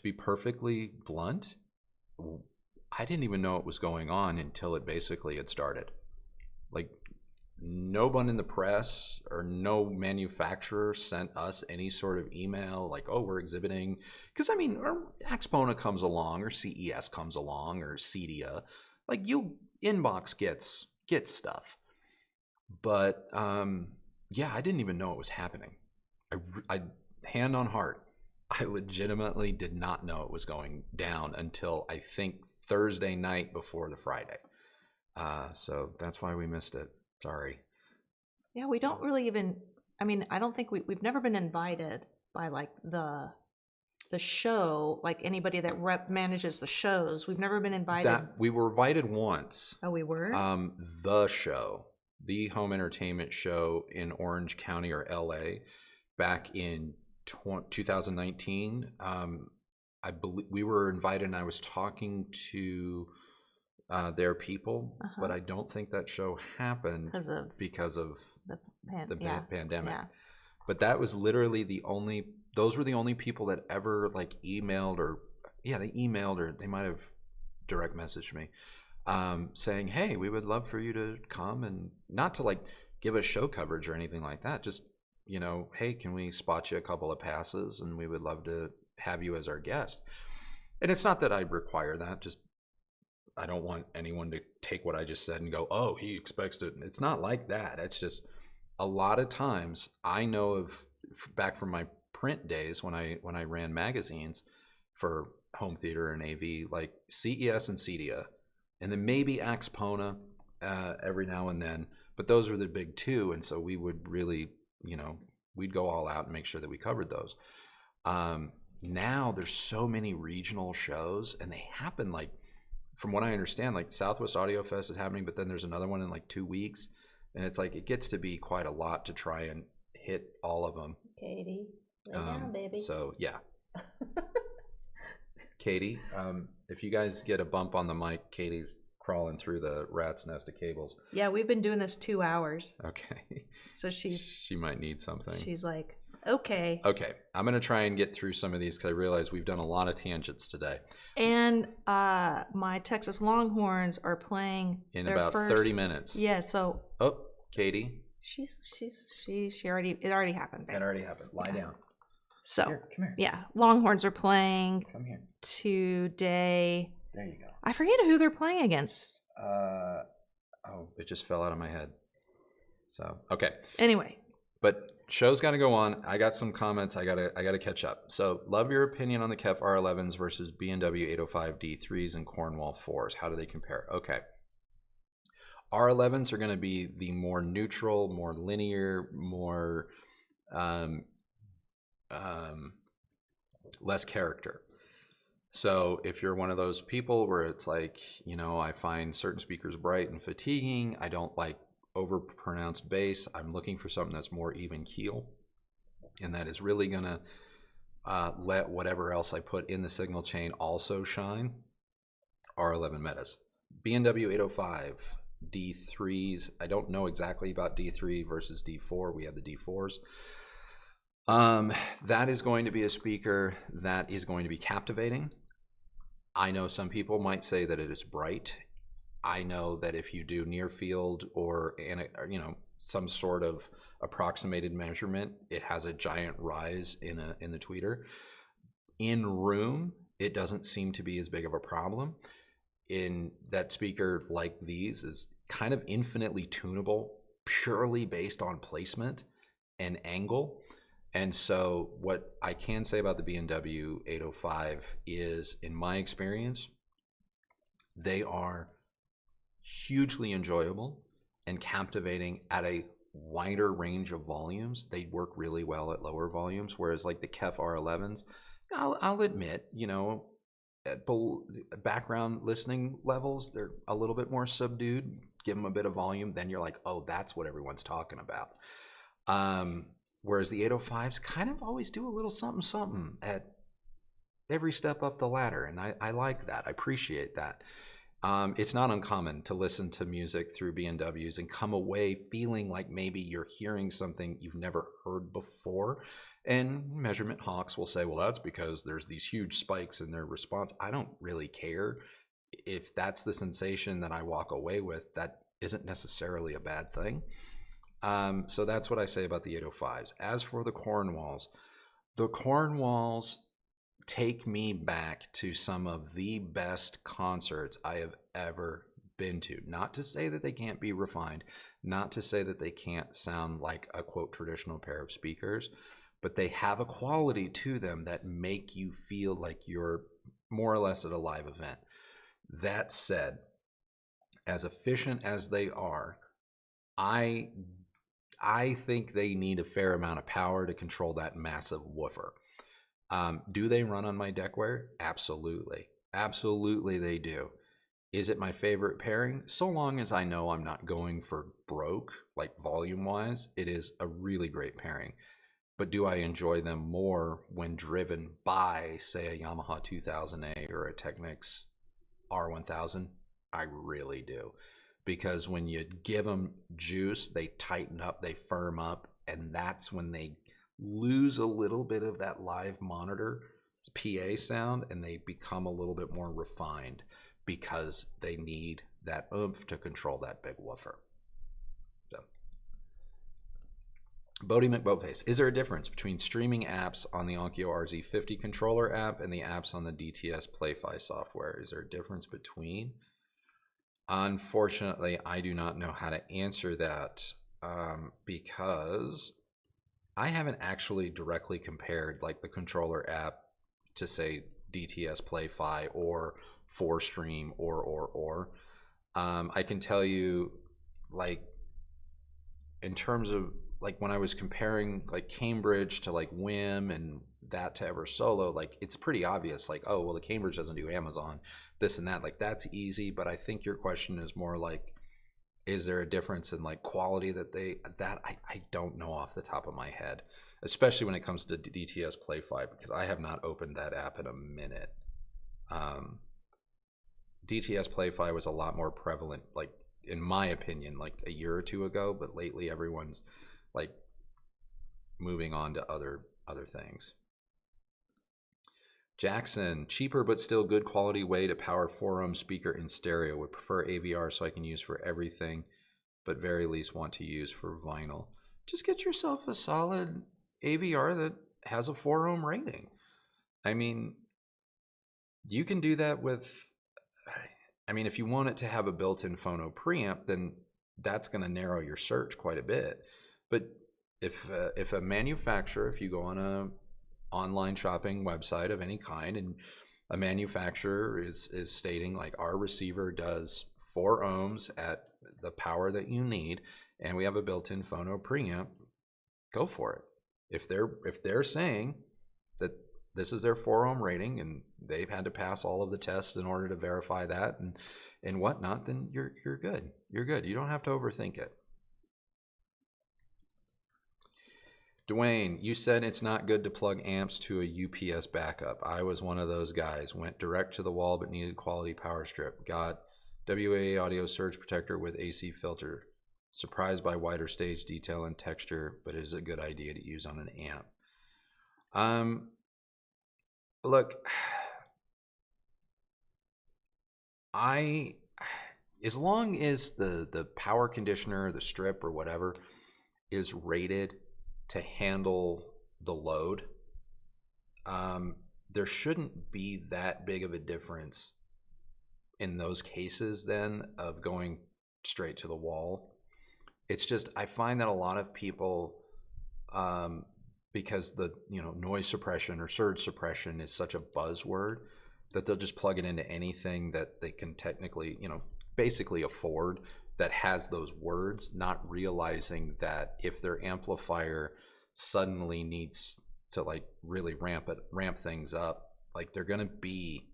be perfectly blunt, I didn't even know it was going on until it basically had started. Like, no one in the press or no manufacturer sent us any sort of email like, oh, we're exhibiting. Because, I mean, or Axpona comes along, or CES comes along, or CEDIA. Like, you inbox gets stuff. But, yeah, I didn't even know it was happening. I hand on heart, I legitimately did not know it was going down until I think Thursday night before the Friday. So that's why we missed it. Sorry. Yeah, we don't really even, I don't think we've never been invited by like the show, like anybody that manages the shows. We've never been invited. We were invited once. Oh, we were? The show, the home entertainment show in Orange County or LA back in 2019. I believe we were invited, and I was talking to their people, but I don't think that show happened because of the pandemic. Yeah. But that was literally those were the only people that ever like emailed or they might have direct messaged me saying, hey, we would love for you to come, and not to like give us show coverage or anything like that. Just, hey, can we spot you a couple of passes, and we would love to have you as our guest. And it's not that I require that, just I don't want anyone to take what I just said and go, oh, he expects it. It's not like that. It's just a lot of times I know of back from my print days when I ran magazines, for home theater and AV, like CES and CEDIA, and then maybe Axpona every now and then. But those were the big two, and so we would really, we'd go all out and make sure that we covered those. Now there's so many regional shows, and they happen, like, from what I understand, like Southwest Audio Fest is happening, but then there's another one in like 2 weeks, and it's like it gets to be quite a lot to try and hit all of them. Katie, lay down, baby. So yeah. Katie, if you guys get a bump on the mic, Katie's crawling through the rat's nest of cables. Yeah, we've been doing this 2 hours. Okay. So she might need something. She's like, okay. Okay, I'm going to try and get through some of these because I realize we've done a lot of tangents today. And my Texas Longhorns are playing in about 30 minutes. Yeah, so. Oh, Katie. It already happened, babe. It already happened. Lie down. So, come here. Yeah, Longhorns are playing come here today. There you go. I forget who they're playing against. It just fell out of my head. So, okay. Anyway. But show's got to go on. I got some comments. I gotta catch up. So, love your opinion on the KEF R11s versus B&W 805 D3s and Cornwall 4s. How do they compare? Okay. R11s are going to be the more neutral, more linear, more less character. So if you're one of those people where it's like, I find certain speakers bright and fatiguing, I don't like over pronounced bass, I'm looking for something that's more even keel, and that is really going to let whatever else I put in the signal chain also shine. R11 metas. B&W 805 D3s. I don't know exactly about D3 versus D4. We have the D4s. That is going to be a speaker that is going to be captivating. I know some people might say that it is bright. I know that if you do near field or some sort of approximated measurement, it has a giant rise in the tweeter. In room, it doesn't seem to be as big of a problem. In that speaker, like these, is kind of infinitely tunable purely based on placement and angle. And so what I can say about the B&W 805 is, in my experience, they are hugely enjoyable and captivating at a wider range of volumes. They work really well at lower volumes, whereas like the KEF R11s, I'll admit, at background listening levels, they're a little bit more subdued. Give them a bit of volume, then you're like, oh, that's what everyone's talking about. Whereas the 805s kind of always do a little something at every step up the ladder, and I like that. I appreciate that. It's not uncommon to listen to music through B&Ws and come away feeling like maybe you're hearing something you've never heard before. And measurement hawks will say, well, that's because there's these huge spikes in their response. I don't really care. If that's the sensation that I walk away with, that isn't necessarily a bad thing. So that's what I say about the 805s. As for the Cornwalls take me back to some of the best concerts I have ever been to. Not to say that they can't be refined, not to say that they can't sound like a, quote, traditional pair of speakers, but they have a quality to them that make you feel like you're more or less at a live event. That said, as efficient as they are, I think they need a fair amount of power to control that massive woofer. Do they run on my Deckware? Absolutely. Absolutely they do. Is it my favorite pairing? So long as I know I'm not going for broke, like volume-wise, it is a really great pairing. But do I enjoy them more when driven by, say, a Yamaha 2000A or a Technics R1000? I really do. Because when you give them juice, they tighten up, they firm up, and that's when they lose a little bit of that live monitor PA sound, and they become a little bit more refined because they need that oomph to control that big woofer. So, Bodie McBoatface, is there a difference between streaming apps on the Onkyo RZ50 controller app and the apps on the DTS Playfi software? Is there a difference between? Unfortunately, I do not know how to answer that because I haven't actually directly compared like the controller app to, say, DTS Play-Fi or 4Stream or. I can tell you, like, in terms of like when I was comparing like Cambridge to like WIM and that to EverSolo, like it's pretty obvious, like, oh well, the Cambridge doesn't do Amazon, this and that, like that's easy. But I think your question is more like, is there a difference in like quality that I don't know off the top of my head, especially when it comes to DTS Play-Fi, because I have not opened that app in a minute. DTS Play-Fi was a lot more prevalent, like in my opinion, like a year or two ago, but lately everyone's like moving on to other things. Jackson, cheaper but still good quality way to power 4-ohm speaker in stereo. Would prefer AVR so I can use for everything, but very least want to use for vinyl. Just get yourself a solid AVR that has a 4-ohm rating. I mean, you can do that with, I mean, if you want it to have a built-in phono preamp, then that's going to narrow your search quite a bit. But if a manufacturer, if you go on a online shopping website of any kind and a manufacturer is stating like our receiver does 4 ohms at the power that you need and we have a built-in phono preamp, go for it. If they're saying that this is their 4-ohm rating and they've had to pass all of the tests in order to verify that and whatnot, then you're good. You're good. You don't have to overthink it. Dwayne, you said it's not good to plug amps to a UPS backup. I was one of those guys. Went direct to the wall but needed quality power strip. Got WAA audio surge protector with AC filter. Surprised by wider stage detail and texture, but it is a good idea to use on an amp. Look, as long as the power conditioner, the strip or whatever is rated to handle the load, there shouldn't be that big of a difference in those cases then of going straight to the wall. It's just, I find that a lot of people, because the noise suppression or surge suppression is such a buzzword, that they'll just plug it into anything that they can technically basically afford that has those words, not realizing that if their amplifier suddenly needs to like really ramp things up, like they're going to be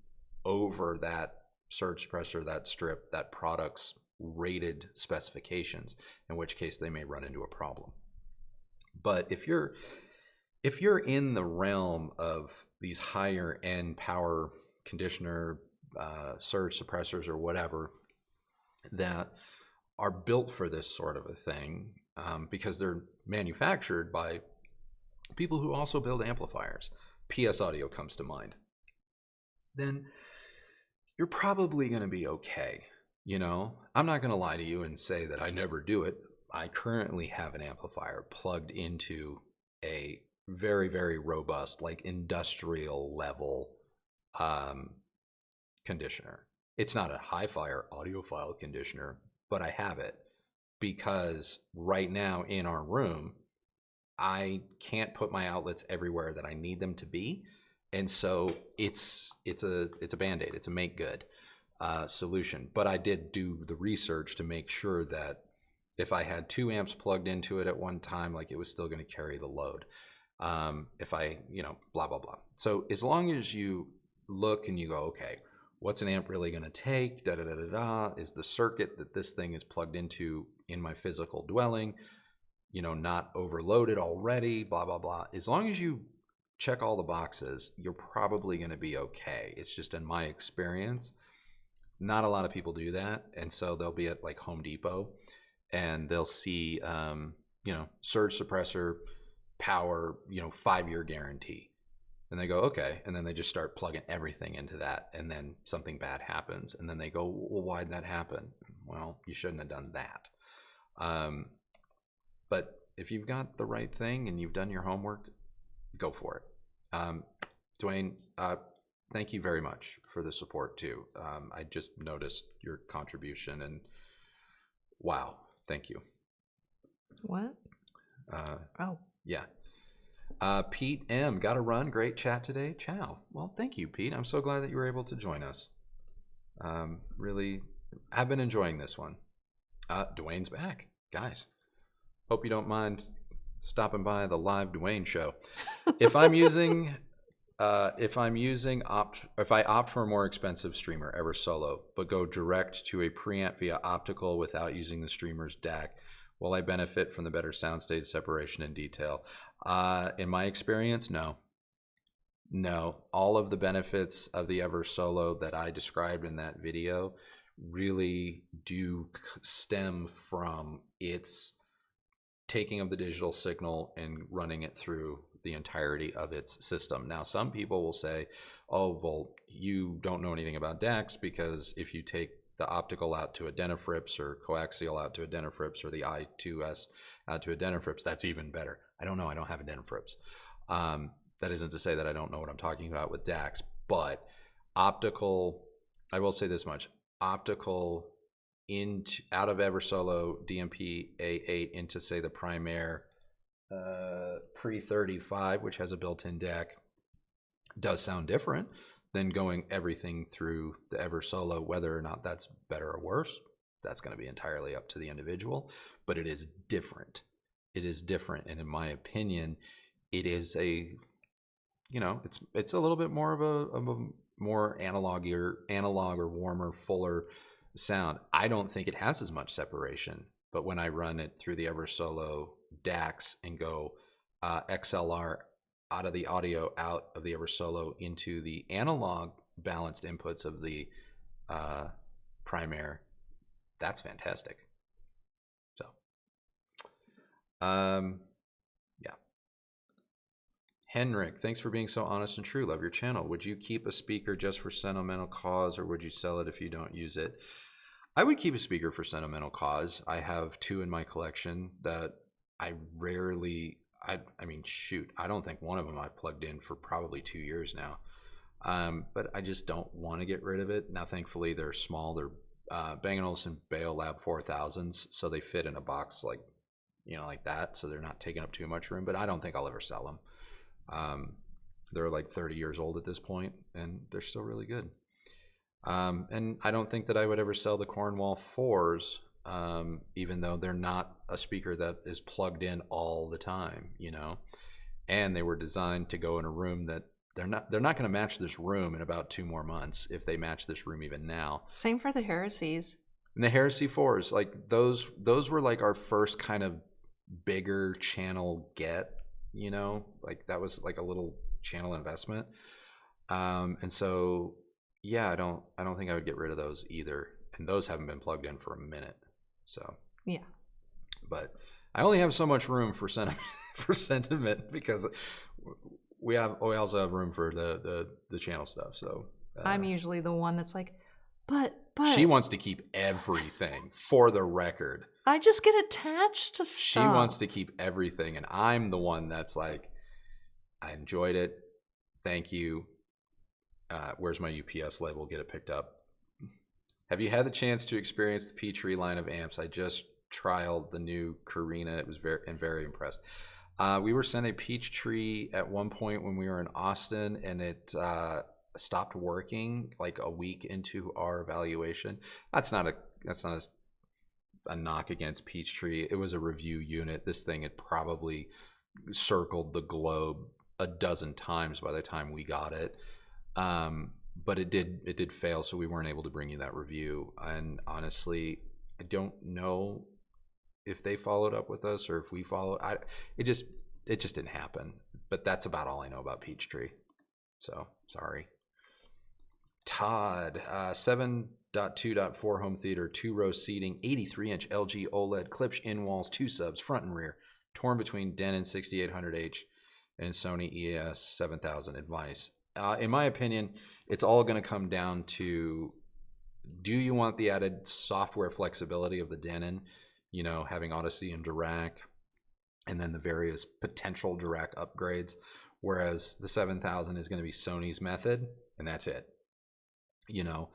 over that surge suppressor, that strip, that product's rated specifications, in which case they may run into a problem. But if you're in the realm of these higher end power conditioner, surge suppressors or whatever that are built for this sort of a thing, because they're manufactured by people who also build amplifiers, PS Audio comes to mind, then you're probably going to be okay. I'm not going to lie to you and say that I never do it. I currently have an amplifier plugged into a very, very robust, like industrial level conditioner. It's not a hi-fi or audiophile conditioner, but I have it because right now in our room, I can't put my outlets everywhere that I need them to be. And so it's a Band-Aid, it's a make good solution. But I did do the research to make sure that if I had 2 amps plugged into it at one time, like it was still going to carry the load. If I, blah, blah, blah. So as long as you look and you go, okay, what's an amp really going to take? Da, da, da, da, da. Is the circuit that this thing is plugged into in my physical dwelling, not overloaded already, blah, blah, blah. As long as you check all the boxes, you're probably going to be okay. It's just in my experience, not a lot of people do that. And so they'll be at like Home Depot and they'll see, surge suppressor, power, 5-year guarantee. And they go, okay. And then they just start plugging everything into that. And then something bad happens. And then they go, well, why'd that happen? Well, you shouldn't have done that. But if you've got the right thing and you've done your homework, go for it. Dwayne, thank you very much for the support too. I just noticed your contribution and wow, thank you. What? Oh. Yeah. Pete M, gotta run. Great chat today. Ciao. Well, thank you, Pete. I'm so glad that you were able to join us. Really, I've been enjoying this one. Dwayne's back, guys. Hope you don't mind stopping by the live Dwayne show. If I opt for a more expensive streamer, ever solo, but go direct to a preamp via optical without using the streamer's DAC, will I benefit from the better soundstage separation and detail? In my experience, no. No, all of the benefits of the Ever Solo that I described in that video really do stem from its taking of the digital signal and running it through the entirety of its system. Now, some people will say, oh, well, you don't know anything about DACs, because if you take the optical out to adenofrips or coaxial out to adenofrips or the I2S out to adenofrips, that's even better. I don't know. I don't have adenofrips. That isn't to say that I don't know what I'm talking about with DACs, but optical, I will say this much, optical out of Eversolo DMP A8 into, say, the Primaire pre-35, which has a built-in DAC, does sound different than going everything through the Eversolo. Whether or not that's better or worse, that's going to be entirely up to the individual, but it is different. It is different, and in my opinion, it is a, you know, it's a little bit more of a more analog or warmer, fuller sound. I don't think it has as much separation, but when I run it through the Eversolo DACs and go XLR out of the audio out of the Eversolo into the analog balanced inputs of the Primaire, that's fantastic. So yeah. Henrik, thanks for being so honest and true. Love your channel. Would you keep a speaker just for sentimental cause, or would you sell it if you don't use it? I would keep a speaker for sentimental cause. I have 2 in my collection that I rarely, I mean, shoot, I don't think one of them I've plugged in for probably 2 years now. But I just don't want to get rid of it. Now, thankfully, they're small. They're Bang & Olufsen Beolab 4000s, so they fit in a box like, you know, like that, so they're not taking up too much room, but I don't think I'll ever sell them. They're like 30 years old at this point, and they're still really good. And I don't think that I would ever sell the Cornwall 4s, even though they're not a speaker that is plugged in all the time, you know, and they were designed to go in a room that they're not going to match this room in about 2 more months, if they match this room even now. Same for the Heresies. And the Heresy 4s, like those were like our first kind of bigger channel get, you know, like that was like a little channel investment. And so, yeah, I don't think I would get rid of those either. And those haven't been plugged in for a minute. So, yeah. But I only have so much room for sentiment because we also have room for the channel stuff. So I'm usually the one that's like, but she wants to keep everything, for the record. I just get attached to stuff. She wants to keep everything, and I'm the one that's like, I enjoyed it. Thank you. Where's my UPS label? Get it picked up. Have you had the chance to experience the Peachtree line of amps? I just trialed the new Carina. It was very impressed. We were sent a Peachtree at one point when we were in Austin, and it stopped working like a week into our evaluation. That's not a knock against Peachtree. It was a review unit. This thing had probably circled the globe a dozen times by the time we got it. But it did fail, so we weren't able to bring you that review. And honestly, I don't know if they followed up with us or if we followed. It just didn't happen. But that's about all I know about Peachtree. So sorry. Todd, 7.2.4 home theater, 2-row seating, 83-inch LG OLED, clips in walls, 2 subs, front and rear, torn between Denon 6800H and Sony EOS 7000. Advice. In my opinion, it's all going to come down to, do you want the added software flexibility of the Denon, you know, having Odyssey and Dirac, and then the various potential Dirac upgrades, whereas the 7000 is going to be Sony's method, and that's it. You know,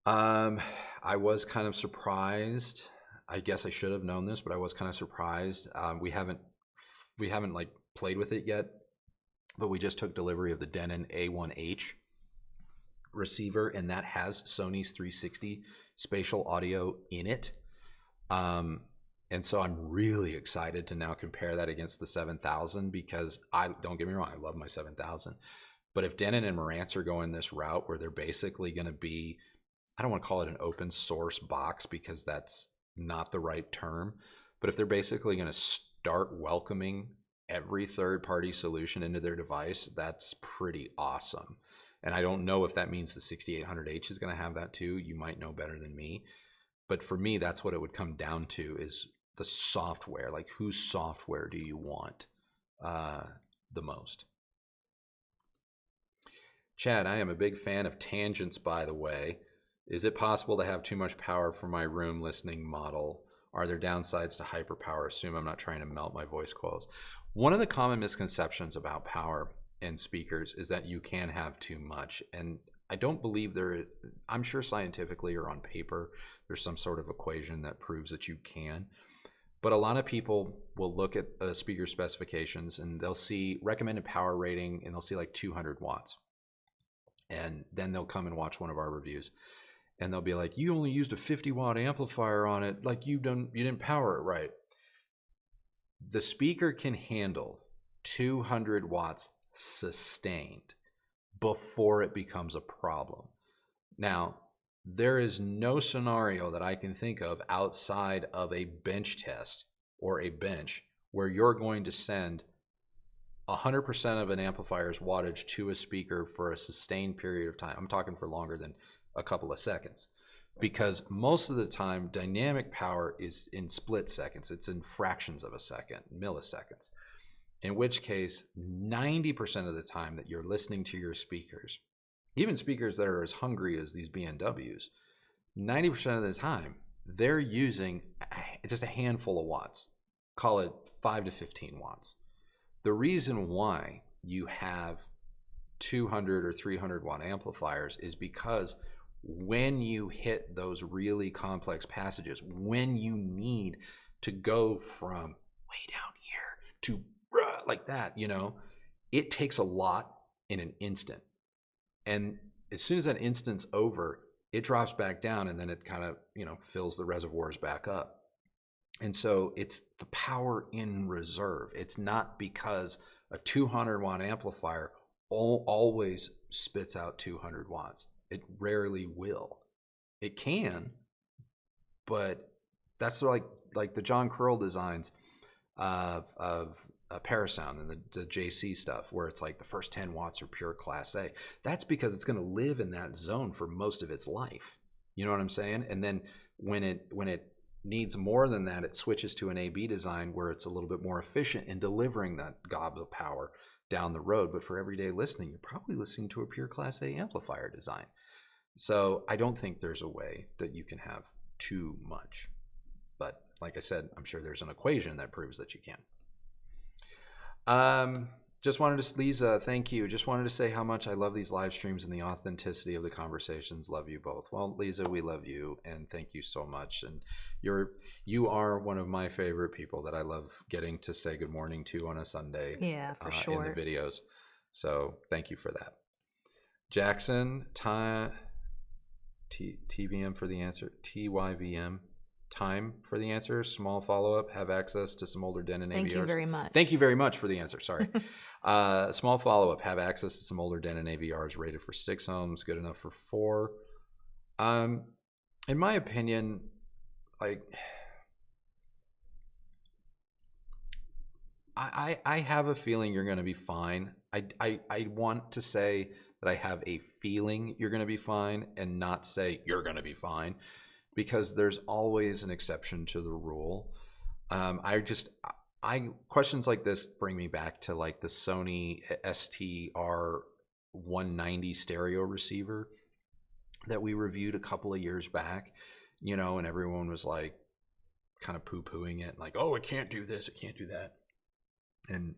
I was kind of surprised. I guess I should have known this, but I was kind of surprised. We haven't like played with it yet, but we just took delivery of the Denon A1H receiver, and that has Sony's 360 spatial audio in it. And so I'm really excited to now compare that against the 7000, because don't get me wrong, I love my 7000. But if Denon and Marantz are going this route where they're basically going to be, I don't want to call it an open source box because that's not the right term, but if they're basically going to start welcoming every third-party solution into their device, that's pretty awesome. And I don't know if that means the 6800H is going to have that too. You might know better than me. But for me, that's what it would come down to, is the software. Like, whose software do you want the most? Chad, I am a big fan of tangents, by the way. Is it possible to have too much power for my room listening model? Are there downsides to hyperpower? Assume I'm not trying to melt my voice coils. One of the common misconceptions about power and speakers is that you can have too much. And I don't believe I'm sure scientifically or on paper, there's some sort of equation that proves that you can. But a lot of people will look at speaker specifications and they'll see recommended power rating and they'll see like 200 watts. And then they'll come and watch one of our reviews and they'll be like, you only used a 50-watt amplifier on it. Like you didn't power it right. The speaker can handle 200 watts sustained before it becomes a problem. Now, there is no scenario that I can think of outside of a bench test or a bench where you're going to send 100% of an amplifier's wattage to a speaker for a sustained period of time. I'm talking for longer than a couple of seconds, because most of the time dynamic power is in split seconds. It's in fractions of a second, milliseconds, in which case 90% of the time that you're listening to your speakers, even speakers that are as hungry as these BMWs, 90% of the time they're using just a handful of watts, call it 5 to 15 watts. The reason why you have 200 or 300 watt amplifiers is because when you hit those really complex passages, when you need to go from way down here to like that, it takes a lot in an instant. And as soon as that instant's over, it drops back down and then it kind of, fills the reservoirs back up. And so it's the power in reserve. It's not because a 200 watt amplifier always spits out 200 watts. It rarely will. It can, but that's like the John Curl designs of Parasound and the JC stuff, where it's like the first 10 watts are pure Class A. That's because it's going to live in that zone for most of its life. You know what I'm saying? And then when it needs more than that, it switches to an AB design where it's a little bit more efficient in delivering that gob of power down the road. But for everyday listening, you're probably listening to a pure Class A amplifier design. So I don't think there's a way that you can have too much. But like I said, I'm sure there's an equation that proves that you can. Just wanted to, Lisa, thank you. Just wanted to say how much I love these live streams and the authenticity of the conversations. Love you both. Well, Lisa, we love you and thank you so much. And you are one of my favorite people that I love getting to say good morning to on a Sunday. Yeah, for sure. In the videos. So thank you for that. Jackson, TVM for the answer. TYVM. Time for the answer. Small follow-up. Have access to some older Denon AVRs. Thank you very much. Thank you very much for the answer. Sorry. Small follow-up. Have access to some older Denon AVRs rated for 6 ohms. Good enough for 4. In my opinion, like I have a feeling you're going to be fine. I want to say that I have a feeling you're going to be fine and not say you're going to be fine, because there's always an exception to the rule. Questions like this bring me back to like the Sony STR190 stereo receiver that we reviewed a couple of years back, and everyone was like kind of poo-pooing it, like, oh, it can't do this, it can't do that. And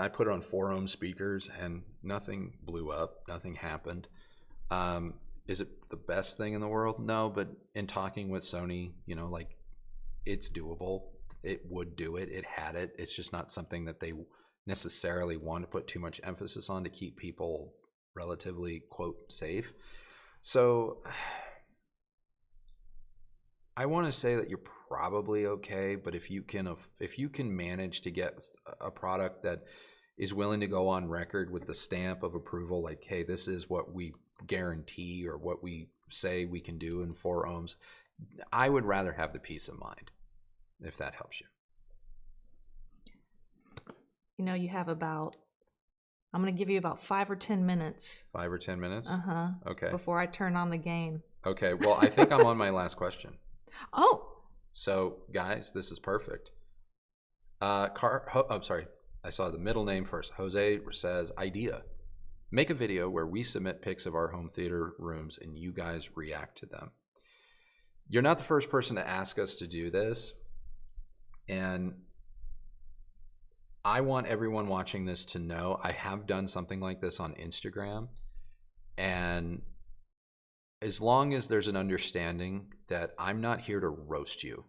I put it on 4 ohm speakers and nothing blew up, nothing happened. Is it the best thing in the world? No, but in talking with Sony, like, it's doable. It would do it. It had it. It's just not something that they necessarily want to put too much emphasis on to keep people relatively, quote, safe. So I want to say that you're probably okay, but if you can manage to get a product that is willing to go on record with the stamp of approval, like, hey, this is what we guarantee or what we say we can do in 4 ohms, I would rather have the peace of mind, if that helps you. You know, you have about, I'm going to give you about 5 or 10 minutes. 5 or 10 minutes? Uh-huh. Okay. Before I turn on the game. Okay, well, I think I'm on my last question. Oh. So, guys, this is perfect. I'm sorry. I saw the middle name first. Jose says, idea. Make a video where we submit pics of our home theater rooms and you guys react to them. You're not the first person to ask us to do this. And I want everyone watching this to know I have done something like this on Instagram. And as long as there's an understanding that I'm not here to roast you,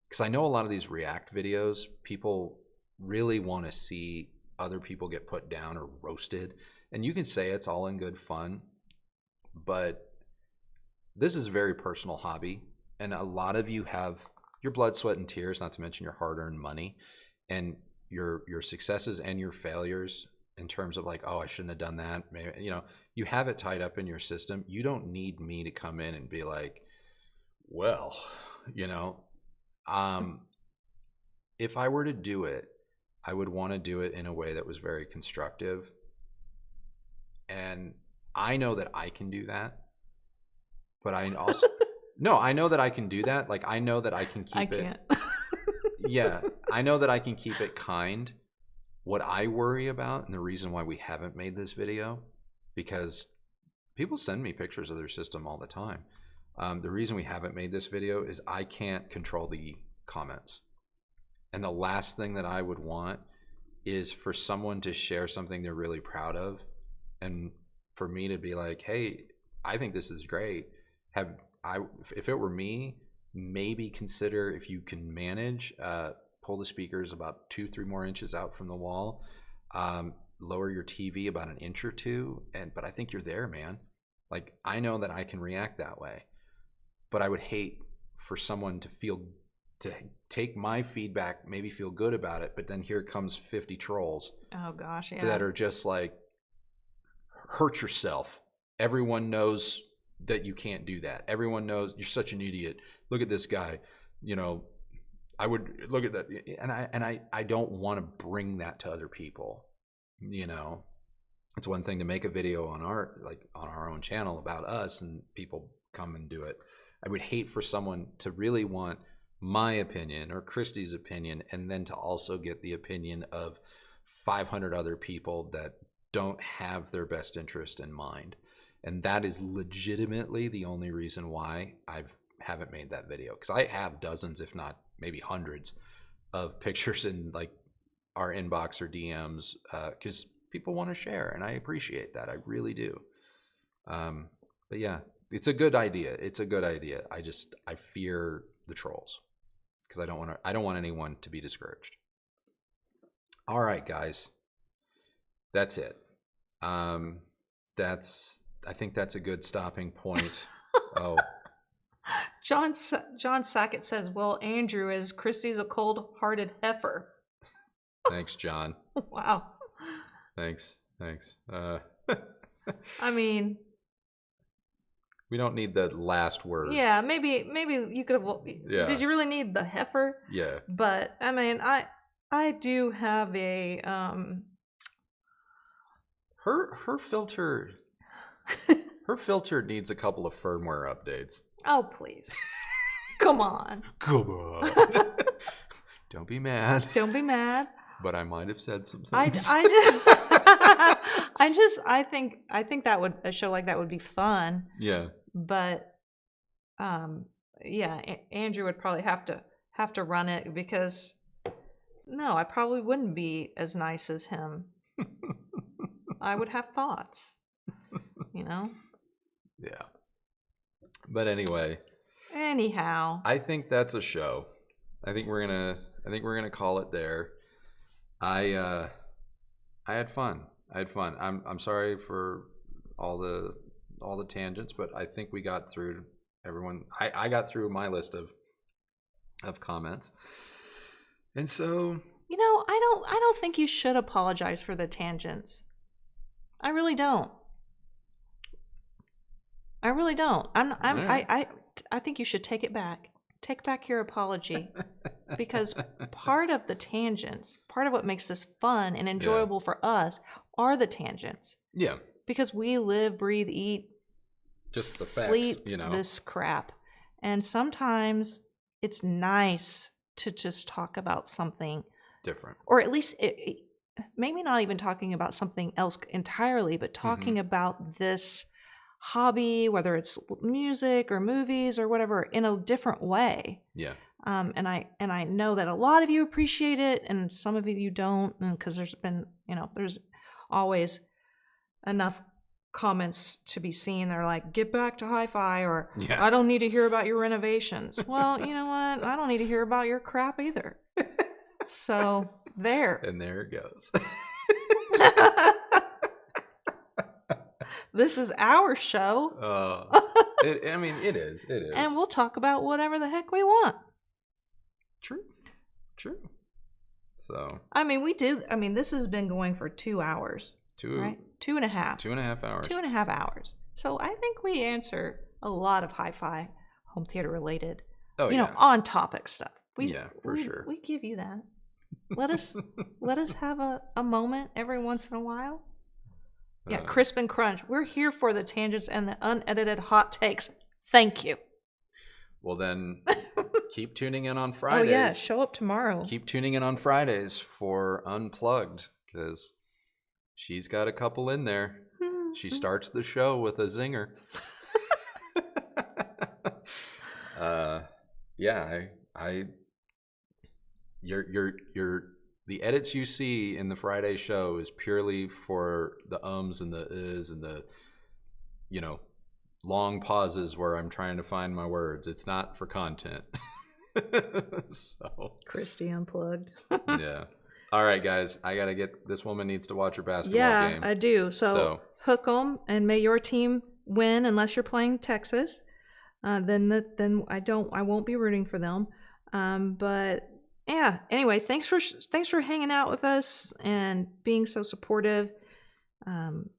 because I know a lot of these react videos, people really want to see other people get put down or roasted. And you can say it's all in good fun, but this is a very personal hobby. And a lot of you have your blood, sweat, and tears, not to mention your hard-earned money, and your successes and your failures in terms of like, oh, I shouldn't have done that. Maybe, you know, you have it tied up in your system. You don't need me to come in and be like, well, you know, if I were to do it, I would want to do it in a way that was very constructive. And I know that I can do that, but I also, no, I know that I can do that. Like, I know that I can keep it. Yeah, I know that I can keep it kind. What I worry about, and the reason why we haven't made this video, because people send me pictures of their system all the time. The reason we haven't made this video is I can't control the comments. And the last thing that I would want is for someone to share something they're really proud of, and for me to be like, hey, I think this is great. If it were me, maybe consider, if you can manage, pull the speakers about 2-3 more inches out from the wall, lower your TV about 1 inch or 2, but I think you're there, man. Like, I know that I can react that way, but I would hate for someone to take my feedback, maybe feel good about it, but then here comes 50 trolls. Oh gosh, yeah. That are just like, hurt yourself. Everyone knows that you can't do that. Everyone knows you're such an idiot. Look at this guy. You know, I would look at that, and I don't want to bring that to other people. You know, it's one thing to make a video on our own channel about us and people come and do it. I would hate for someone to really want my opinion or Kristi's opinion, and then to also get the opinion of 500 other people that don't have their best interest in mind. And that is legitimately the only reason why I haven't made that video, because I have dozens, if not maybe hundreds, of pictures in like our inbox or DMs, because people want to share, and I appreciate that. I really do. But yeah, it's a good idea. It's a good idea. I fear the trolls, because I don't want anyone to be discouraged. All right, guys, that's it. I think that's a good stopping point. Oh, John Sackett says, well, Andrew, is Kristi's a cold-hearted heifer. Thanks, John. Wow. Thanks. I mean, we don't need the last word. Yeah, maybe you could have. Yeah. Did you really need the heifer? Yeah. But I mean, I do have a Her filter. Her filter needs a couple of firmware updates. Oh, please. Come on. Come on. Don't be mad. Don't be mad. But I might have said some things. I think that would, a show like that would be fun. Yeah. But yeah, Andrew would probably have to run it, because no, I probably wouldn't be as nice as him. I would have thoughts, you know? Yeah. But anyway. Anyhow. I think that's a show. I think we're gonna call it there. I I had fun. I'm sorry for all the tangents, but I think we got through everyone. I got through my list of comments. And so, I don't think you should apologize for the tangents. I really don't. I think you should take it back. Take back your apology. Because part of the tangents, part of what makes this fun and enjoyable for us are the tangents. Yeah. Because we live, breathe, eat, just the sleep facts, this crap. And sometimes it's nice to just talk about something different. Or at least maybe not even talking about something else entirely, but talking about this hobby, whether it's music or movies or whatever, in a different way. Yeah. And I know that a lot of you appreciate it, and some of you don't, because there's been, there's always enough comments to be seen. They're like, get back to hi-fi, or I don't need to hear about your renovations. Well, you know what? I don't need to hear about your crap either. So there. And there it goes. This is our show. It is. It is. And we'll talk about whatever the heck we want. True. So. This has been going for 2 hours. Right? 2.5. 2.5 hours. 2.5 hours. So I think we answer a lot of hi-fi, home theater related, on topic stuff. For sure. We give you that. Let us have a moment every once in a while. Yeah, Crisp and Crunch. We're here for the tangents and the unedited hot takes. Thank you. Well, then keep tuning in on Fridays. Oh, yeah. Show up tomorrow. Keep tuning in on Fridays for Unplugged, because she's got a couple in there. She starts the show with a zinger. The edits you see in the Friday show is purely for the ums and the is and the, long pauses where I'm trying to find my words. It's not for content. So Kristi Unplugged. Yeah. All right, guys. I gotta get. This woman needs to watch her basketball game. Yeah, I do. So hook 'em, and may your team win. Unless you're playing Texas, then I won't be rooting for them. But yeah. Anyway, thanks for hanging out with us and being so supportive.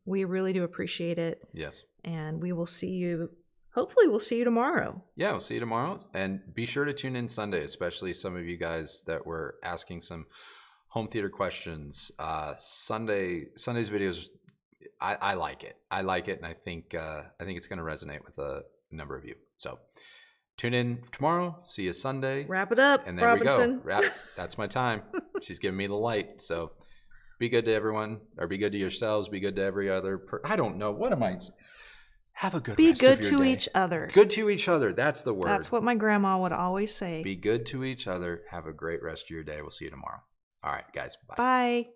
We really do appreciate it. Yes. And we will see you. Hopefully, we'll see you tomorrow. Yeah, we'll see you tomorrow. And be sure to tune in Sunday, especially some of you guys that were asking some home theater questions. Sunday's videos, I like it. I like it, and I think it's going to resonate with a number of you. So tune in tomorrow. See you Sunday. Wrap it up, and there Robinson. We go. That's my time. She's giving me the light. So be good to everyone, or be good to yourselves. Be good to every other. I don't know. What am I? Have a good. Be rest good of your to day. each other. Good to each other. That's the word. That's what my grandma would always say. Be good to each other. Have a great rest of your day. We'll see you tomorrow. All right, guys. Bye. Bye.